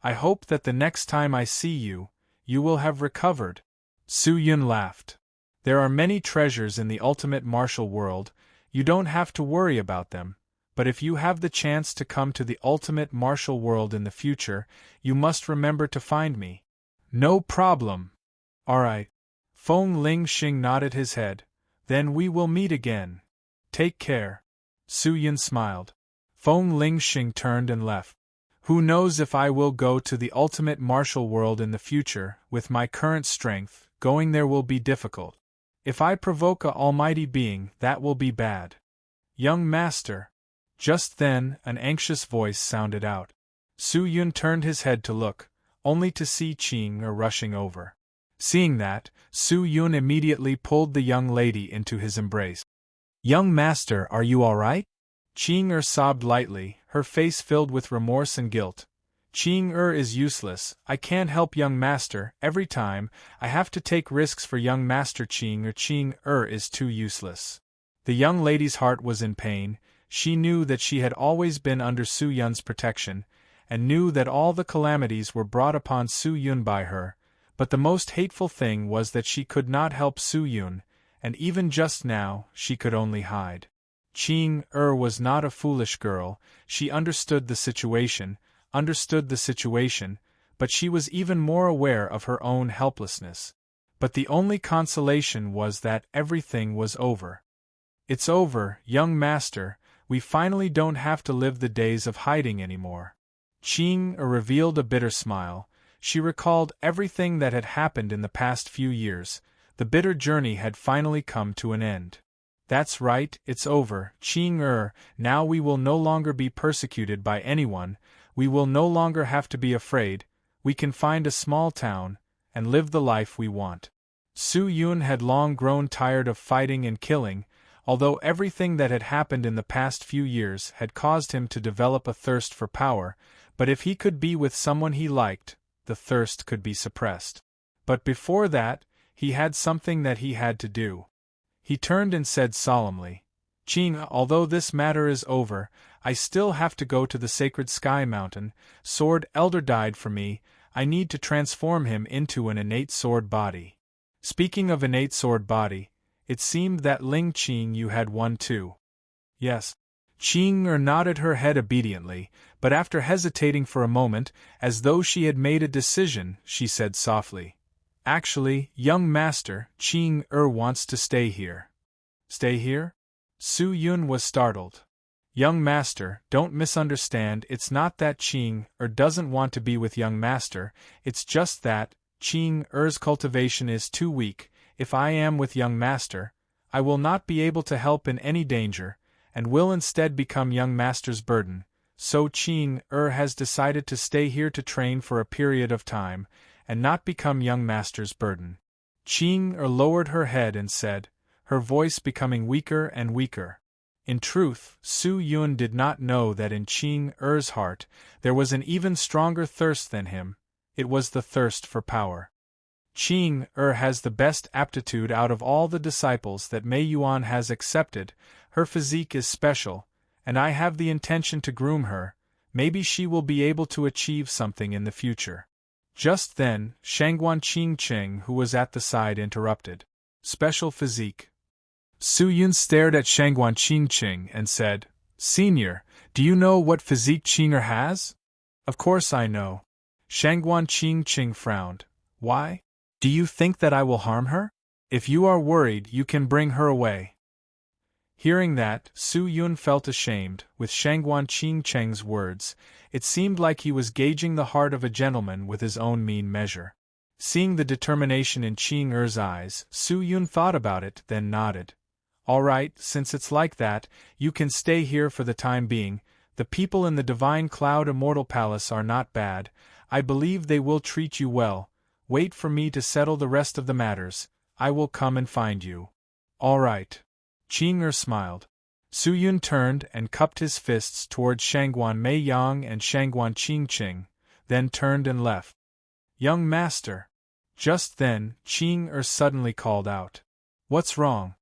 I hope that the next time I see you, you will have recovered." Su Yun laughed. "There are many treasures in the ultimate martial world. You don't have to worry about them, but if you have the chance to come to the ultimate martial world in the future, you must remember to find me." "No problem. All right." Feng Lingxing nodded his head. "Then we will meet again. Take care." Su Yun smiled. Feng Lingxing turned and left. "Who knows if I will go to the ultimate martial world in the future? With my current strength, going there will be difficult. If I provoke a almighty being, that will be bad." "Young master." Just then, an anxious voice sounded out. Su Yun turned his head to look, only to see Qing rushing over. Seeing that, Su Yun immediately pulled the young lady into his embrace. "Young master, are you all right?" Qing sobbed lightly, her face filled with remorse and guilt. "Qing is useless. I can't help young master. Every time, I have to take risks for young master. Qing is too useless." The young lady's heart was in pain. She knew that she had always been under Su Yun's protection, and knew that all the calamities were brought upon Su Yun by her, but the most hateful thing was that she could not help Su Yun, and even just now, she could only hide. Qing was not a foolish girl. She understood the situation, but she was even more aware of her own helplessness. But the only consolation was that everything was over. "It's over, young master. We finally don't have to live the days of hiding anymore." Qing revealed a bitter smile. She recalled everything that had happened in the past few years. The bitter journey had finally come to an end. "That's right, it's over, Qing Now we will no longer be persecuted by anyone. We will no longer have to be afraid. We can find a small town and live the life we want." Su Yun had long grown tired of fighting and killing, although everything that had happened in the past few years had caused him to develop a thirst for power, but if he could be with someone he liked, the thirst could be suppressed. But before that, he had something that he had to do. He turned and said solemnly, "Qing, although this matter is over, I still have to go to the sacred sky mountain. Sword Elder died for me. I need to transform him into an innate sword body." Speaking of innate sword body, it seemed that Ling Qing you had one too. "Yes." Qing nodded her head obediently, but after hesitating for a moment, as though she had made a decision, she said softly, "Actually, young master, Qing wants to stay here." "Stay here?" Su Yun was startled. "Young master, don't misunderstand. It's not that Qing doesn't want to be with young master. It's just that Qing cultivation is too weak. If I am with young master, I will not be able to help in any danger, and will instead become young master's burden. So Qing has decided to stay here to train for a period of time, and not become young master's burden." Qing lowered her head and said, her voice becoming weaker and weaker. In truth, Su Yun did not know that in Qing heart there was an even stronger thirst than him. It was the thirst for power. Qing has the best aptitude out of all the disciples that Mei Yuan has accepted. Her physique is special, and I have the intention to groom her. Maybe she will be able to achieve something in the future. Just then, Shangguan Qingcheng, who was at the side, interrupted. "Special physique." Su Yun stared at Shangguan Qingcheng and said, Senior, do you know what physique Qing'er has? Of course I know. Shangguan Qing frowned. Why? Do you think that I will harm her? If you are worried, you can bring her away. Hearing that, Su Yun felt ashamed. With Shangguan Qing's words, it seemed like he was gauging the heart of a gentleman with his own mean measure. Seeing the determination in Qing'er's eyes, Su Yun thought about it, then nodded. All right, since it's like that, you can stay here for the time being. The people in the Divine Cloud Immortal Palace are not bad. I believe they will treat you well. Wait for me to settle the rest of the matters. I will come and find you. All right. Qing'er smiled. Su Yun turned and cupped his fists towards Shangguan Meiyang and Shangguan Qing, then turned and left. Young master. Just then, Qing'er suddenly called out. What's wrong?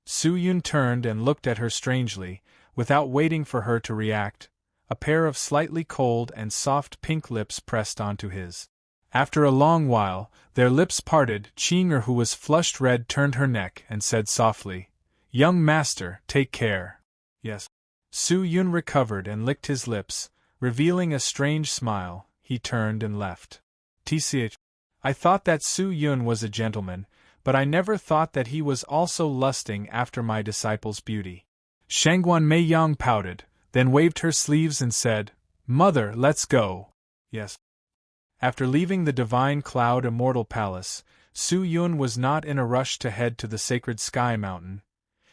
Su Yun turned and looked at her strangely, without waiting for her to react. A pair of slightly cold and soft pink lips pressed onto his. After a long while, their lips parted. Qing'er, who was flushed red, turned her neck and said softly, Young master, take care. Yes. Su Yun recovered and licked his lips, revealing a strange smile. He turned and left. Tch. I thought that Su Yun was a gentleman, but I never thought that he was also lusting after my disciple's beauty. Shangguan Meiyang pouted, then waved her sleeves and said, Mother, let's go. Yes. After leaving the Divine Cloud Immortal Palace, Su Yun was not in a rush to head to the sacred Sky Mountain.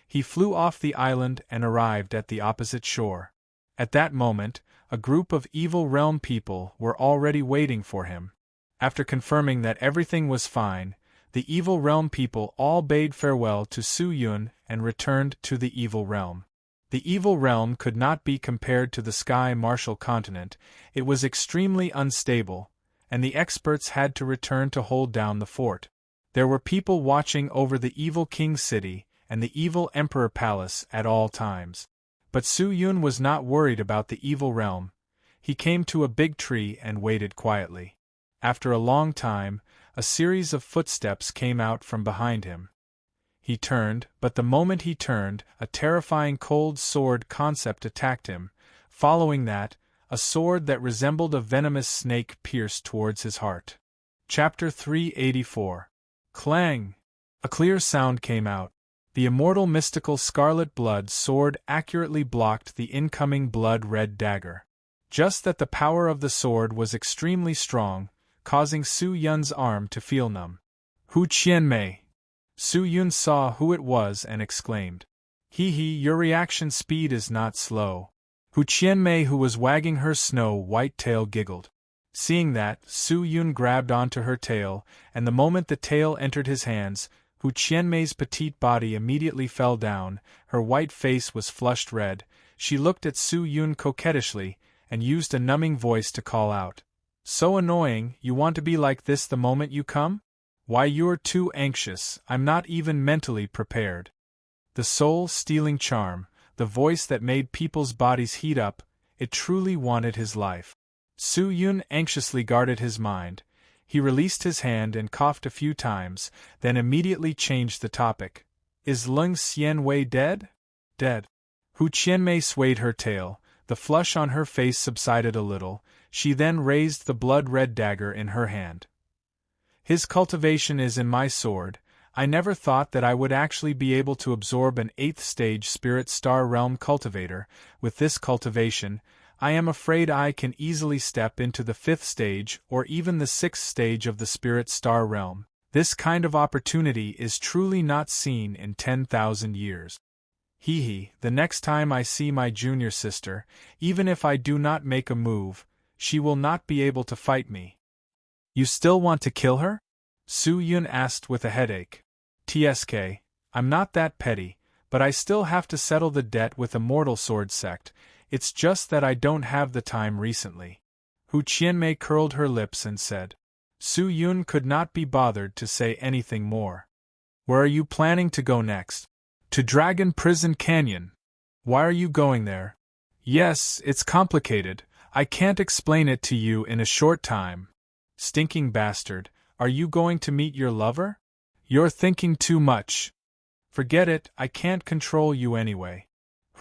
He flew off the island and arrived at the opposite shore. At that moment, a group of Evil Realm people were already waiting for him. After confirming that everything was fine, the Evil Realm people all bade farewell to Su Yun and returned to the Evil Realm. The Evil Realm could not be compared to the Sky Martial Continent. It was extremely unstable, and the experts had to return to hold down the fort. There were people watching over the Evil King City and the Evil Emperor Palace at all times. But Su Yun was not worried about the Evil Realm. He came to a big tree and waited quietly. After a long time, a series of footsteps came out from behind him. He turned, but the moment he turned, a terrifying cold sword concept attacked him. Following that, a sword that resembled a venomous snake pierced towards his heart. Chapter 384. Clang! A clear sound came out. The immortal mystical scarlet blood sword accurately blocked the incoming blood-red dagger. Just that the power of the sword was extremely strong, causing Su Yun's arm to feel numb. Hu Qianmei! Su Yun saw who it was and exclaimed. Hee, your reaction speed is not slow. Hu Qianmei, who was wagging her snow-white tail, giggled. Seeing that, Su Yun grabbed onto her tail, and the moment the tail entered his hands, Hu Qianmei's petite body immediately fell down. Her white face was flushed red. She looked at Su Yun coquettishly, and used a numbing voice to call out. So annoying, you want to be like this the moment you come? Why, you're too anxious, I'm not even mentally prepared. The soul-stealing charm, the voice that made people's bodies heat up, it truly wanted his life. Su Yun anxiously guarded his mind. He released his hand and coughed a few times, then immediately changed the topic. Is Leng Xianwei dead? Dead. Hu Qianmei swayed her tail. The flush on her face subsided a little. She then raised the blood-red dagger in her hand. His cultivation is in my sword. I never thought that I would actually be able to absorb an 8th stage Spirit Star Realm cultivator. With this cultivation, I am afraid I can easily step into the 5th stage or even the 6th stage of the Spirit Star Realm. This kind of opportunity is truly not seen in 10,000 years. Hee, the next time I see my junior sister, even if I do not make a move, she will not be able to fight me. You still want to kill her? Su Yun asked with a headache. TSK, I'm not that petty, but I still have to settle the debt with Immortal Sword Sect. It's just that I don't have the time recently. Hu Qianmei curled her lips and said. Su Yun could not be bothered to say anything more. Where are you planning to go next? To Dragon Prison Canyon. Why are you going there? Yes, it's complicated. I can't explain it to you in a short time. Stinking bastard, are you going to meet your lover? You're thinking too much. Forget it, I can't control you anyway.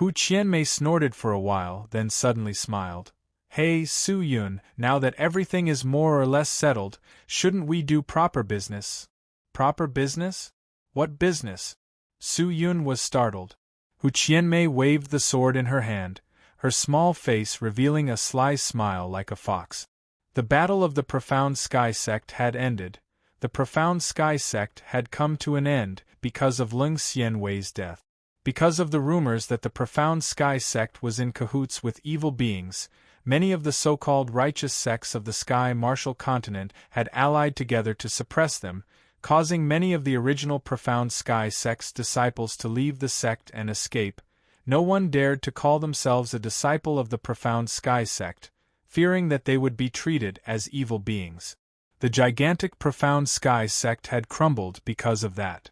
Hu Qianmei snorted for a while, then suddenly smiled. Hey, Su Yun, now that everything is more or less settled, shouldn't we do proper business? Proper business? What business? Su Yun was startled. Hu Qianmei waved the sword in her hand, her small face revealing a sly smile like a fox. The battle of the Profound Sky Sect had ended. The Profound Sky Sect had come to an end because of Ling Xianwei's death. Because of the rumors that the Profound Sky Sect was in cahoots with evil beings, many of the so-called righteous sects of the Sky Martial Continent had allied together to suppress them, causing many of the original Profound Sky Sect's disciples to leave the sect and escape. No one dared to call themselves a disciple of the Profound Sky Sect, fearing that they would be treated as evil beings. The gigantic Profound Sky Sect had crumbled because of that.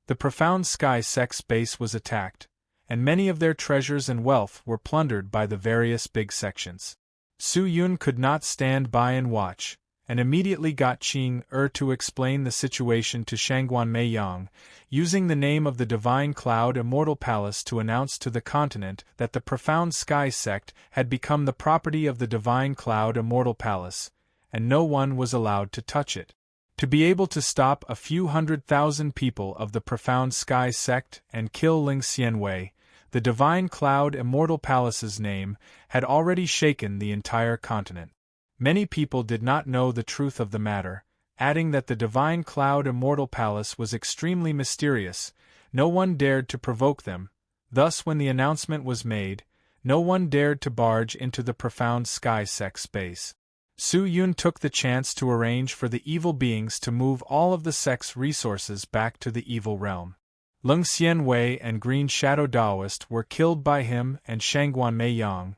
The Profound Sky Sect's base was attacked, and many of their treasures and wealth were plundered by the various big sections. Su Yun could not stand by and watch, and immediately got Qing to explain the situation to Shangguan Meiyang, using the name of the Divine Cloud Immortal Palace to announce to the continent that the Profound Sky Sect had become the property of the Divine Cloud Immortal Palace, and no one was allowed to touch it. To be able to stop a few 100,000 people of the Profound Sky Sect and kill Ling Xianwei, the Divine Cloud Immortal Palace's name had already shaken the entire continent. Many people did not know the truth of the matter, adding that the Divine Cloud Immortal Palace was extremely mysterious. No one dared to provoke them. Thus, when the announcement was made, no one dared to barge into the Profound Sky Sect's base. Su Yun took the chance to arrange for the evil beings to move all of the sect's resources back to the evil realm. Ling Xianwei and Green Shadow Daoist were killed by him and Shangguan Meiyang.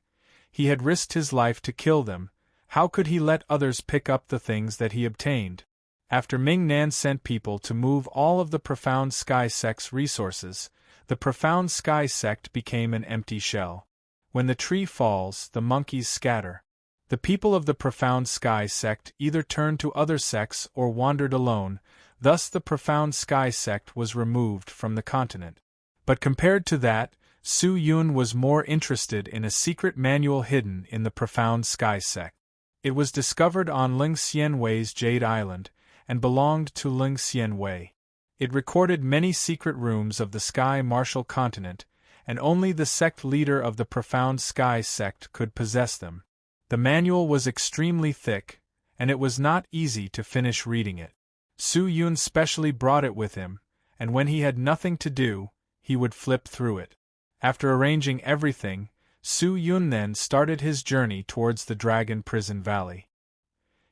He had risked his life to kill them. How could he let others pick up the things that he obtained? After Ming Nan sent people to move all of the Profound Sky Sect's resources, the Profound Sky Sect became an empty shell. When the tree falls, the monkeys scatter. The people of the Profound Sky Sect either turned to other sects or wandered alone, thus the Profound Sky Sect was removed from the continent. But compared to that, Su Yun was more interested in a secret manual hidden in the Profound Sky Sect. It was discovered on Ling Xianwei's Jade Island, and belonged to Ling Xianwei. It recorded many secret rooms of the Sky Martial Continent, and only the sect leader of the Profound Sky Sect could possess them. The manual was extremely thick, and it was not easy to finish reading it. Su Yun specially brought it with him, and when he had nothing to do, he would flip through it. After arranging everything, Su Yun then started his journey towards the Dragon Prison Valley.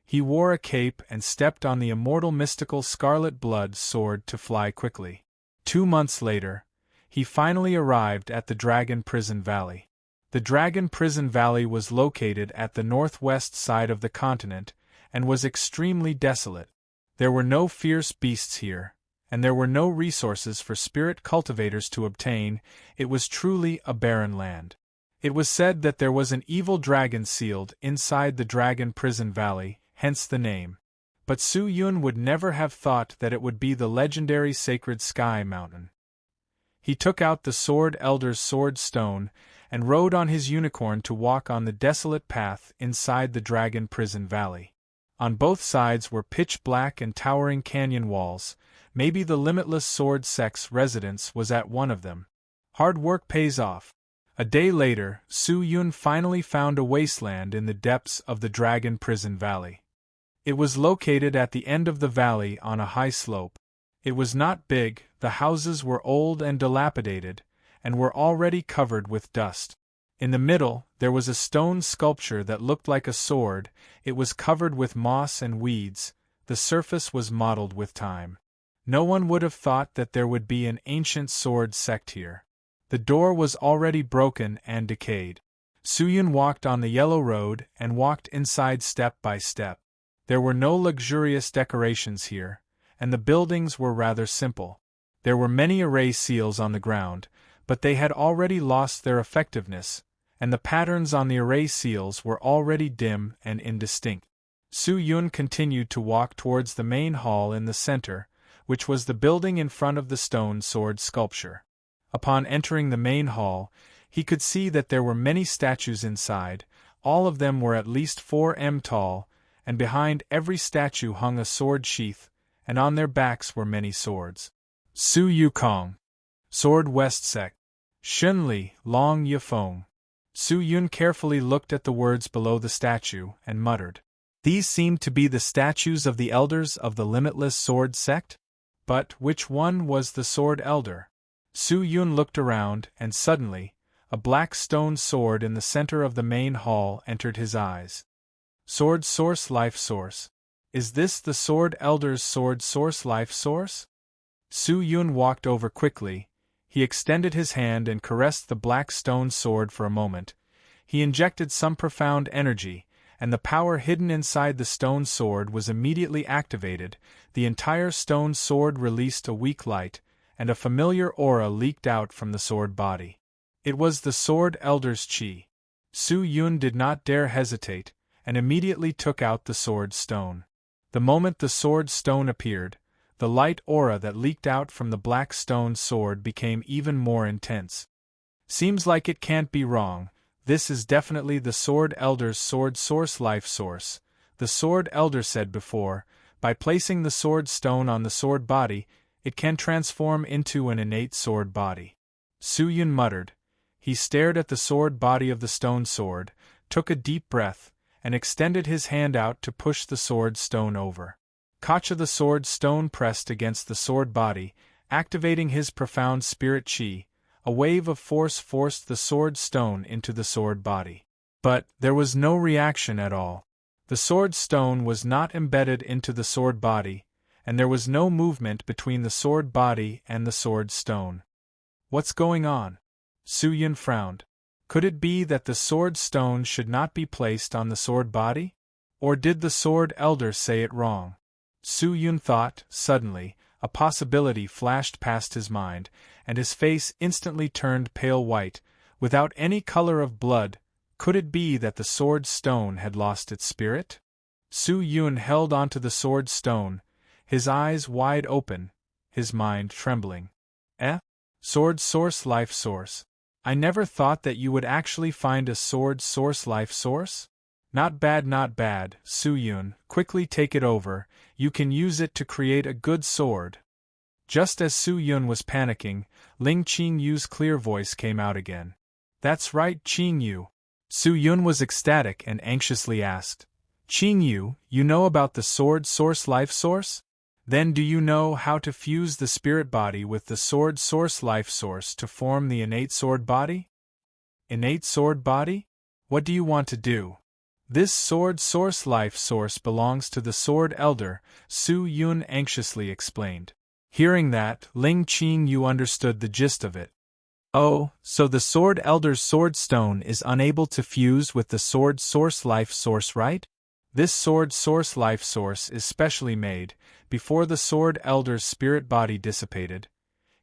He wore a cape and stepped on the immortal mystical scarlet blood sword to fly quickly. 2 months later, he finally arrived at the Dragon Prison Valley. The Dragon Prison Valley was located at the northwest side of the continent, and was extremely desolate. There were no fierce beasts here, and there were no resources for spirit cultivators to obtain. It was truly a barren land. It was said that there was an evil dragon sealed inside the Dragon Prison Valley, hence the name. But Su Yun would never have thought that it would be the legendary Sacred Sky Mountain. He took out the Sword Elder's sword stone, and rode on his unicorn to walk on the desolate path inside the Dragon Prison Valley. On both sides were pitch-black and towering canyon walls. Maybe the Limitless Sword Sect's residence was at one of them. Hard work pays off. A day later, Su Yun finally found a wasteland in the depths of the Dragon Prison Valley. It was located at the end of the valley on a high slope. It was not big, the houses were old and dilapidated, and were already covered with dust. In the middle, there was a stone sculpture that looked like a sword. It was covered with moss and weeds. The surface was mottled with time. No one would have thought that there would be an ancient sword sect here. The door was already broken and decayed. Su Yun walked on the yellow road and walked inside step by step. There were no luxurious decorations here, and the buildings were rather simple. There were many array seals on the ground, but they had already lost their effectiveness, and the patterns on the array seals were already dim and indistinct. Su Yun continued to walk towards the main hall in the center, which was the building in front of the stone sword sculpture. Upon entering the main hall, He could see that there were many statues inside. All of them were at least 4 m tall, and behind every statue hung a sword sheath, and on their backs were many swords. Su Yukong. Sword West Sec. Shun Li, Long Yifeng. Su Yun carefully looked at the words below the statue, and muttered. These seemed to be the statues of the elders of the Limitless Sword Sect? But which one was the Sword Elder? Su Yun looked around, and suddenly, a black stone sword in the center of the main hall entered his eyes. Sword Source Life Source. Is this the Sword Elder's Sword Source Life Source? Su Yun walked over quickly. He extended his hand and caressed the black stone sword for a moment. He injected some profound energy, and the power hidden inside the stone sword was immediately activated. The entire stone sword released a weak light, and a familiar aura leaked out from the sword body. It was the Sword Elder's Qi. Su Yun did not dare hesitate, and immediately took out the sword stone. The moment the sword stone appeared, the light aura that leaked out from the black stone sword became even more intense. Seems like it can't be wrong. This is definitely the Sword Elder's Sword Source Life Source, the Sword Elder said before. By placing the sword stone on the sword body, it can transform into an innate sword body. Su Yun muttered. He stared at the sword body of the stone sword, took a deep breath, and extended his hand out to push the sword stone over. Kacha the sword stone pressed against the sword body, activating his profound spirit chi. A wave of force forced the sword stone into the sword body. But there was no reaction at all. The sword stone was not embedded into the sword body, and there was no movement between the sword body and the sword stone. What's going on? Su Yun frowned. Could it be that the sword stone should not be placed on the sword body? Or did the Sword Elder say it wrong? Su Yun thought. Suddenly, a possibility flashed past his mind, and his face instantly turned pale white, without any color of blood. Could it be that the sword stone had lost its spirit? Su Yun held onto the sword stone, his eyes wide open, his mind trembling. Sword Source Life Source. I never thought that you would actually find a Sword Source Life Source? Not bad, not bad, Su Yun, quickly take it over. You can use it to create a good sword. Just as Su Yun was panicking, Ling Qingyu's clear voice came out again. That's right, Qingyu. Su Yun was ecstatic and anxiously asked. Qingyu, you know about the Sword Source Life Source? Then do you know how to fuse the spirit body with the Sword Source Life Source to form the innate sword body? Innate sword body? What do you want to do? This Sword Source Life Source belongs to the Sword Elder, Su Yun anxiously explained. Hearing that, Ling Qingyu understood the gist of it. Oh, so the Sword Elder's Sword Stone is unable to fuse with the Sword Source Life Source, right? This Sword Source Life Source is specially made. Before the Sword Elder's spirit body dissipated,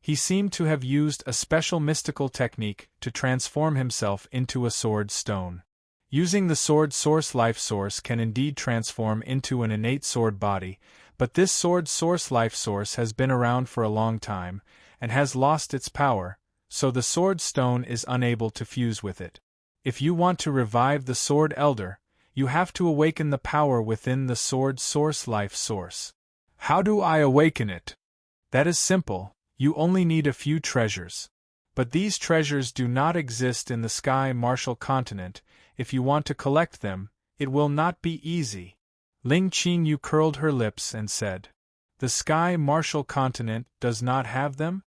he seemed to have used a special mystical technique to transform himself into a sword stone. Using the Sword Source Life Source can indeed transform into an innate sword body, but this Sword Source Life Source has been around for a long time, and has lost its power, so the Sword Stone is unable to fuse with it. If you want to revive the Sword Elder, you have to awaken the power within the Sword Source Life Source. How do I awaken it? That is simple, you only need a few treasures. But these treasures do not exist in the Sky Martial Continent. If you want to collect them, it will not be easy. Ling Qingyu curled her lips and said, The Sky Martial Continent does not have them?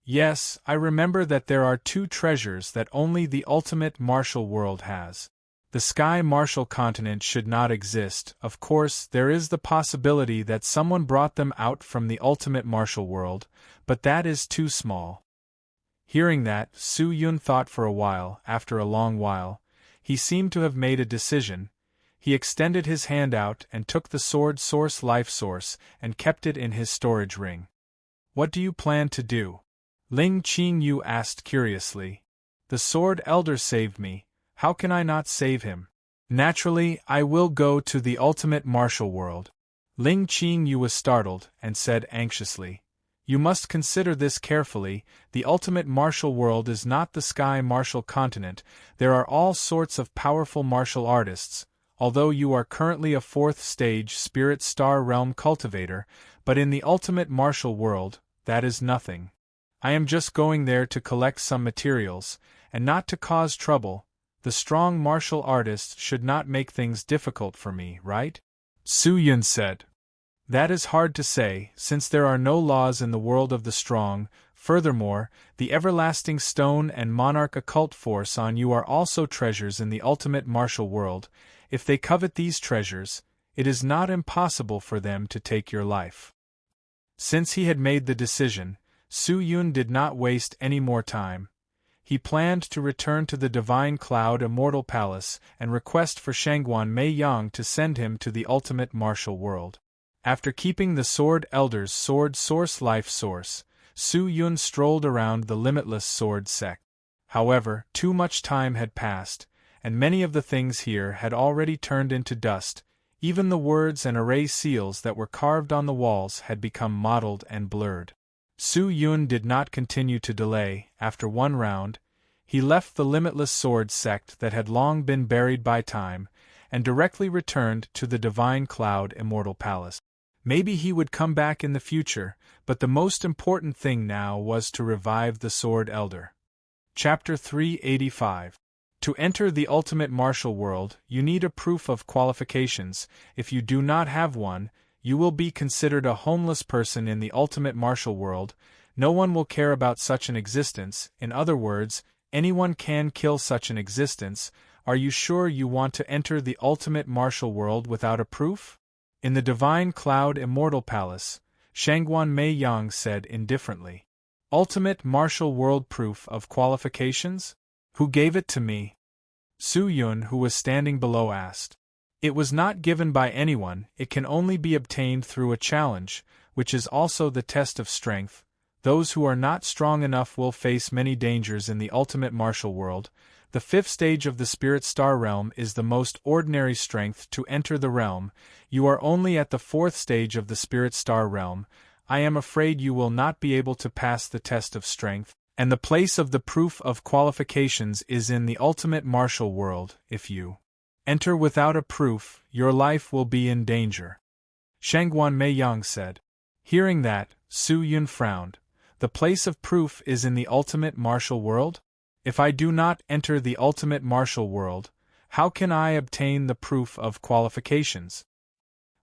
Yes, I remember that there are 2 treasures that only the ultimate martial world has. The Sky Martial Continent should not exist. Of course, there is the possibility that someone brought them out from the ultimate martial world, but that is too small. Hearing that, Su Yun thought for a while. After a long while, he seemed to have made a decision. He extended his hand out and took the Sword Source Life Source and kept it in his storage ring. What do you plan to do? Ling Qingyu asked curiously. The Sword Elder saved me. How can I not save him? Naturally, I will go to the ultimate martial world. Ling Qingyu was startled and said anxiously, You must consider this carefully. The ultimate martial world is not the sky martial continent. There are all sorts of powerful martial artists, although you are currently a 4th stage spirit star realm cultivator, but in the ultimate martial world, that is nothing. I am just going there to collect some materials, and not to cause trouble. The strong martial artist should not make things difficult for me, right? Su Yun said. That is hard to say, since there are no laws in the world of the strong. Furthermore, the everlasting stone and monarch occult force on you are also treasures in the ultimate martial world. If they covet these treasures, it is not impossible for them to take your life. Since he had made the decision, Su Yun did not waste any more time. He planned to return to the Divine Cloud Immortal Palace and request for Shangguan Mei Yang to send him to the ultimate martial world. After keeping the Sword Elder's Sword Source Life Source, Su Yun strolled around the Limitless Sword Sect. However, too much time had passed, and many of the things here had already turned into dust. Even the words and array seals that were carved on the walls had become mottled and blurred. Su Yun did not continue to delay. After one round, he left the Limitless Sword Sect that had long been buried by time, and directly returned to the Divine Cloud Immortal Palace. Maybe he would come back in the future, but the most important thing now was to revive the Sword Elder. Chapter 385. To enter the ultimate martial world, you need a proof of qualifications. If you do not have one, you will be considered a homeless person in the ultimate martial world. No one will care about such an existence. In other words, anyone can kill such an existence. Are you sure you want to enter the ultimate martial world without a proof? In the Divine Cloud Immortal Palace, Shangguan Mei Yang said indifferently. Ultimate martial world proof of qualifications? Who gave it to me? Su Yun, who was standing below, asked. It was not given by anyone. It can only be obtained through a challenge, which is also the test of strength. Those who are not strong enough will face many dangers in the ultimate martial world. The 5th stage of the Spirit Star Realm is the most ordinary strength to enter the realm. You are only at the 4th stage of the Spirit Star Realm. I am afraid you will not be able to pass the test of strength, and the place of the proof of qualifications is in the ultimate martial world. If you enter without a proof, your life will be in danger. Shangguan Mei Yang said. Hearing that, Su Yun frowned. The place of proof is in the ultimate martial world? If I do not enter the ultimate martial world, how can I obtain the proof of qualifications?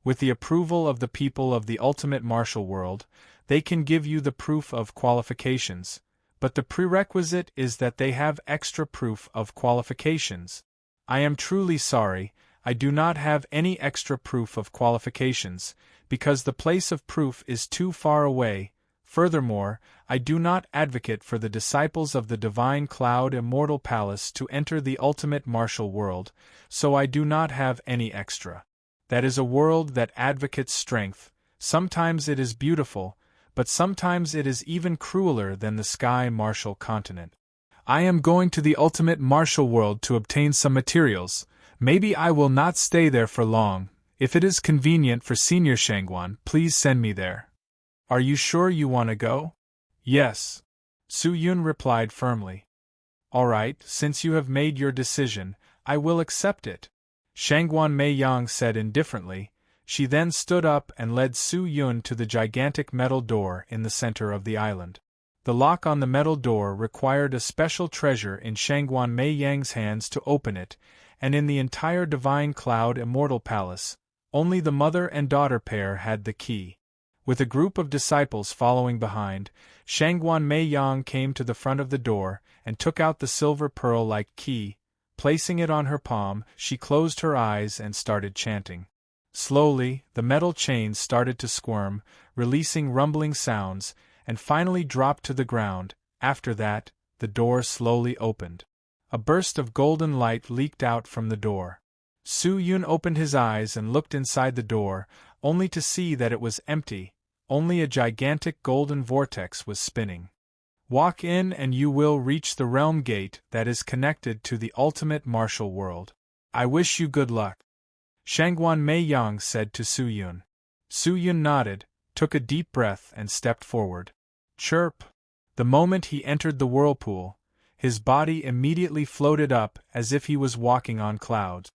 With the approval of the people of the ultimate martial world, they can give you the proof of qualifications, but the prerequisite is that they have extra proof of qualifications. I am truly sorry, I do not have any extra proof of qualifications, because the place of proof is too far away. Furthermore, I do not advocate for the disciples of the Divine Cloud Immortal Palace to enter the ultimate martial world, so I do not have any extra. That is a world that advocates strength. Sometimes it is beautiful, but sometimes it is even crueler than the sky martial continent. I am going to the ultimate martial world to obtain some materials. Maybe I will not stay there for long. If it is convenient for Senior Shangguan, please send me there. Are you sure you want to go? Yes. Su Yun replied firmly. All right, since you have made your decision, I will accept it. Shangguan Mei Yang said indifferently. She then stood up and led Su Yun to the gigantic metal door in the center of the island. The lock on the metal door required a special treasure in Shangguan Mei Yang's hands to open it, and in the entire Divine Cloud Immortal Palace, only the mother and daughter pair had the key. With a group of disciples following behind, Shangguan Mei Yang came to the front of the door and took out the silver pearl-like key. Placing it on her palm, she closed her eyes and started chanting. Slowly, the metal chains started to squirm, releasing rumbling sounds, and finally dropped to the ground. After that, the door slowly opened. A burst of golden light leaked out from the door. Su Yun opened his eyes and looked inside the door, only to see that it was empty. Only a gigantic golden vortex was spinning. Walk in and you will reach the realm gate that is connected to the ultimate martial world. I wish you good luck. Shangguan Mei Yang said to Su Yun. Su Yun nodded, took a deep breath and stepped forward. Chirp! The moment he entered the whirlpool, his body immediately floated up as if he was walking on clouds.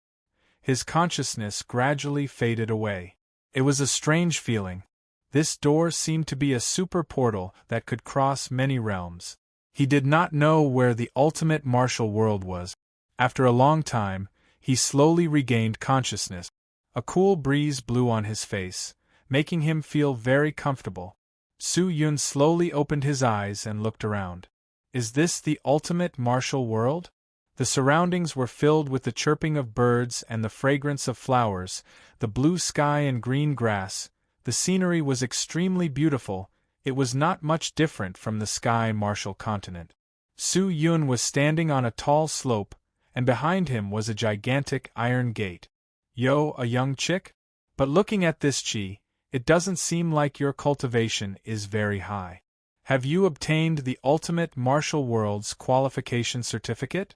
His consciousness gradually faded away. It was a strange feeling. This door seemed to be a super portal that could cross many realms. He did not know where the ultimate martial world was. After a long time, he slowly regained consciousness. A cool breeze blew on his face, making him feel very comfortable. Su Yun slowly opened his eyes and looked around. Is this the ultimate martial world? The surroundings were filled with the chirping of birds and the fragrance of flowers, the blue sky and green grass. The scenery was extremely beautiful. It was not much different from the sky martial continent. Su Yun was standing on a tall slope, and behind him was a gigantic iron gate. Yo, a young chick? But looking at this chi, it doesn't seem like your cultivation is very high. Have you obtained the ultimate martial world's qualification certificate?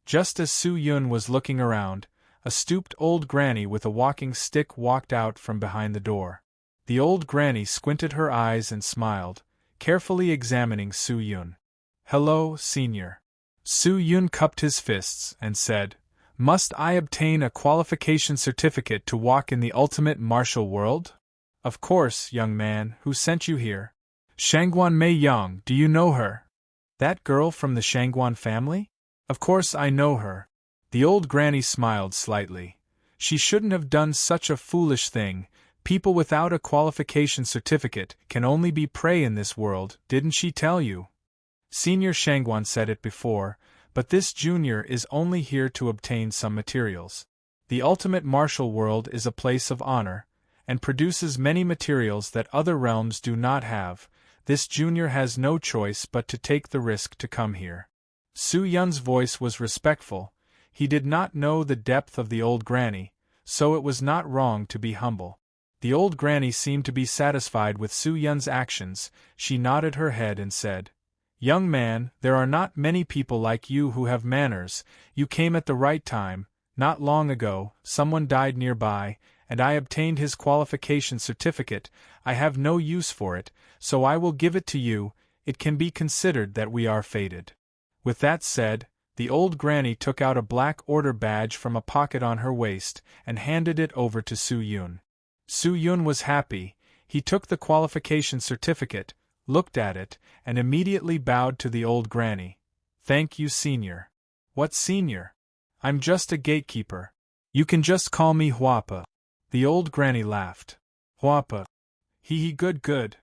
Just as Su Yun was looking around, a stooped old granny with a walking stick walked out from behind the door. The old granny squinted her eyes and smiled, carefully examining Su Yun. Hello, senior. Su Yun cupped his fists and said, Must I obtain a qualification certificate to walk in the ultimate martial world? Of course, young man. Who sent you here? Shangguan Mei Yang, do you know her? That girl from the Shangguan family? Of course I know her. The old granny smiled slightly. She shouldn't have done such a foolish thing. People without a qualification certificate can only be prey in this world, didn't she tell you? Senior Shangguan said it before, but this junior is only here to obtain some materials. The ultimate martial world is a place of honor, and produces many materials that other realms do not have. This junior has no choice but to take the risk to come here. Su Yun's voice was respectful. He did not know the depth of the old granny, so it was not wrong to be humble. The old granny seemed to be satisfied with Su Yun's actions. She nodded her head and said, Young man, there are not many people like you who have manners. You came at the right time. Not long ago, someone died nearby, and I obtained his qualification certificate. I have no use for it, so I will give it to you. It can be considered that we are fated. With that said, the old granny took out a black order badge from a pocket on her waist and handed it over to Su Yun. Su Yun was happy. He took the qualification certificate, looked at it, and immediately bowed to the old granny. Thank you, senior. What senior? I'm just a gatekeeper. You can just call me Huapa. The old granny laughed. Huapa. Hee good.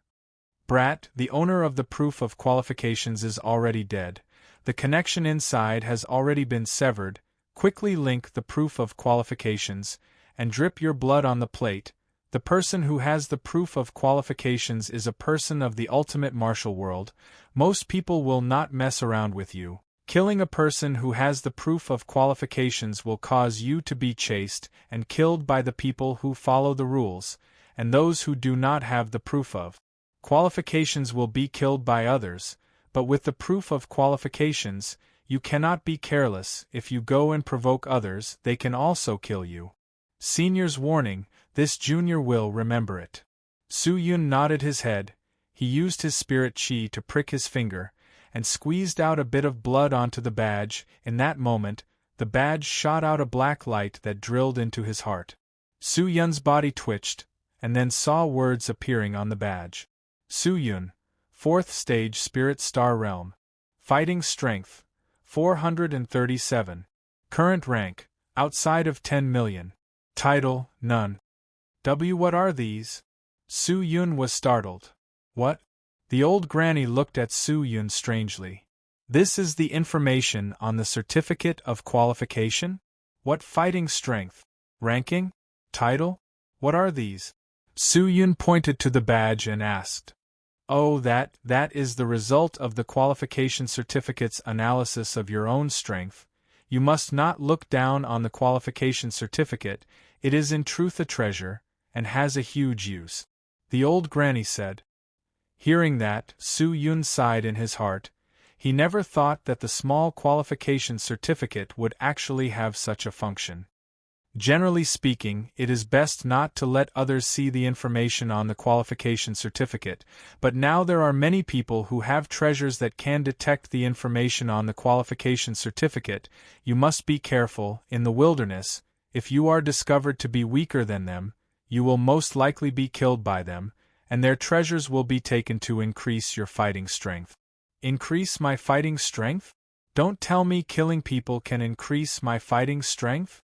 Brat, the owner of the proof of qualifications is already dead. The connection inside has already been severed. Quickly link the proof of qualifications, and drip your blood on the plate. The person who has the proof of qualifications is a person of the ultimate martial world. Most people will not mess around with you. Killing a person who has the proof of qualifications will cause you to be chased and killed by the people who follow the rules, and those who do not have the proof of qualifications will be killed by others. But with the proof of qualifications, you cannot be careless. If you go and provoke others, they can also kill you. Senior's warning, this junior will remember it. Su Yun nodded his head. He used his spirit chi to prick his finger, and squeezed out a bit of blood onto the badge. In that moment, the badge shot out a black light that drilled into his heart. Su Yun's body twitched, and then saw words appearing on the badge. Su Yun, 4th Stage Spirit Star Realm. Fighting Strength, 437. Current rank, outside of 10 million. Title, None. What are these? Su Yun was startled. What? The old granny looked at Su Yun strangely. This is the information on the certificate of qualification? What fighting strength? Ranking? Title? What are these? Su Yun pointed to the badge and asked. Oh, that is the result of the qualification certificate's analysis of your own strength. You must not look down on the qualification certificate. It is in truth a treasure, and has a huge use. The old granny said. Hearing that, Su Yun sighed in his heart. He never thought that the small qualification certificate would actually have such a function. Generally speaking, it is best not to let others see the information on the qualification certificate, but now there are many people who have treasures that can detect the information on the qualification certificate. You must be careful. In the wilderness, if you are discovered to be weaker than them, you will most likely be killed by them, and their treasures will be taken to increase your fighting strength. Increase my fighting strength? Don't tell me killing people can increase my fighting strength?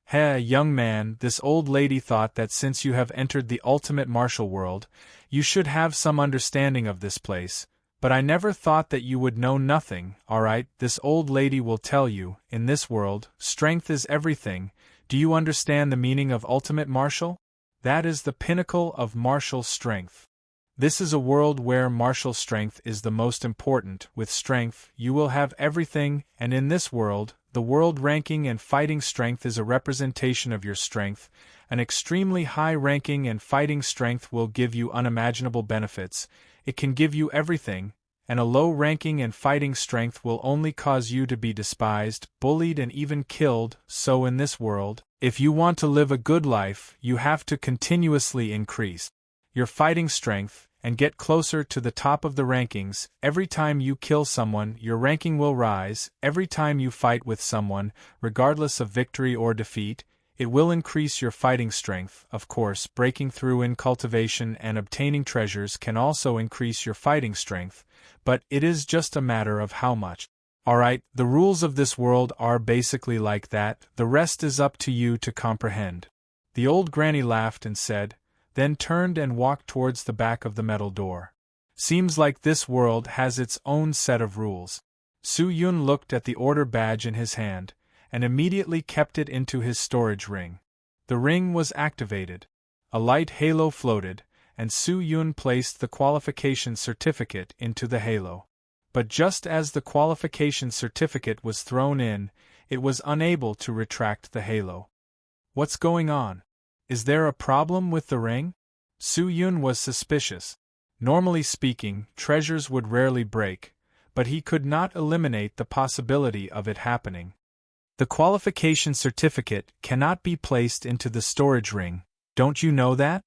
Heh, young man, this old lady thought that since you have entered the ultimate martial world, you should have some understanding of this place, but I never thought that you would know nothing. Alright, this old lady will tell you, in this world, strength is everything. Do you understand the meaning of ultimate martial? That is the pinnacle of martial strength. This is a world where martial strength is the most important. With strength, you will have everything, and in this world, the world ranking and fighting strength is a representation of your strength. An extremely high ranking and fighting strength will give you unimaginable benefits. It can give you everything, and a low ranking and fighting strength will only cause you to be despised, bullied, and even killed. So in this world, if you want to live a good life, you have to continuously increase your fighting strength, and get closer to the top of the rankings. Every time you kill someone, your ranking will rise. Every time you fight with someone, regardless of victory or defeat, it will increase your fighting strength. Of course, breaking through in cultivation and obtaining treasures can also increase your fighting strength, but it is just a matter of how much. Alright, the rules of this world are basically like that. The rest is up to you to comprehend. The old granny laughed and said, then turned and walked towards the back of the metal door. Seems like this world has its own set of rules. Su Yun looked at the order badge in his hand, and immediately kept it into his storage ring. The ring was activated. A light halo floated, and Su Yun placed the qualification certificate into the halo. But just as the qualification certificate was thrown in, it was unable to retract the halo. What's going on? Is there a problem with the ring? Su Yun was suspicious. Normally speaking, treasures would rarely break, but he could not eliminate the possibility of it happening. The qualification certificate cannot be placed into the storage ring. Don't you know that?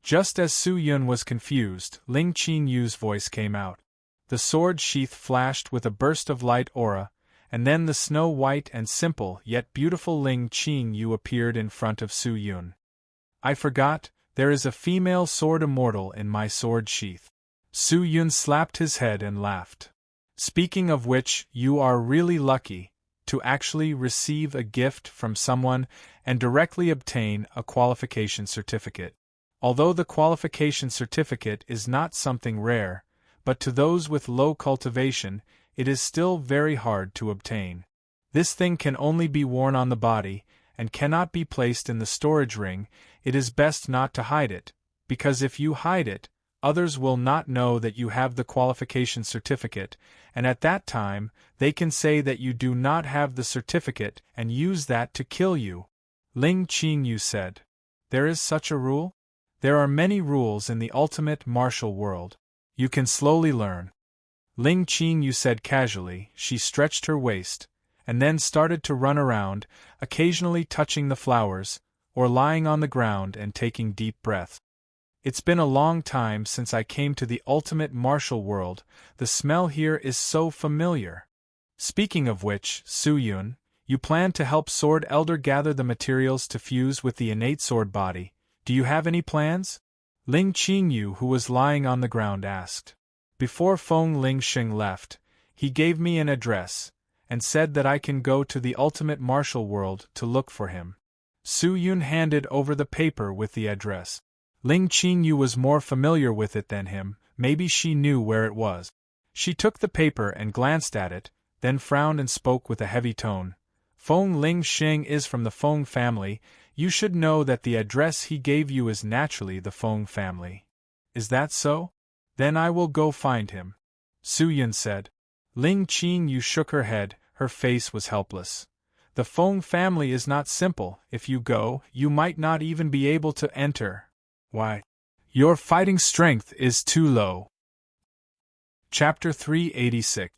Just as Su Yun was confused, Ling Qingyu's voice came out. The sword sheath flashed with a burst of light aura, and then the snow-white and simple yet beautiful Ling Qingyu appeared in front of Su Yun. I forgot, there is a female sword immortal in my sword sheath. Su Yun slapped his head and laughed. Speaking of which, you are really lucky to actually receive a gift from someone and directly obtain a qualification certificate. Although the qualification certificate is not something rare, but to those with low cultivation, it is still very hard to obtain. This thing can only be worn on the body, and cannot be placed in the storage ring. It is best not to hide it, because if you hide it, others will not know that you have the qualification certificate, and at that time, they can say that you do not have the certificate and use that to kill you. Ling Qingyu said. There is such a rule? There are many rules in the ultimate martial world. You can slowly learn. Ling Qingyu said casually. She stretched her waist, and then started to run around, occasionally touching the flowers, or lying on the ground and taking deep breaths. It's been a long time since I came to the ultimate martial world. The smell here is so familiar. Speaking of which, Su Yun, you plan to help Sword Elder gather the materials to fuse with the innate sword body. Do you have any plans? Ling Qingyu, who was lying on the ground, asked. Before Feng Lingxing left, he gave me an address, and said that I can go to the ultimate martial world to look for him. Su Yun handed over the paper with the address. Ling Qingyu was more familiar with it than him. Maybe she knew where it was. She took the paper and glanced at it, then frowned and spoke with a heavy tone. Feng Lingxing is from the Feng family. You should know that the address he gave you is naturally the Feng family. Is that so? Then I will go find him, Su Yun said. Ling Qingyu shook her head. Her face was helpless. The Feng family is not simple. If you go, you might not even be able to enter. Why? Your fighting strength is too low. Chapter 386.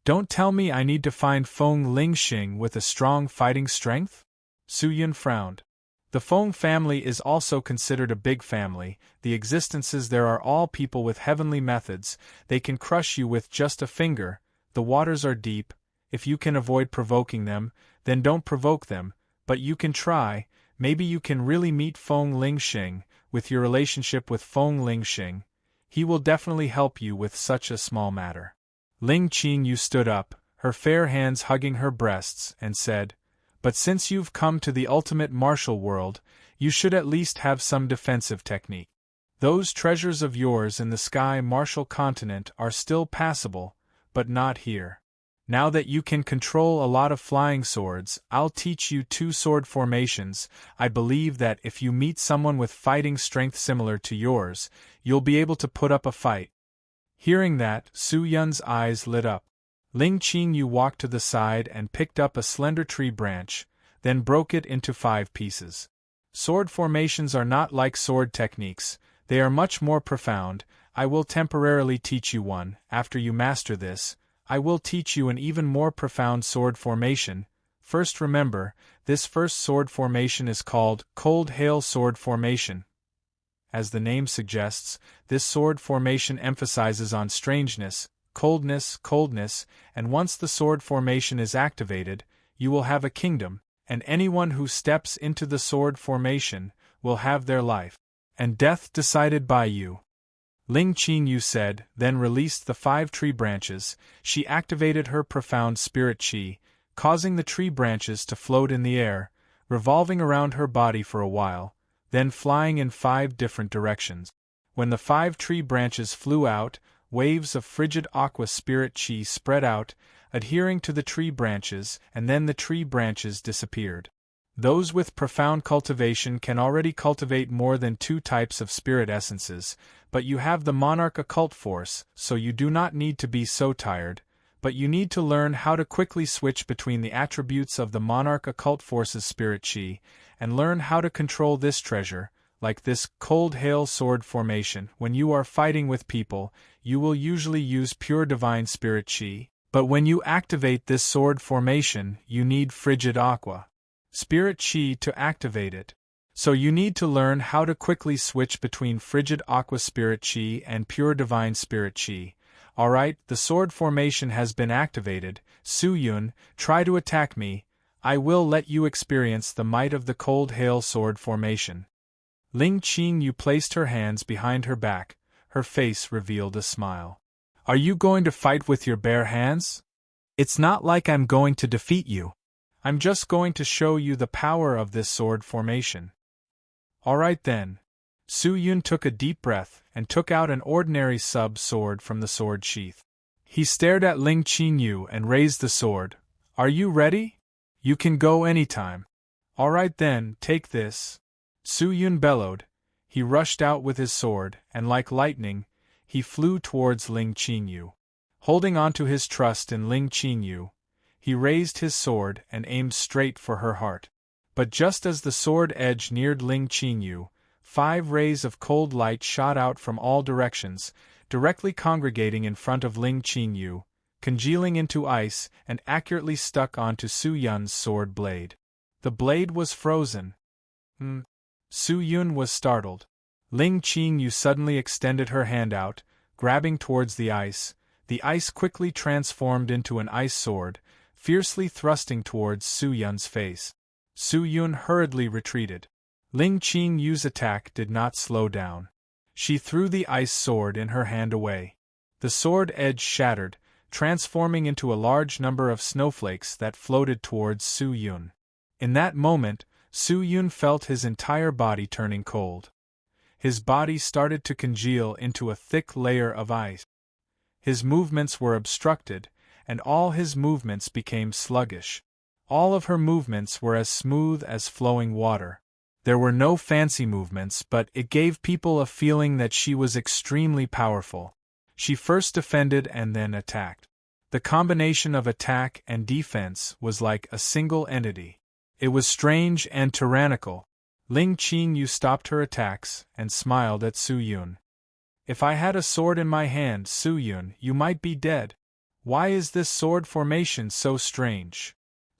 Don't tell me I need to find Feng Lingxing with a strong fighting strength? Su Yun frowned. The Feng family is also considered a big family. The existences there are all people with heavenly methods. They can crush you with just a finger. The waters are deep. If you can avoid provoking them, then don't provoke them, but you can try. Maybe you can really meet Feng Lingxing. With your relationship with Feng Lingxing, he will definitely help you with such a small matter. Ling Qingyu stood up, her fair hands hugging her breasts, and said, "But since you've come to the ultimate martial world, you should at least have some defensive technique. Those treasures of yours in the sky martial continent are still passable, but not here. Now that you can control a lot of flying swords, I'll teach you 2 sword formations. I believe that if you meet someone with fighting strength similar to yours, you'll be able to put up a fight." Hearing that, Su Yun's eyes lit up. Ling Qingyu walked to the side and picked up a slender tree branch, then broke it into 5 pieces. Sword formations are not like sword techniques, they are much more profound. I will temporarily teach you one. After you master this, I will teach you an even more profound sword formation. First remember, this first sword formation is called Cold Hail Sword Formation. As the name suggests, this sword formation emphasizes on strangeness, coldness, and once the sword formation is activated, you will have a kingdom, and anyone who steps into the sword formation will have their life and death decided by you. Ling Qingyu said, then released the 5 tree branches. She activated her profound spirit qi, causing the tree branches to float in the air, revolving around her body for a while, then flying in 5 different directions. When the 5 tree branches flew out, waves of frigid aqua spirit qi spread out, adhering to the tree branches, and then the tree branches disappeared. Those with profound cultivation can already cultivate more than 2 types of spirit essences, but you have the monarch occult force, so you do not need to be so tired, but you need to learn how to quickly switch between the attributes of the monarch occult force's spirit qi, and learn how to control this treasure, like this cold hail sword formation. When you are fighting with people, you will usually use pure divine spirit qi, but when you activate this sword formation, you need frigid aqua spirit qi to activate it. So you need to learn how to quickly switch between frigid aqua spirit qi and pure divine spirit qi. Alright, the sword formation has been activated. Su Yun, try to attack me. I will let you experience the might of the cold hail sword formation. Ling Qingyu placed her hands behind her back. Her face revealed a smile. Are you going to fight with your bare hands? It's not like I'm going to defeat you. I'm just going to show you the power of this sword formation. Alright then. Su Yun took a deep breath and took out an ordinary sub-sword from the sword sheath. He stared at Ling Qingyu and raised the sword. Are you ready? You can go anytime. Alright then, take this. Su Yun bellowed. He rushed out with his sword, and like lightning, he flew towards Ling Qingyu. Holding on to his trust in Ling Qingyu, he raised his sword and aimed straight for her heart. But just as the sword edge neared Ling Qingyu, 5 rays of cold light shot out from all directions, directly congregating in front of Ling Qingyu, congealing into ice and accurately stuck onto Su Yun's sword blade. The blade was frozen. Su Yun was startled. Ling Qingyu suddenly extended her hand out, grabbing towards the ice. The ice quickly transformed into an ice sword, fiercely thrusting towards Su Yun's face. Su Yun hurriedly retreated. Ling Qingyu's attack did not slow down. She threw the ice sword in her hand away. The sword edge shattered, transforming into a large number of snowflakes that floated towards Su Yun. In that moment, Su Yun felt his entire body turning cold. His body started to congeal into a thick layer of ice. His movements were obstructed, and all his movements became sluggish. All of her movements were as smooth as flowing water. There were no fancy movements, but it gave people a feeling that she was extremely powerful. She first defended and then attacked. The combination of attack and defense was like a single entity. It was strange and tyrannical. Ling Qingyu stopped her attacks and smiled at Su Yun. If I had a sword in my hand, Su Yun, you might be dead. Why is this sword formation so strange?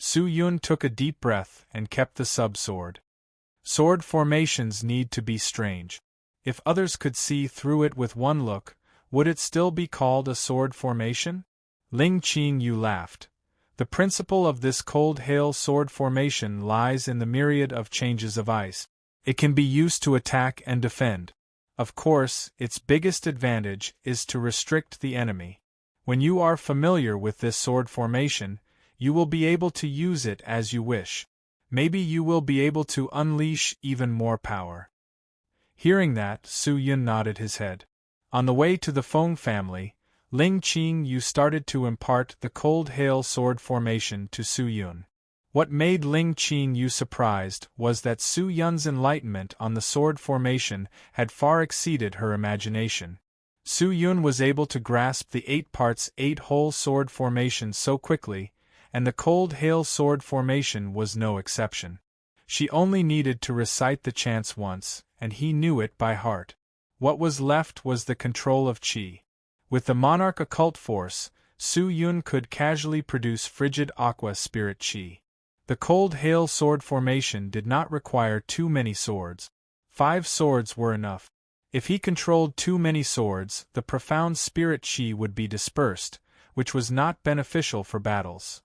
Su Yun took a deep breath and kept the sub-sword. Sword formations need to be strange. If others could see through it with one look, would it still be called a sword formation? Ling Qingyu laughed. The principle of this cold hail sword formation lies in the myriad of changes of ice. It can be used to attack and defend. Of course, its biggest advantage is to restrict the enemy. When you are familiar with this sword formation, you will be able to use it as you wish. Maybe you will be able to unleash even more power. Hearing that, Su Yun nodded his head. On the way to the Feng family, Ling Qingyu started to impart the cold hail sword formation to Su Yun. What made Ling Qingyu surprised was that Su Yun's enlightenment on the sword formation had far exceeded her imagination. Su Yun was able to grasp the 8 parts 8 whole sword formation so quickly, and the cold hail sword formation was no exception. She only needed to recite the chants once, and he knew it by heart. What was left was the control of qi. With the monarch occult force, Su Yun could casually produce frigid aqua spirit qi. The cold hail sword formation did not require too many swords. 5 swords were enough. If he controlled too many swords, the profound spirit qi would be dispersed, which was not beneficial for battles.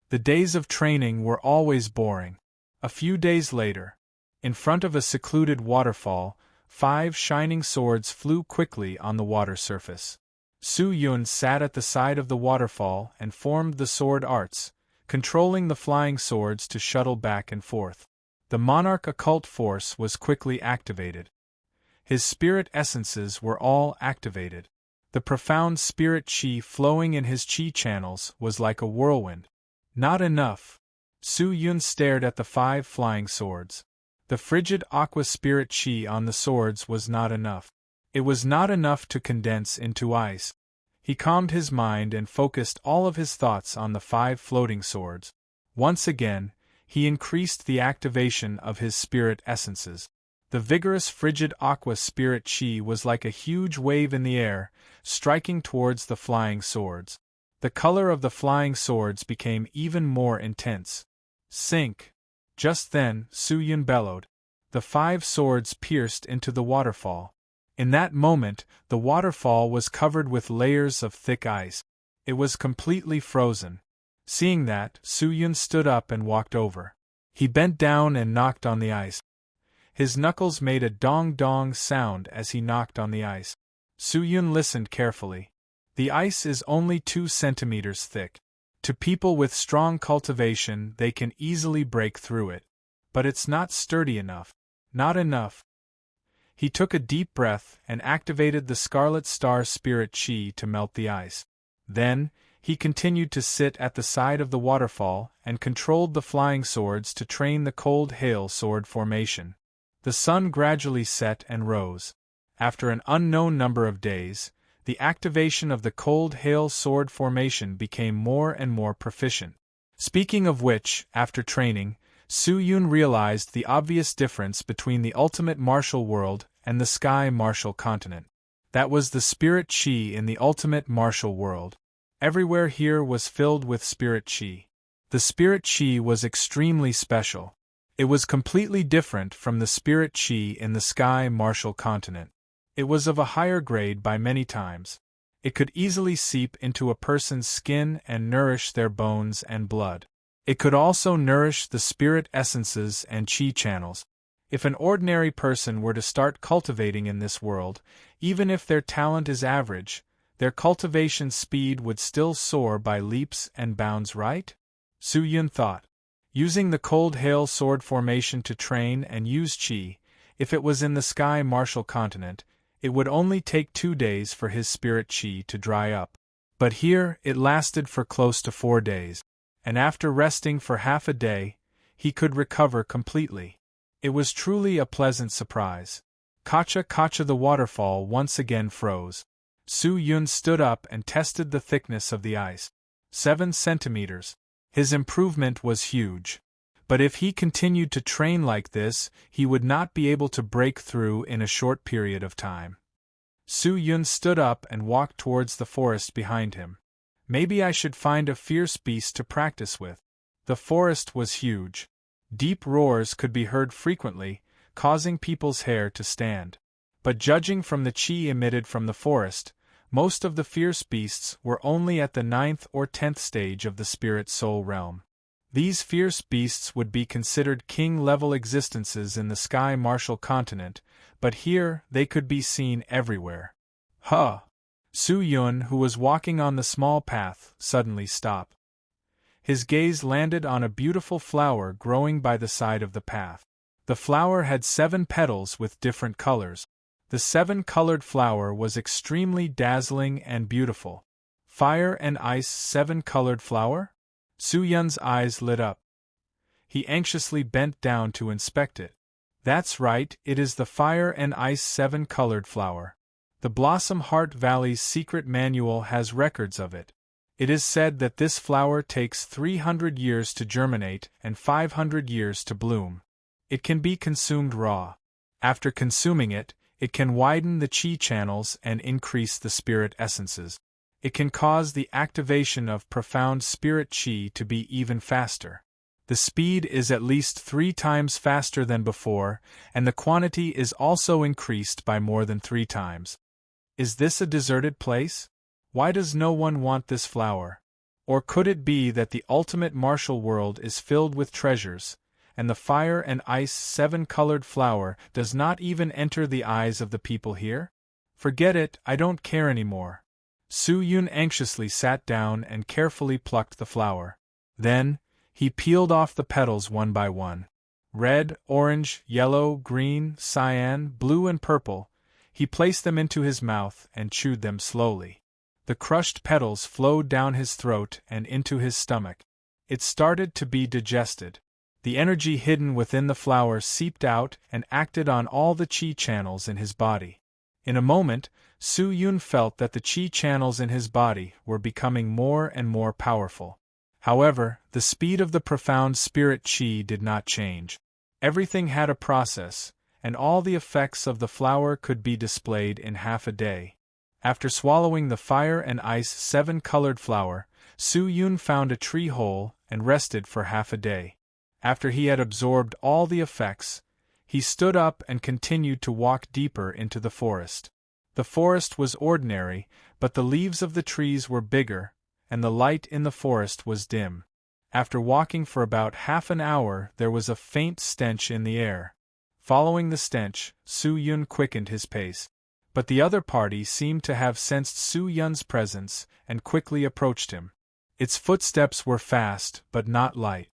The days of training were always boring. A few days later, in front of a secluded waterfall, 5 shining swords flew quickly on the water surface. Su Yun sat at the side of the waterfall and formed the sword arts, controlling the flying swords to shuttle back and forth. The monarch occult force was quickly activated. His spirit essences were all activated. The profound spirit qi flowing in his qi channels was like a whirlwind. Not enough. Su Yun stared at the 5 flying swords. The frigid aqua spirit qi on the swords was not enough. It was not enough to condense into ice. He calmed his mind and focused all of his thoughts on the 5 floating swords. Once again, he increased the activation of his spirit essences. The vigorous frigid aqua spirit qi was like a huge wave in the air, striking towards the flying swords. The color of the flying swords became even more intense. Sink! Just then, Su Yun bellowed. The 5 swords pierced into the waterfall. In that moment, the waterfall was covered with layers of thick ice. It was completely frozen. Seeing that, Su Yun stood up and walked over. He bent down and knocked on the ice. His knuckles made a dong-dong sound as he knocked on the ice. Su Yun listened carefully. The ice is only 2 centimeters thick. To people with strong cultivation, they can easily break through it. But it's not sturdy enough. Not enough. He took a deep breath and activated the Scarlet Star Spirit Qi to melt the ice. Then, he continued to sit at the side of the waterfall and controlled the flying swords to train the cold hail sword formation. The sun gradually set and rose. After an unknown number of days, the activation of the cold hail sword formation became more and more proficient. Speaking of which, after training, Su Yun realized the obvious difference between the ultimate martial world and the sky martial continent. That was the spirit qi in the ultimate martial world. Everywhere here was filled with spirit qi. The spirit qi was extremely special. It was completely different from the spirit qi in the sky martial continent. It was of a higher grade by many times. It could easily seep into a person's skin and nourish their bones and blood. It could also nourish the spirit essences and qi channels. If an ordinary person were to start cultivating in this world, even if their talent is average, their cultivation speed would still soar by leaps and bounds, right? Su Yun thought. Using the cold hail sword formation to train and use qi, if it was in the sky martial continent, it would only take 2 days for his spirit qi to dry up. But here, it lasted for close to 4 days. And after resting for half a day, he could recover completely. It was truly a pleasant surprise. Kacha the waterfall once again froze. Su Yun stood up and tested the thickness of the ice. 7 centimeters. His improvement was huge. But if he continued to train like this, he would not be able to break through in a short period of time. Su Yun stood up and walked towards the forest behind him. Maybe I should find a fierce beast to practice with. The forest was huge. Deep roars could be heard frequently, causing people's hair to stand. But judging from the chi emitted from the forest, most of the fierce beasts were only at the 9th or 10th stage of the spirit soul realm. These fierce beasts would be considered king-level existences in the sky martial continent, but here they could be seen everywhere. Huh! Su Yun, who was walking on the small path, suddenly stopped. His gaze landed on a beautiful flower growing by the side of the path. The flower had 7 petals with different colors. The 7-colored flower was extremely dazzling and beautiful. Fire and ice 7-colored flower? Su Yun's eyes lit up. He anxiously bent down to inspect it. That's right, it is the fire and ice 7-colored flower. The Blossom Heart Valley's secret manual has records of it. It is said that this flower takes 300 years to germinate and 500 years to bloom. It can be consumed raw. After consuming it, it can widen the chi channels and increase the spirit essences. It can cause the activation of profound spirit chi to be even faster. The speed is at least 3 times faster than before, and the quantity is also increased by more than 3 times. Is this a deserted place? Why does no one want this flower? Or could it be that the ultimate martial world is filled with treasures, and the fire and ice 7-colored flower does not even enter the eyes of the people here? Forget it, I don't care anymore. Su Yun anxiously sat down and carefully plucked the flower. Then, he peeled off the petals one by one. Red, orange, yellow, green, cyan, blue and purple. He placed them into his mouth and chewed them slowly. The crushed petals flowed down his throat and into his stomach. It started to be digested. The energy hidden within the flower seeped out and acted on all the chi channels in his body. In a moment, Su Yun felt that the chi channels in his body were becoming more and more powerful. However, the speed of the profound spirit chi did not change. Everything had a process, and all the effects of the flower could be displayed in half a day. After swallowing the fire and ice 7-colored flower, Su Yun found a tree hole and rested for half a day. After he had absorbed all the effects, he stood up and continued to walk deeper into the forest. The forest was ordinary, but the leaves of the trees were bigger, and the light in the forest was dim. After walking for about half an hour, there was a faint stench in the air. Following the stench, Su Yun quickened his pace. But the other party seemed to have sensed Su Yun's presence and quickly approached him. Its footsteps were fast, but not light.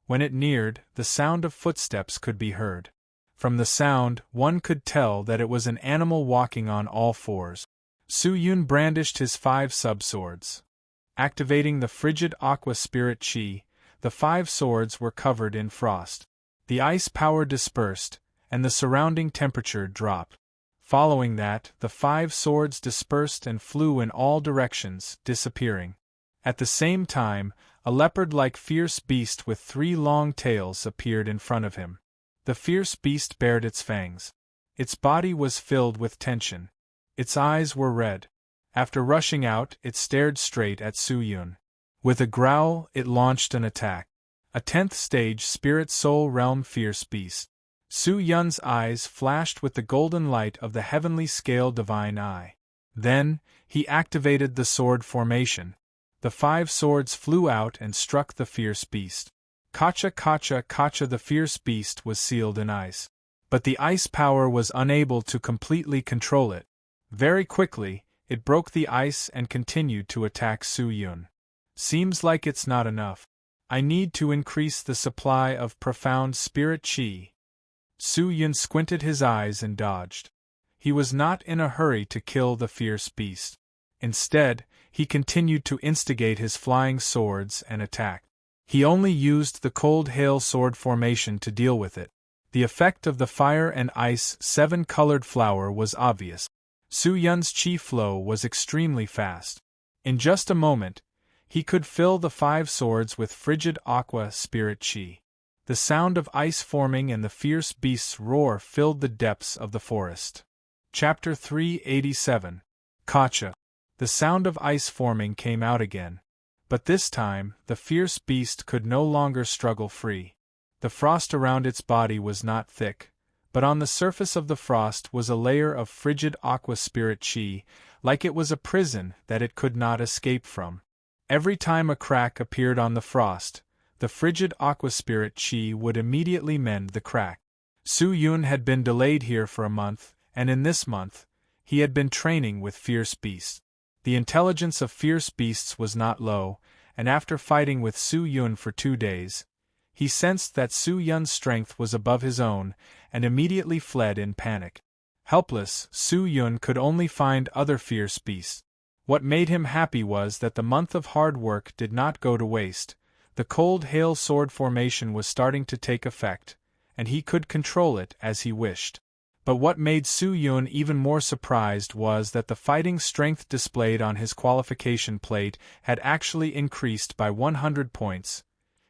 When it neared, the sound of footsteps could be heard. From the sound, one could tell that it was an animal walking on all fours. Su Yun brandished his 5 sub-swords. Activating the frigid aqua spirit chi, the 5 swords were covered in frost. The ice power dispersed, and the surrounding temperature dropped. Following that, the 5 swords dispersed and flew in all directions, disappearing. At the same time, a leopard-like fierce beast with 3 long tails appeared in front of him. The fierce beast bared its fangs. Its body was filled with tension. Its eyes were red. After rushing out, it stared straight at Su Yun. With a growl, it launched an attack. A 10th stage spirit soul realm fierce beast. Su Yun's eyes flashed with the golden light of the heavenly scale divine eye. Then, he activated the sword formation. The 5 swords flew out and struck the fierce beast. Kacha kacha kacha, the fierce beast was sealed in ice. But the ice power was unable to completely control it. Very quickly, it broke the ice and continued to attack Su Yun. Seems like it's not enough. I need to increase the supply of profound spirit chi. Su Yun squinted his eyes and dodged. He was not in a hurry to kill the fierce beast. Instead, he continued to instigate his flying swords and attack. He only used the cold hail sword formation to deal with it. The effect of the fire and ice 7-colored flower was obvious. Su Yun's chi flow was extremely fast. In just a moment, he could fill the 5 swords with frigid aqua spirit chi. The sound of ice forming and the fierce beast's roar filled the depths of the forest. Chapter 387. Kacha. The sound of ice forming came out again. But this time, the fierce beast could no longer struggle free. The frost around its body was not thick, but on the surface of the frost was a layer of frigid aqua spirit chi, like it was a prison that it could not escape from. Every time a crack appeared on the frost, the frigid aqua spirit chi would immediately mend the crack. Su Yun had been delayed here for a month, and in this month, he had been training with fierce beasts. The intelligence of fierce beasts was not low, and after fighting with Su Yun for 2 days, he sensed that Su Yun's strength was above his own, and immediately fled in panic. Helpless, Su Yun could only find other fierce beasts. What made him happy was that the month of hard work did not go to waste. The cold hail sword formation was starting to take effect, and he could control it as he wished. But what made Su Yun even more surprised was that the fighting strength displayed on his qualification plate had actually increased by 100 points.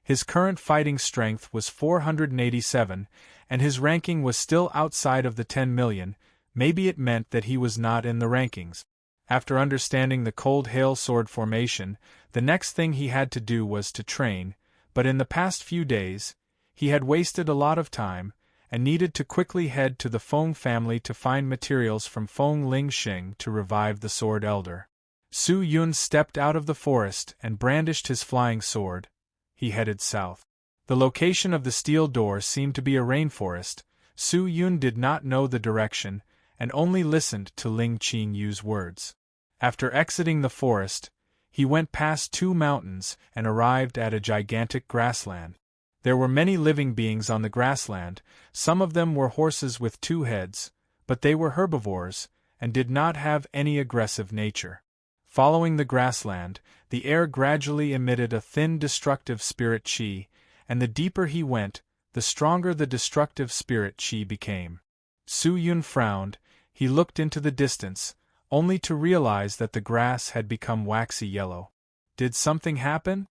His current fighting strength was 487, and his ranking was still outside of the 10 million. Maybe it meant that he was not in the rankings. After understanding the cold hail sword formation, the next thing he had to do was to train, but in the past few days, he had wasted a lot of time, and needed to quickly head to the Feng family to find materials from Feng Lingxing to revive the Sword Elder. Su Yun stepped out of the forest and brandished his flying sword. He headed south. The location of the steel door seemed to be a rainforest. Su Yun did not know the direction, and only listened to Ling Qingyu's words. After exiting the forest, he went past 2 mountains and arrived at a gigantic grassland. There were many living beings on the grassland. Some of them were horses with 2 heads, but they were herbivores, and did not have any aggressive nature. Following the grassland, the air gradually emitted a thin destructive spirit chi, and the deeper he went, the stronger the destructive spirit chi became. Su Yun frowned. He looked into the distance, only to realize that the grass had become waxy yellow. Did something happen?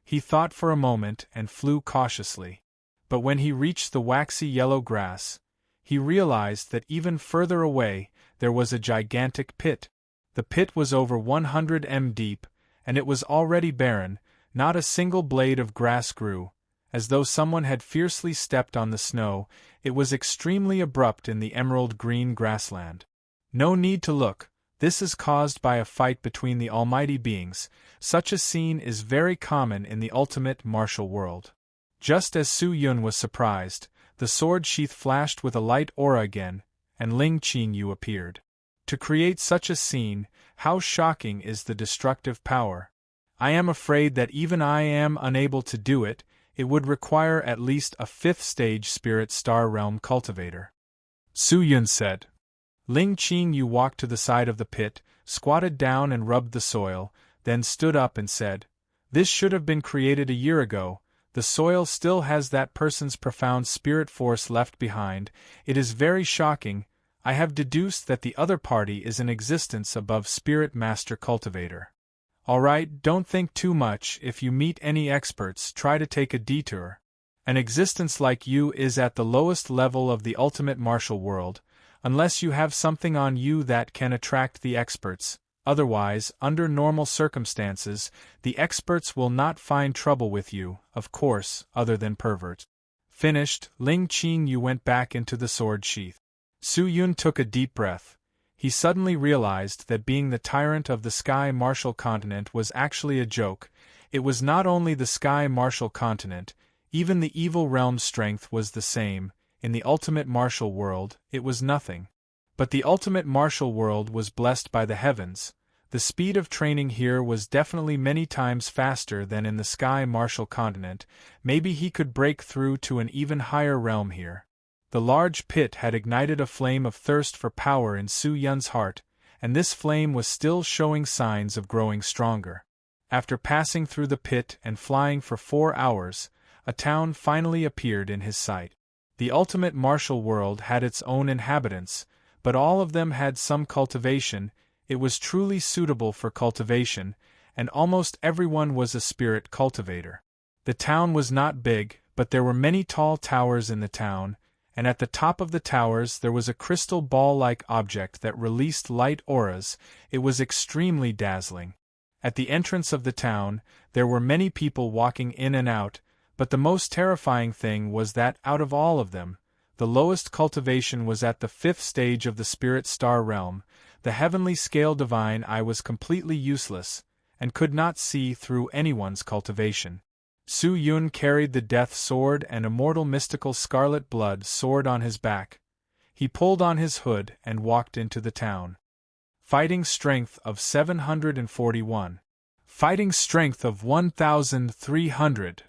He thought for a moment and flew cautiously. But when he reached the waxy yellow grass, he realized that even further away there was a gigantic pit. The pit was over 100 m deep, and it was already barren. Not a single blade of grass grew, as though someone had fiercely stepped on the snow. It was extremely abrupt in the emerald green grassland. No need to look. This is caused by a fight between the almighty beings. Such a scene is very common in the ultimate martial world. Just as Su Yun was surprised, the sword sheath flashed with a light aura again, and Ling Qingyu appeared. To create such a scene, how shocking is the destructive power! I am afraid that even I am unable to do it. It would require at least a 5th stage Spirit Star Realm cultivator. Su Yun said. Ling Qingyu walked to the side of the pit, squatted down and rubbed the soil, then stood up and said, "This should have been created a year ago. The soil still has that person's profound spirit force left behind. It is very shocking. I have deduced that the other party is in existence above Spirit Master Cultivator. Alright, don't think too much. If you meet any experts, try to take a detour. An existence like you is at the lowest level of the ultimate martial world, unless you have something on you that can attract the experts. Otherwise, under normal circumstances, the experts will not find trouble with you, of course, other than perverts." Finished, Ling Qingyu went back into the sword sheath. Su Yun took a deep breath. He suddenly realized that being the tyrant of the Sky Martial Continent was actually a joke. It was not only the Sky Martial Continent, even the evil realm's strength was the same. In the ultimate martial world, it was nothing. But the ultimate martial world was blessed by the heavens. The speed of training here was definitely many times faster than in the Sky Martial Continent. Maybe he could break through to an even higher realm here. The large pit had ignited a flame of thirst for power in Su Yun's heart, and this flame was still showing signs of growing stronger. After passing through the pit and flying for 4 hours, a town finally appeared in his sight. The ultimate martial world had its own inhabitants, but all of them had some cultivation. It was truly suitable for cultivation, and almost everyone was a spirit cultivator. The town was not big, but there were many tall towers in the town, and at the top of the towers there was a crystal ball-like object that released light auras. It was extremely dazzling. At the entrance of the town, there were many people walking in and out, but the most terrifying thing was that out of all of them, the lowest cultivation was at the 5th stage of the spirit star realm. The heavenly scale divine eye was completely useless, and could not see through anyone's cultivation. Su Yun carried the death sword and immortal mystical scarlet blood sword on his back. He pulled on his hood and walked into the town. Fighting strength of 741. Fighting strength of 1,300.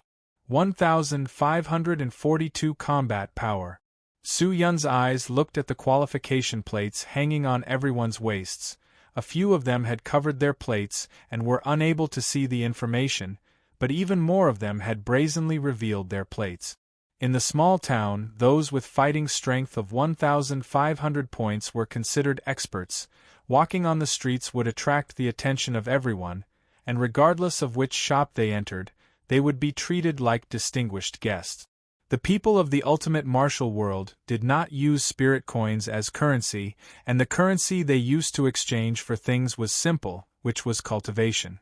1,542 combat power. Su Yun's eyes looked at the qualification plates hanging on everyone's waists. A few of them had covered their plates and were unable to see the information, but even more of them had brazenly revealed their plates. In the small town, those with fighting strength of 1,500 points were considered experts. Walking on the streets would attract the attention of everyone, and regardless of which shop they entered, they would be treated like distinguished guests. The people of the ultimate martial world did not use spirit coins as currency, and the currency they used to exchange for things was simple, which was cultivation.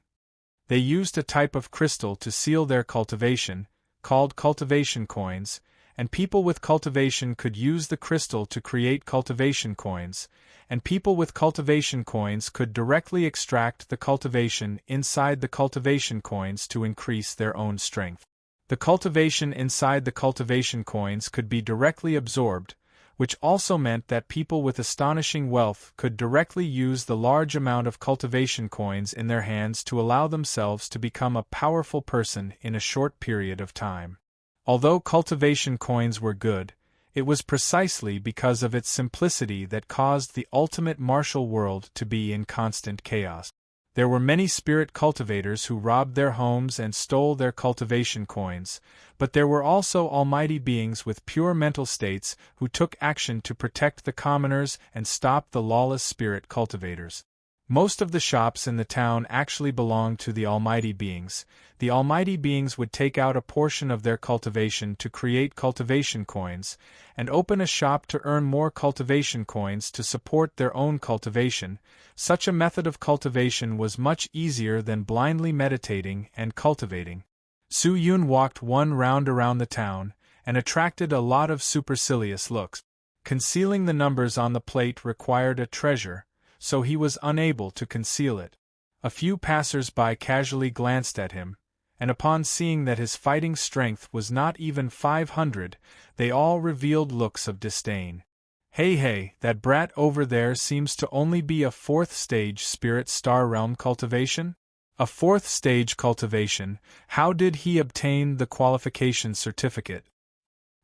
They used a type of crystal to seal their cultivation, called cultivation coins, and people with cultivation could use the crystal to create cultivation coins, and people with cultivation coins could directly extract the cultivation inside the cultivation coins to increase their own strength. The cultivation inside the cultivation coins could be directly absorbed, which also meant that people with astonishing wealth could directly use the large amount of cultivation coins in their hands to allow themselves to become a powerful person in a short period of time. Although cultivation coins were good, it was precisely because of its simplicity that caused the ultimate martial world to be in constant chaos. There were many spirit cultivators who robbed their homes and stole their cultivation coins, but there were also almighty beings with pure mental states who took action to protect the commoners and stop the lawless spirit cultivators. Most of the shops in the town actually belonged to the almighty beings. The almighty beings would take out a portion of their cultivation to create cultivation coins, and open a shop to earn more cultivation coins to support their own cultivation. Such a method of cultivation was much easier than blindly meditating and cultivating. Su Yun walked one round around the town, and attracted a lot of supercilious looks. Concealing the numbers on the plate required a treasure, so he was unable to conceal it. A few passers-by casually glanced at him, and upon seeing that his fighting strength was not even 500, they all revealed looks of disdain. Hey, that brat over there seems to only be a 4th stage spirit star realm cultivation? A 4th stage cultivation, how did he obtain the qualification certificate?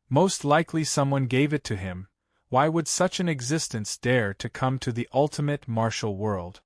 Most likely someone gave it to him. Why would such an existence dare to come to the ultimate martial world?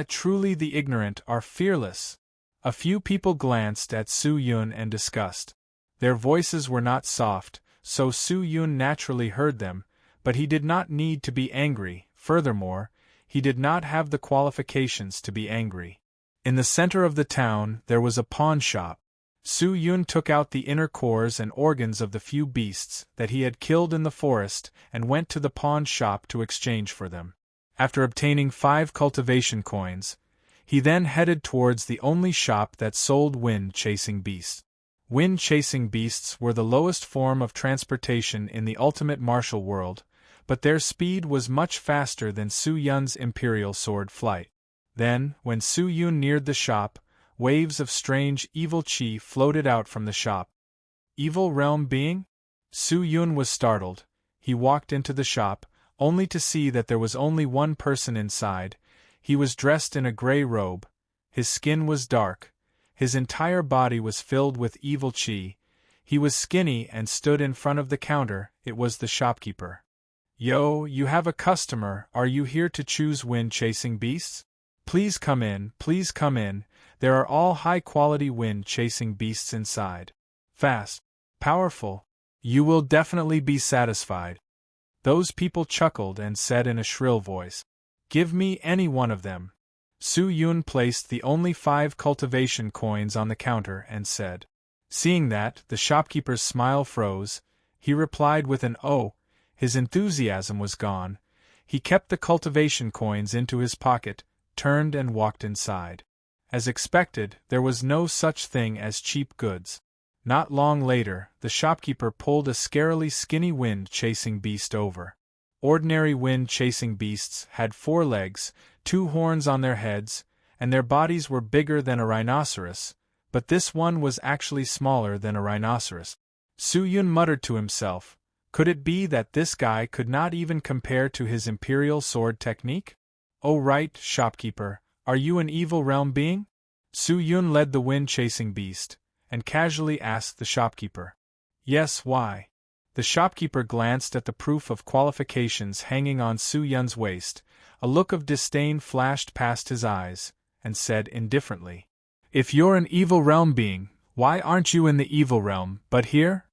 Truly the ignorant are fearless. A few people glanced at Su Yun in disgust. Their voices were not soft, so Su Yun naturally heard them, but he did not need to be angry. Furthermore, he did not have the qualifications to be angry. In the center of the town, there was a pawn shop. Su Yun took out the inner cores and organs of the few beasts that he had killed in the forest and went to the pawn shop to exchange for them. After obtaining 5 cultivation coins, he then headed towards the only shop that sold wind-chasing beasts. Wind-chasing beasts were the lowest form of transportation in the ultimate martial world, but their speed was much faster than Su Yun's imperial sword flight. Then, when Su Yun neared the shop, waves of strange evil chi floated out from the shop. Evil realm being? Su Yun was startled. He walked into the shop, only to see that there was only one person inside. He was dressed in a gray robe. His skin was dark. His entire body was filled with evil chi. He was skinny and stood in front of the counter. It was the shopkeeper. Yo, you have a customer. Are you here to choose wind-chasing beasts? Please come in, please come in. There are all high-quality wind-chasing beasts inside. Fast. Powerful. You will definitely be satisfied. Those people chuckled and said in a shrill voice, "Give me any one of them." Su Yun placed the only 5 cultivation coins on the counter and said. Seeing that, the shopkeeper's smile froze. He replied with an "Oh." His enthusiasm was gone. He kept the cultivation coins into his pocket, turned and walked inside. As expected, there was no such thing as cheap goods. Not long later, the shopkeeper pulled a scarily skinny wind-chasing beast over. Ordinary wind-chasing beasts had 4 legs, 2 horns on their heads, and their bodies were bigger than a rhinoceros, but this one was actually smaller than a rhinoceros. Su-yun muttered to himself, could it be that this guy could not even compare to his imperial sword technique? Oh right, shopkeeper, are you an evil realm being? Su-yun led the wind-chasing beast, and casually asked the shopkeeper. Yes, why? The shopkeeper glanced at the proof of qualifications hanging on Su-yun's waist, a look of disdain flashed past his eyes, and said indifferently, if you're an evil realm being, why aren't you in the evil realm, but here?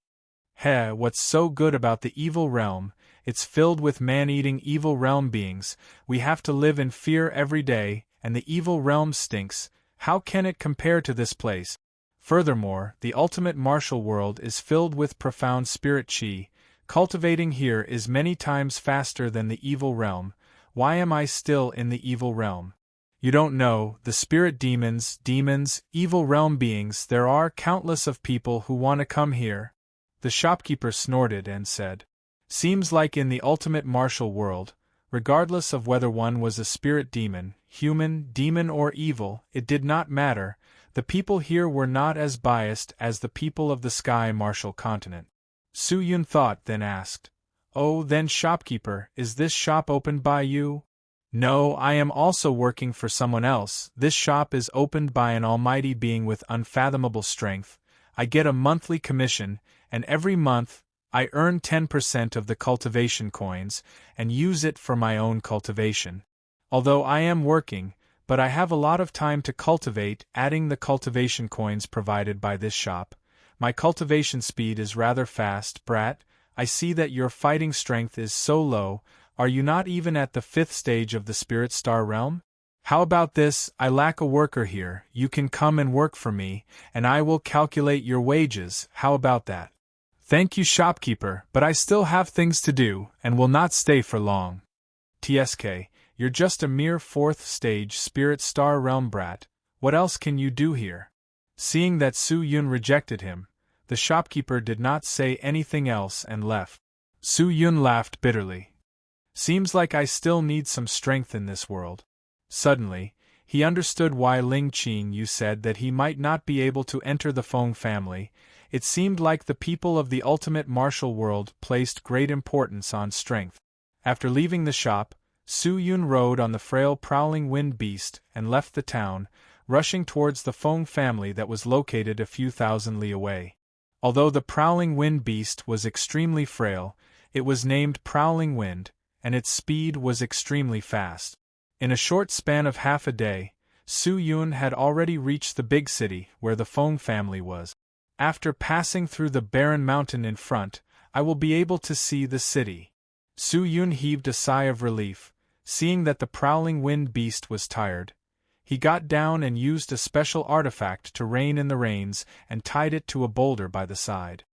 Heh, what's so good about the evil realm? It's filled with man-eating evil realm beings, we have to live in fear every day, and the evil realm stinks, how can it compare to this place? Furthermore, the ultimate martial world is filled with profound spirit chi, cultivating here is many times faster than the evil realm, why am I still in the evil realm? You don't know, the spirit demons, evil realm beings, there are countless of people who want to come here. The shopkeeper snorted and said, seems like in the ultimate martial world, regardless of whether one was a spirit demon, human, demon or evil, it did not matter, the people here were not as biased as the people of the sky martial continent. Su-yun thought, then asked, oh then shopkeeper, is this shop opened by you? No, I am also working for someone else, this shop is opened by an almighty being with unfathomable strength, I get a monthly commission, and every month, I earn 10% of the cultivation coins, and use it for my own cultivation. Although I am working, but I have a lot of time to cultivate, adding the cultivation coins provided by this shop. My cultivation speed is rather fast, brat, I see that your fighting strength is so low, are you not even at the 5th stage of the Spirit Star realm? How about this, I lack a worker here, you can come and work for me, and I will calculate your wages, how about that? Thank you shopkeeper, but I still have things to do, and will not stay for long. TSK, you're just a mere 4th stage Spirit Star realm brat, what else can you do here? Seeing that Su-yun rejected him, the shopkeeper did not say anything else and left. Su-yun laughed bitterly. Seems like I still need some strength in this world. Suddenly, he understood why Ling Qin said that he might not be able to enter the Feng family. It seemed like the people of the ultimate martial world placed great importance on strength. After leaving the shop, Su-yun rode on the frail prowling wind beast and left the town, rushing towards the Feng family that was located a few thousand li away. Although the prowling wind beast was extremely frail, it was named Prowling Wind, and its speed was extremely fast. In a short span of half a day, Su-yun had already reached the big city where the Feng family was. After passing through the barren mountain in front, I will be able to see the city. Su-yun heaved a sigh of relief, seeing that the prowling wind beast was tired. He got down and used a special artifact to rein in the reins and tied it to a boulder by the side.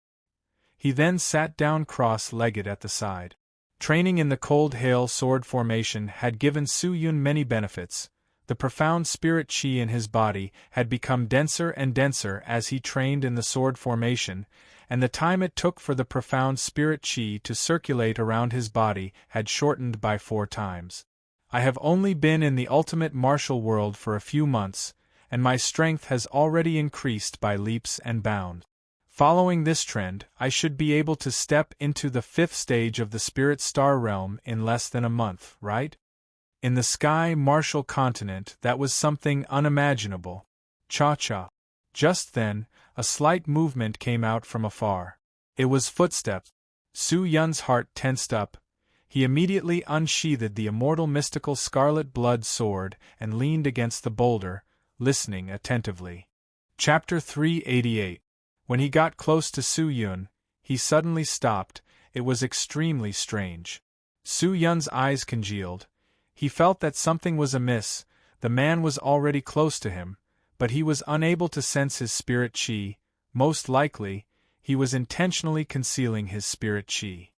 He then sat down cross-legged at the side. Training in the cold hail sword formation had given Su-yun many benefits. The profound spirit chi in his body had become denser and denser as he trained in the sword formation, and the time it took for the profound spirit chi to circulate around his body had shortened by 4 times. I have only been in the ultimate martial world for a few months, and my strength has already increased by leaps and bounds. Following this trend, I should be able to step into the 5th stage of the Spirit Star realm in less than a month, right? In the sky martial continent, that was something unimaginable. Cha-cha. Just then, a slight movement came out from afar. It was footsteps. Su-yun's heart tensed up. He immediately unsheathed the immortal mystical scarlet blood sword and leaned against the boulder, listening attentively. Chapter 388. When he got close to Su-yun, he suddenly stopped. It was extremely strange. Su-yun's eyes congealed. He felt that something was amiss. The man was already close to him, but he was unable to sense his spirit chi. Most likely, he was intentionally concealing his spirit chi.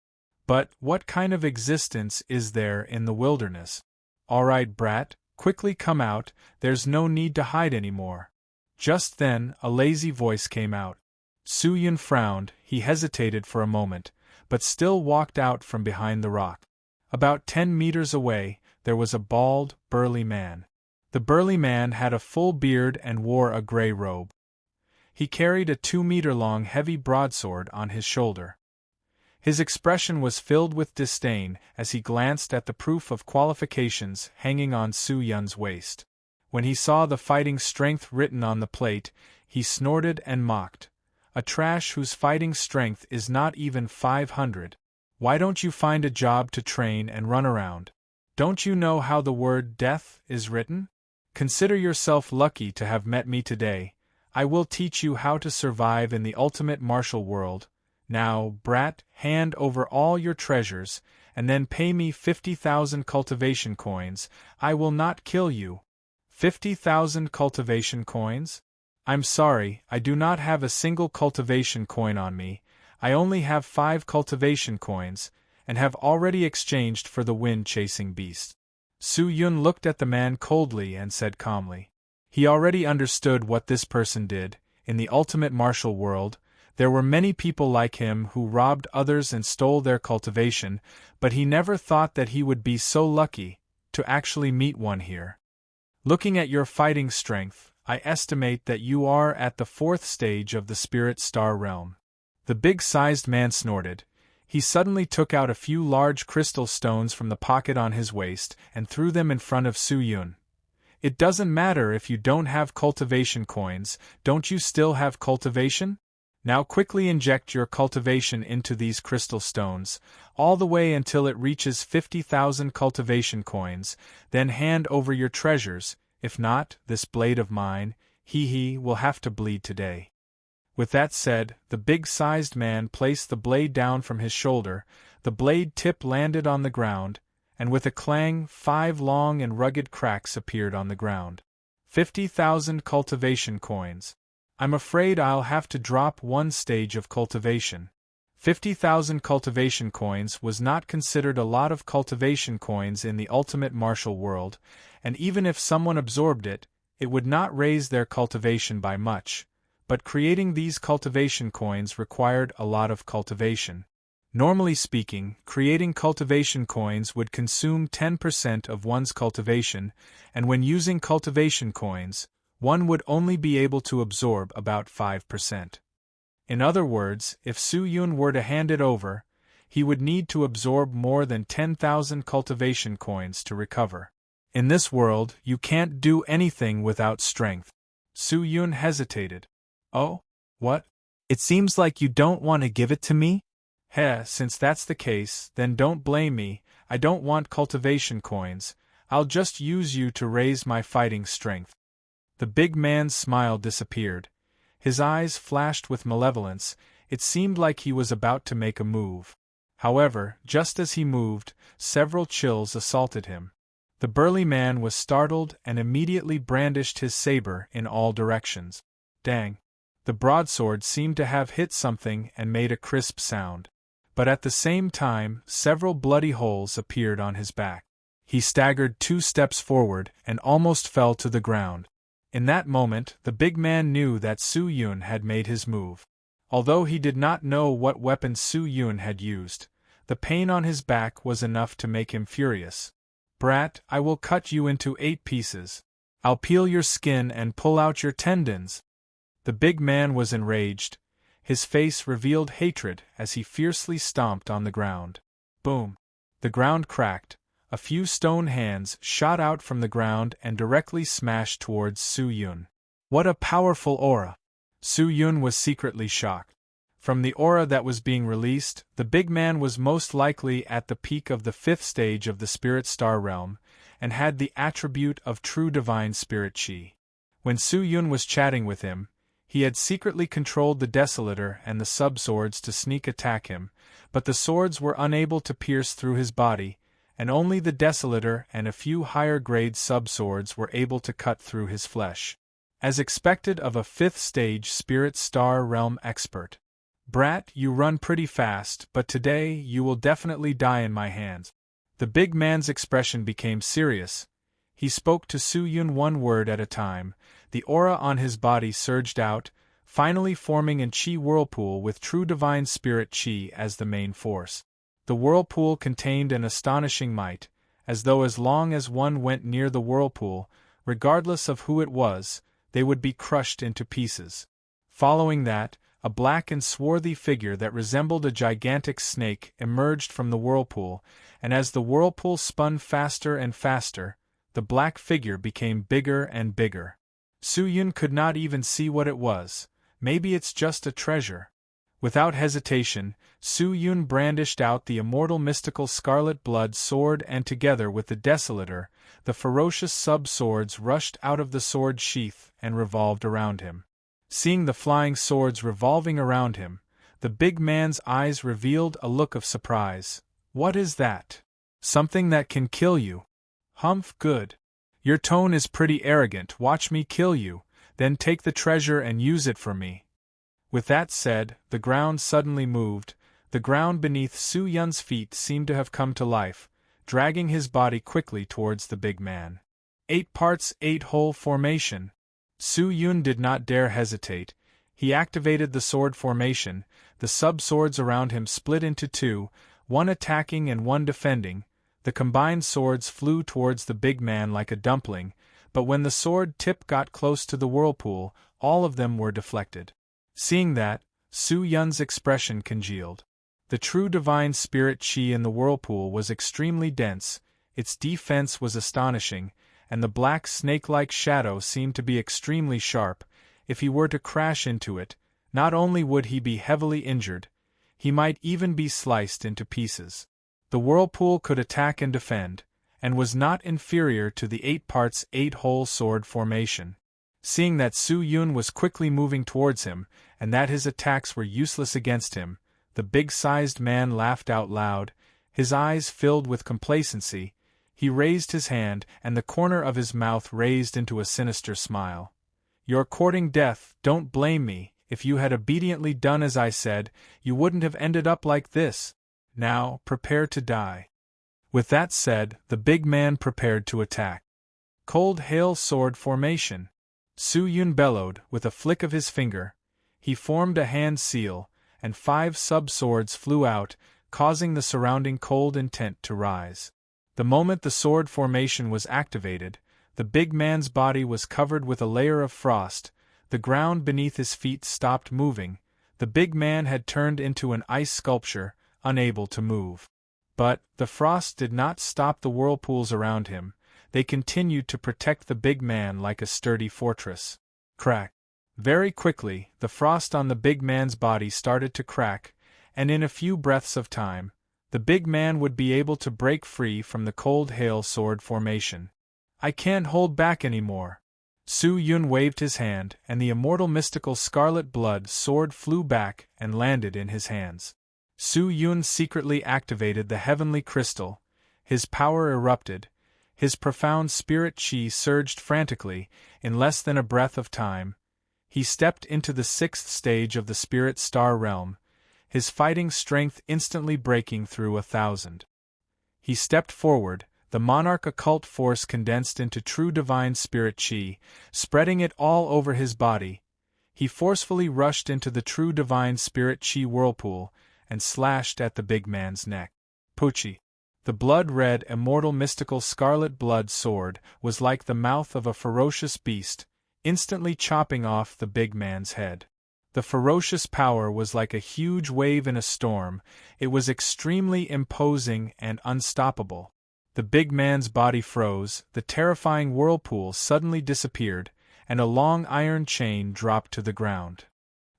But what kind of existence is there in the wilderness? All right, brat, Quickly come out, there's no need to hide anymore. Just then, a lazy voice came out. Su Yun frowned, he hesitated for a moment, but still walked out from behind the rock. About 10 meters away, there was a bald, burly man. The burly man had a full beard and wore a gray robe. He carried a 2-meter-long heavy broadsword on his shoulder. His expression was filled with disdain as he glanced at the proof of qualifications hanging on Su Yun's waist. When he saw the fighting strength written on the plate, he snorted and mocked. A trash whose fighting strength is not even 500. Why don't you find a job to train and run around? Don't you know how the word death is written? Consider yourself lucky to have met me today. I will teach you how to survive in the ultimate martial world. Now, brat, hand over all your treasures, and then pay me 50,000 cultivation coins. I will not kill you. 50,000 cultivation coins? I'm sorry, I do not have a single cultivation coin on me. I only have 5 cultivation coins, and have already exchanged for the wind-chasing beast. Su Yun looked at the man coldly and said calmly. He already understood what this person did. In the ultimate martial world, there were many people like him who robbed others and stole their cultivation, but he never thought that he would be so lucky to actually meet one here. Looking at your fighting strength, I estimate that you are at the 4th stage of the Spirit Star realm. The big-sized man snorted. He suddenly took out a few large crystal stones from the pocket on his waist and threw them in front of Su Yun. It doesn't matter if you don't have cultivation coins, don't you still have cultivation? Now quickly inject your cultivation into these crystal stones, all the way until it reaches 50,000 cultivation coins, then hand over your treasures. If not, this blade of mine, will have to bleed today. With that said, the big-sized man placed the blade down from his shoulder, the blade tip landed on the ground, and with a clang, 5 long and rugged cracks appeared on the ground. 50,000 cultivation coins. I'm afraid I'll have to drop 1 stage of cultivation. 50,000 cultivation coins was not considered a lot of cultivation coins in the ultimate martial world, and even if someone absorbed it, it would not raise their cultivation by much. But creating these cultivation coins required a lot of cultivation. Normally speaking, creating cultivation coins would consume 10% of one's cultivation, and when using cultivation coins, one would only be able to absorb about 5%. In other words, if Su Yun were to hand it over, he would need to absorb more than 10,000 cultivation coins to recover. In this world, you can't do anything without strength. Su Yun hesitated. Oh? What? It seems like you don't want to give it to me? Since that's the case, then don't blame me. I don't want cultivation coins. I'll just use you to raise my fighting strength. The big man's smile disappeared. His eyes flashed with malevolence. It seemed like he was about to make a move. However, just as he moved, several chills assaulted him. The burly man was startled and immediately brandished his saber in all directions. Dang! The broadsword seemed to have hit something and made a crisp sound. But at the same time, several bloody holes appeared on his back. He staggered 2 steps forward and almost fell to the ground. In that moment, the big man knew that Su Yun had made his move. Although he did not know what weapon Su Yun had used, the pain on his back was enough to make him furious. Brat, I will cut you into 8 pieces. I'll peel your skin and pull out your tendons. The big man was enraged. His face revealed hatred as he fiercely stomped on the ground. Boom! The ground cracked. A few stone hands shot out from the ground and directly smashed towards Su Yun. What a powerful aura! Su Yun was secretly shocked. From the aura that was being released, the big man was most likely at the peak of the 5th stage of the Spirit Star realm, and had the attribute of true divine spirit chi. When Su Yun was chatting with him, he had secretly controlled the Desolator and the sub-swords to sneak attack him, but the swords were unable to pierce through his body, and only the Desolator and a few higher-grade sub-swords were able to cut through his flesh. As expected of a 5th stage Spirit Star realm expert. Brat, you run pretty fast, but today you will definitely die in my hands. The big man's expression became serious. He spoke to Su Yun one word at a time. The aura on his body surged out, finally forming an Qi whirlpool with true divine spirit Qi as the main force. The whirlpool contained an astonishing might, as though as long as one went near the whirlpool, regardless of who it was, they would be crushed into pieces. Following that, a black and swarthy figure that resembled a gigantic snake emerged from the whirlpool, and as the whirlpool spun faster and faster, the black figure became bigger and bigger. Su Yun could not even see what it was. Maybe it's just a treasure. Without hesitation, Su Yun brandished out the immortal mystical scarlet blood sword, and together with the desolator, the ferocious sub-swords rushed out of the sword sheath and revolved around him. Seeing the flying swords revolving around him, the big man's eyes revealed a look of surprise. "What is that? Something that can kill you? Humph, good. Your tone is pretty arrogant. Watch me kill you, then take the treasure and use it for me." With that said, the ground suddenly moved. The ground beneath Su Yun's feet seemed to have come to life, dragging his body quickly towards the big man. 8 parts 8 whole formation. Su Yun did not dare hesitate. He activated the sword formation. The sub-swords around him split into 2, one attacking and one defending. The combined swords flew towards the big man like a dumpling, but when the sword tip got close to the whirlpool, all of them were deflected. Seeing that, Su Yun's expression congealed. The true divine spirit Qi in the whirlpool was extremely dense, its defense was astonishing, and the black snake-like shadow seemed to be extremely sharp. If he were to crash into it, not only would he be heavily injured, he might even be sliced into pieces. The whirlpool could attack and defend, and was not inferior to the 8 parts 8 whole sword formation. Seeing that Su Yun was quickly moving towards him, and that his attacks were useless against him, the big-sized man laughed out loud, his eyes filled with complacency. He raised his hand, and the corner of his mouth raised into a sinister smile. "You're courting death, don't blame me. If you had obediently done as I said, you wouldn't have ended up like this. Now, prepare to die." With that said, the big man prepared to attack. Cold hail sword formation. Su Yun bellowed, with a flick of his finger. He formed a hand seal, and 5 sub-swords flew out, causing the surrounding cold intent to rise. The moment the sword formation was activated, the big man's body was covered with a layer of frost. The ground beneath his feet stopped moving. The big man had turned into an ice sculpture, unable to move. But the frost did not stop the whirlpools around him. They continued to protect the big man like a sturdy fortress. Crack. Very quickly, the frost on the big man's body started to crack, and in a few breaths of time, the big man would be able to break free from the cold hail sword formation. "I can't hold back anymore." Su Yun waved his hand, and the immortal mystical scarlet blood sword flew back and landed in his hands. Su Yun secretly activated the heavenly crystal. His power erupted. His profound spirit Qi surged frantically. In less than a breath of time, he stepped into the 6th stage of the spirit star realm, his fighting strength instantly breaking through 1,000. He stepped forward, the monarch occult force condensed into true divine spirit Qi, spreading it all over his body. He forcefully rushed into the true divine spirit Qi whirlpool, and slashed at the big man's neck. Puchi. The blood-red immortal mystical scarlet blood sword was like the mouth of a ferocious beast, instantly chopping off the big man's head. The ferocious power was like a huge wave in a storm. It was extremely imposing and unstoppable. The big man's body froze, the terrifying whirlpool suddenly disappeared, and a long iron chain dropped to the ground.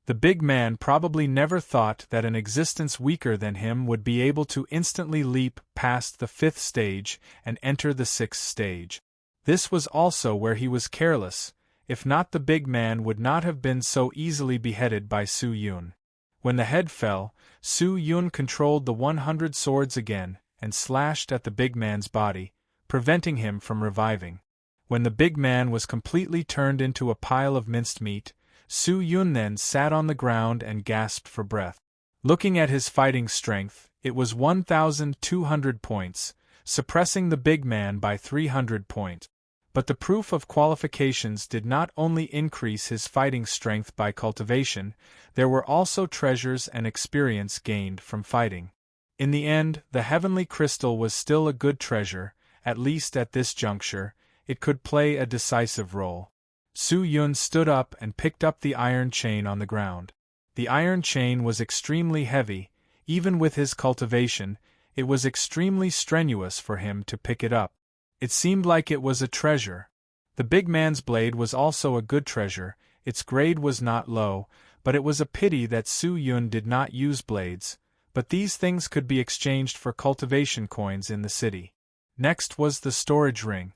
The big man probably never thought that an existence weaker than him would be able to instantly leap past the 5th stage and enter the 6th stage. This was also where he was careless. If not, the big man would not have been so easily beheaded by Su Yun. When the head fell, Su Yun controlled the 100 swords again and slashed at the big man's body, preventing him from reviving. When the big man was completely turned into a pile of minced meat, Su Yun then sat on the ground and gasped for breath. Looking at his fighting strength, it was 1,200 points, suppressing the big man by 300 points. But the proof of qualifications did not only increase his fighting strength by cultivation, there were also treasures and experience gained from fighting. In the end, the heavenly crystal was still a good treasure, at least at this juncture. It could play a decisive role. Su Yun stood up and picked up the iron chain on the ground. The iron chain was extremely heavy. Even with his cultivation, it was extremely strenuous for him to pick it up. It seemed like it was a treasure. The big man's blade was also a good treasure. Its grade was not low, but it was a pity that Su Yun did not use blades. But these things could be exchanged for cultivation coins in the city. Next was the storage ring.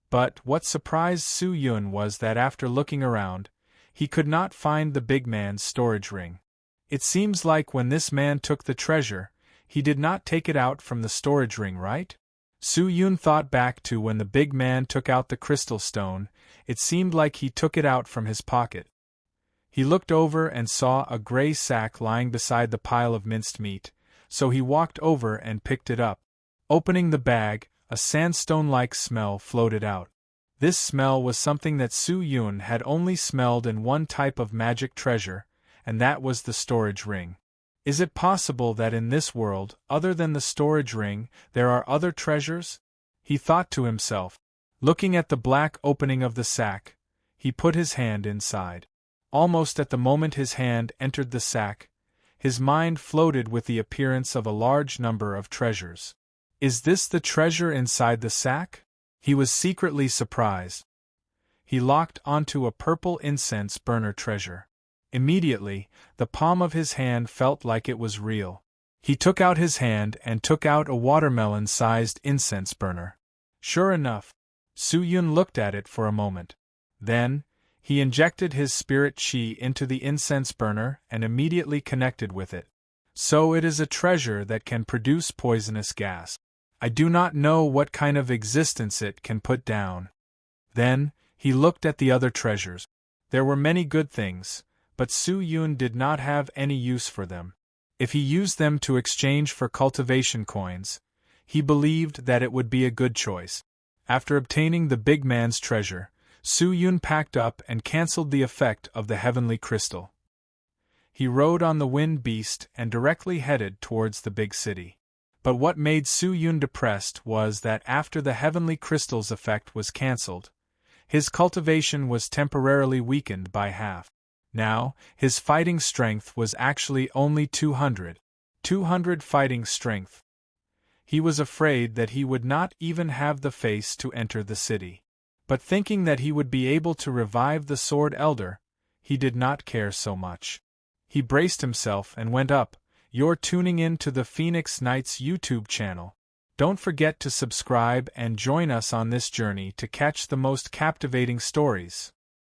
But what surprised Su Yun was that after looking around, he could not find the big man's storage ring. It seems like when this man took the treasure, he did not take it out from the storage ring, right? Su Yun thought back to when the big man took out the crystal stone. It seemed like he took it out from his pocket. He looked over and saw a gray sack lying beside the pile of minced meat, so he walked over and picked it up. Opening the bag, a sandstone-like smell floated out. This smell was something that Su Yun had only smelled in one type of magic treasure, and that was the storage ring. Is it possible that in this world, other than the storage ring, there are other treasures? He thought to himself. Looking at the black opening of the sack, he put his hand inside. Almost at the moment his hand entered the sack, his mind floated with the appearance of a large number of treasures. Is this the treasure inside the sack? He was secretly surprised. He locked onto a purple incense burner treasure. Immediately, the palm of his hand felt like it was real. He took out his hand and took out a watermelon-sized incense burner. Sure enough, Su Yun looked at it for a moment. Then, he injected his spirit chi into the incense burner and immediately connected with it. So it is a treasure that can produce poisonous gas. I do not know what kind of existence it can put down. Then, he looked at the other treasures. There were many good things, but Su Yun did not have any use for them. If he used them to exchange for cultivation coins, he believed that it would be a good choice. After obtaining the big man's treasure, Su Yun packed up and cancelled the effect of the heavenly crystal. He rode on the wind beast and directly headed towards the big city. But what made Su Yun depressed was that after the heavenly crystal's effect was cancelled, his cultivation was temporarily weakened by half. Now, his fighting strength was actually only 200 fighting strength. He was afraid that he would not even have the face to enter the city. But thinking that he would be able to revive the Sword Elder, he did not care so much. He braced himself and went up. You're tuning in to the Phoenix Knights YouTube channel. Don't forget to subscribe and join us on this journey to catch the most captivating stories.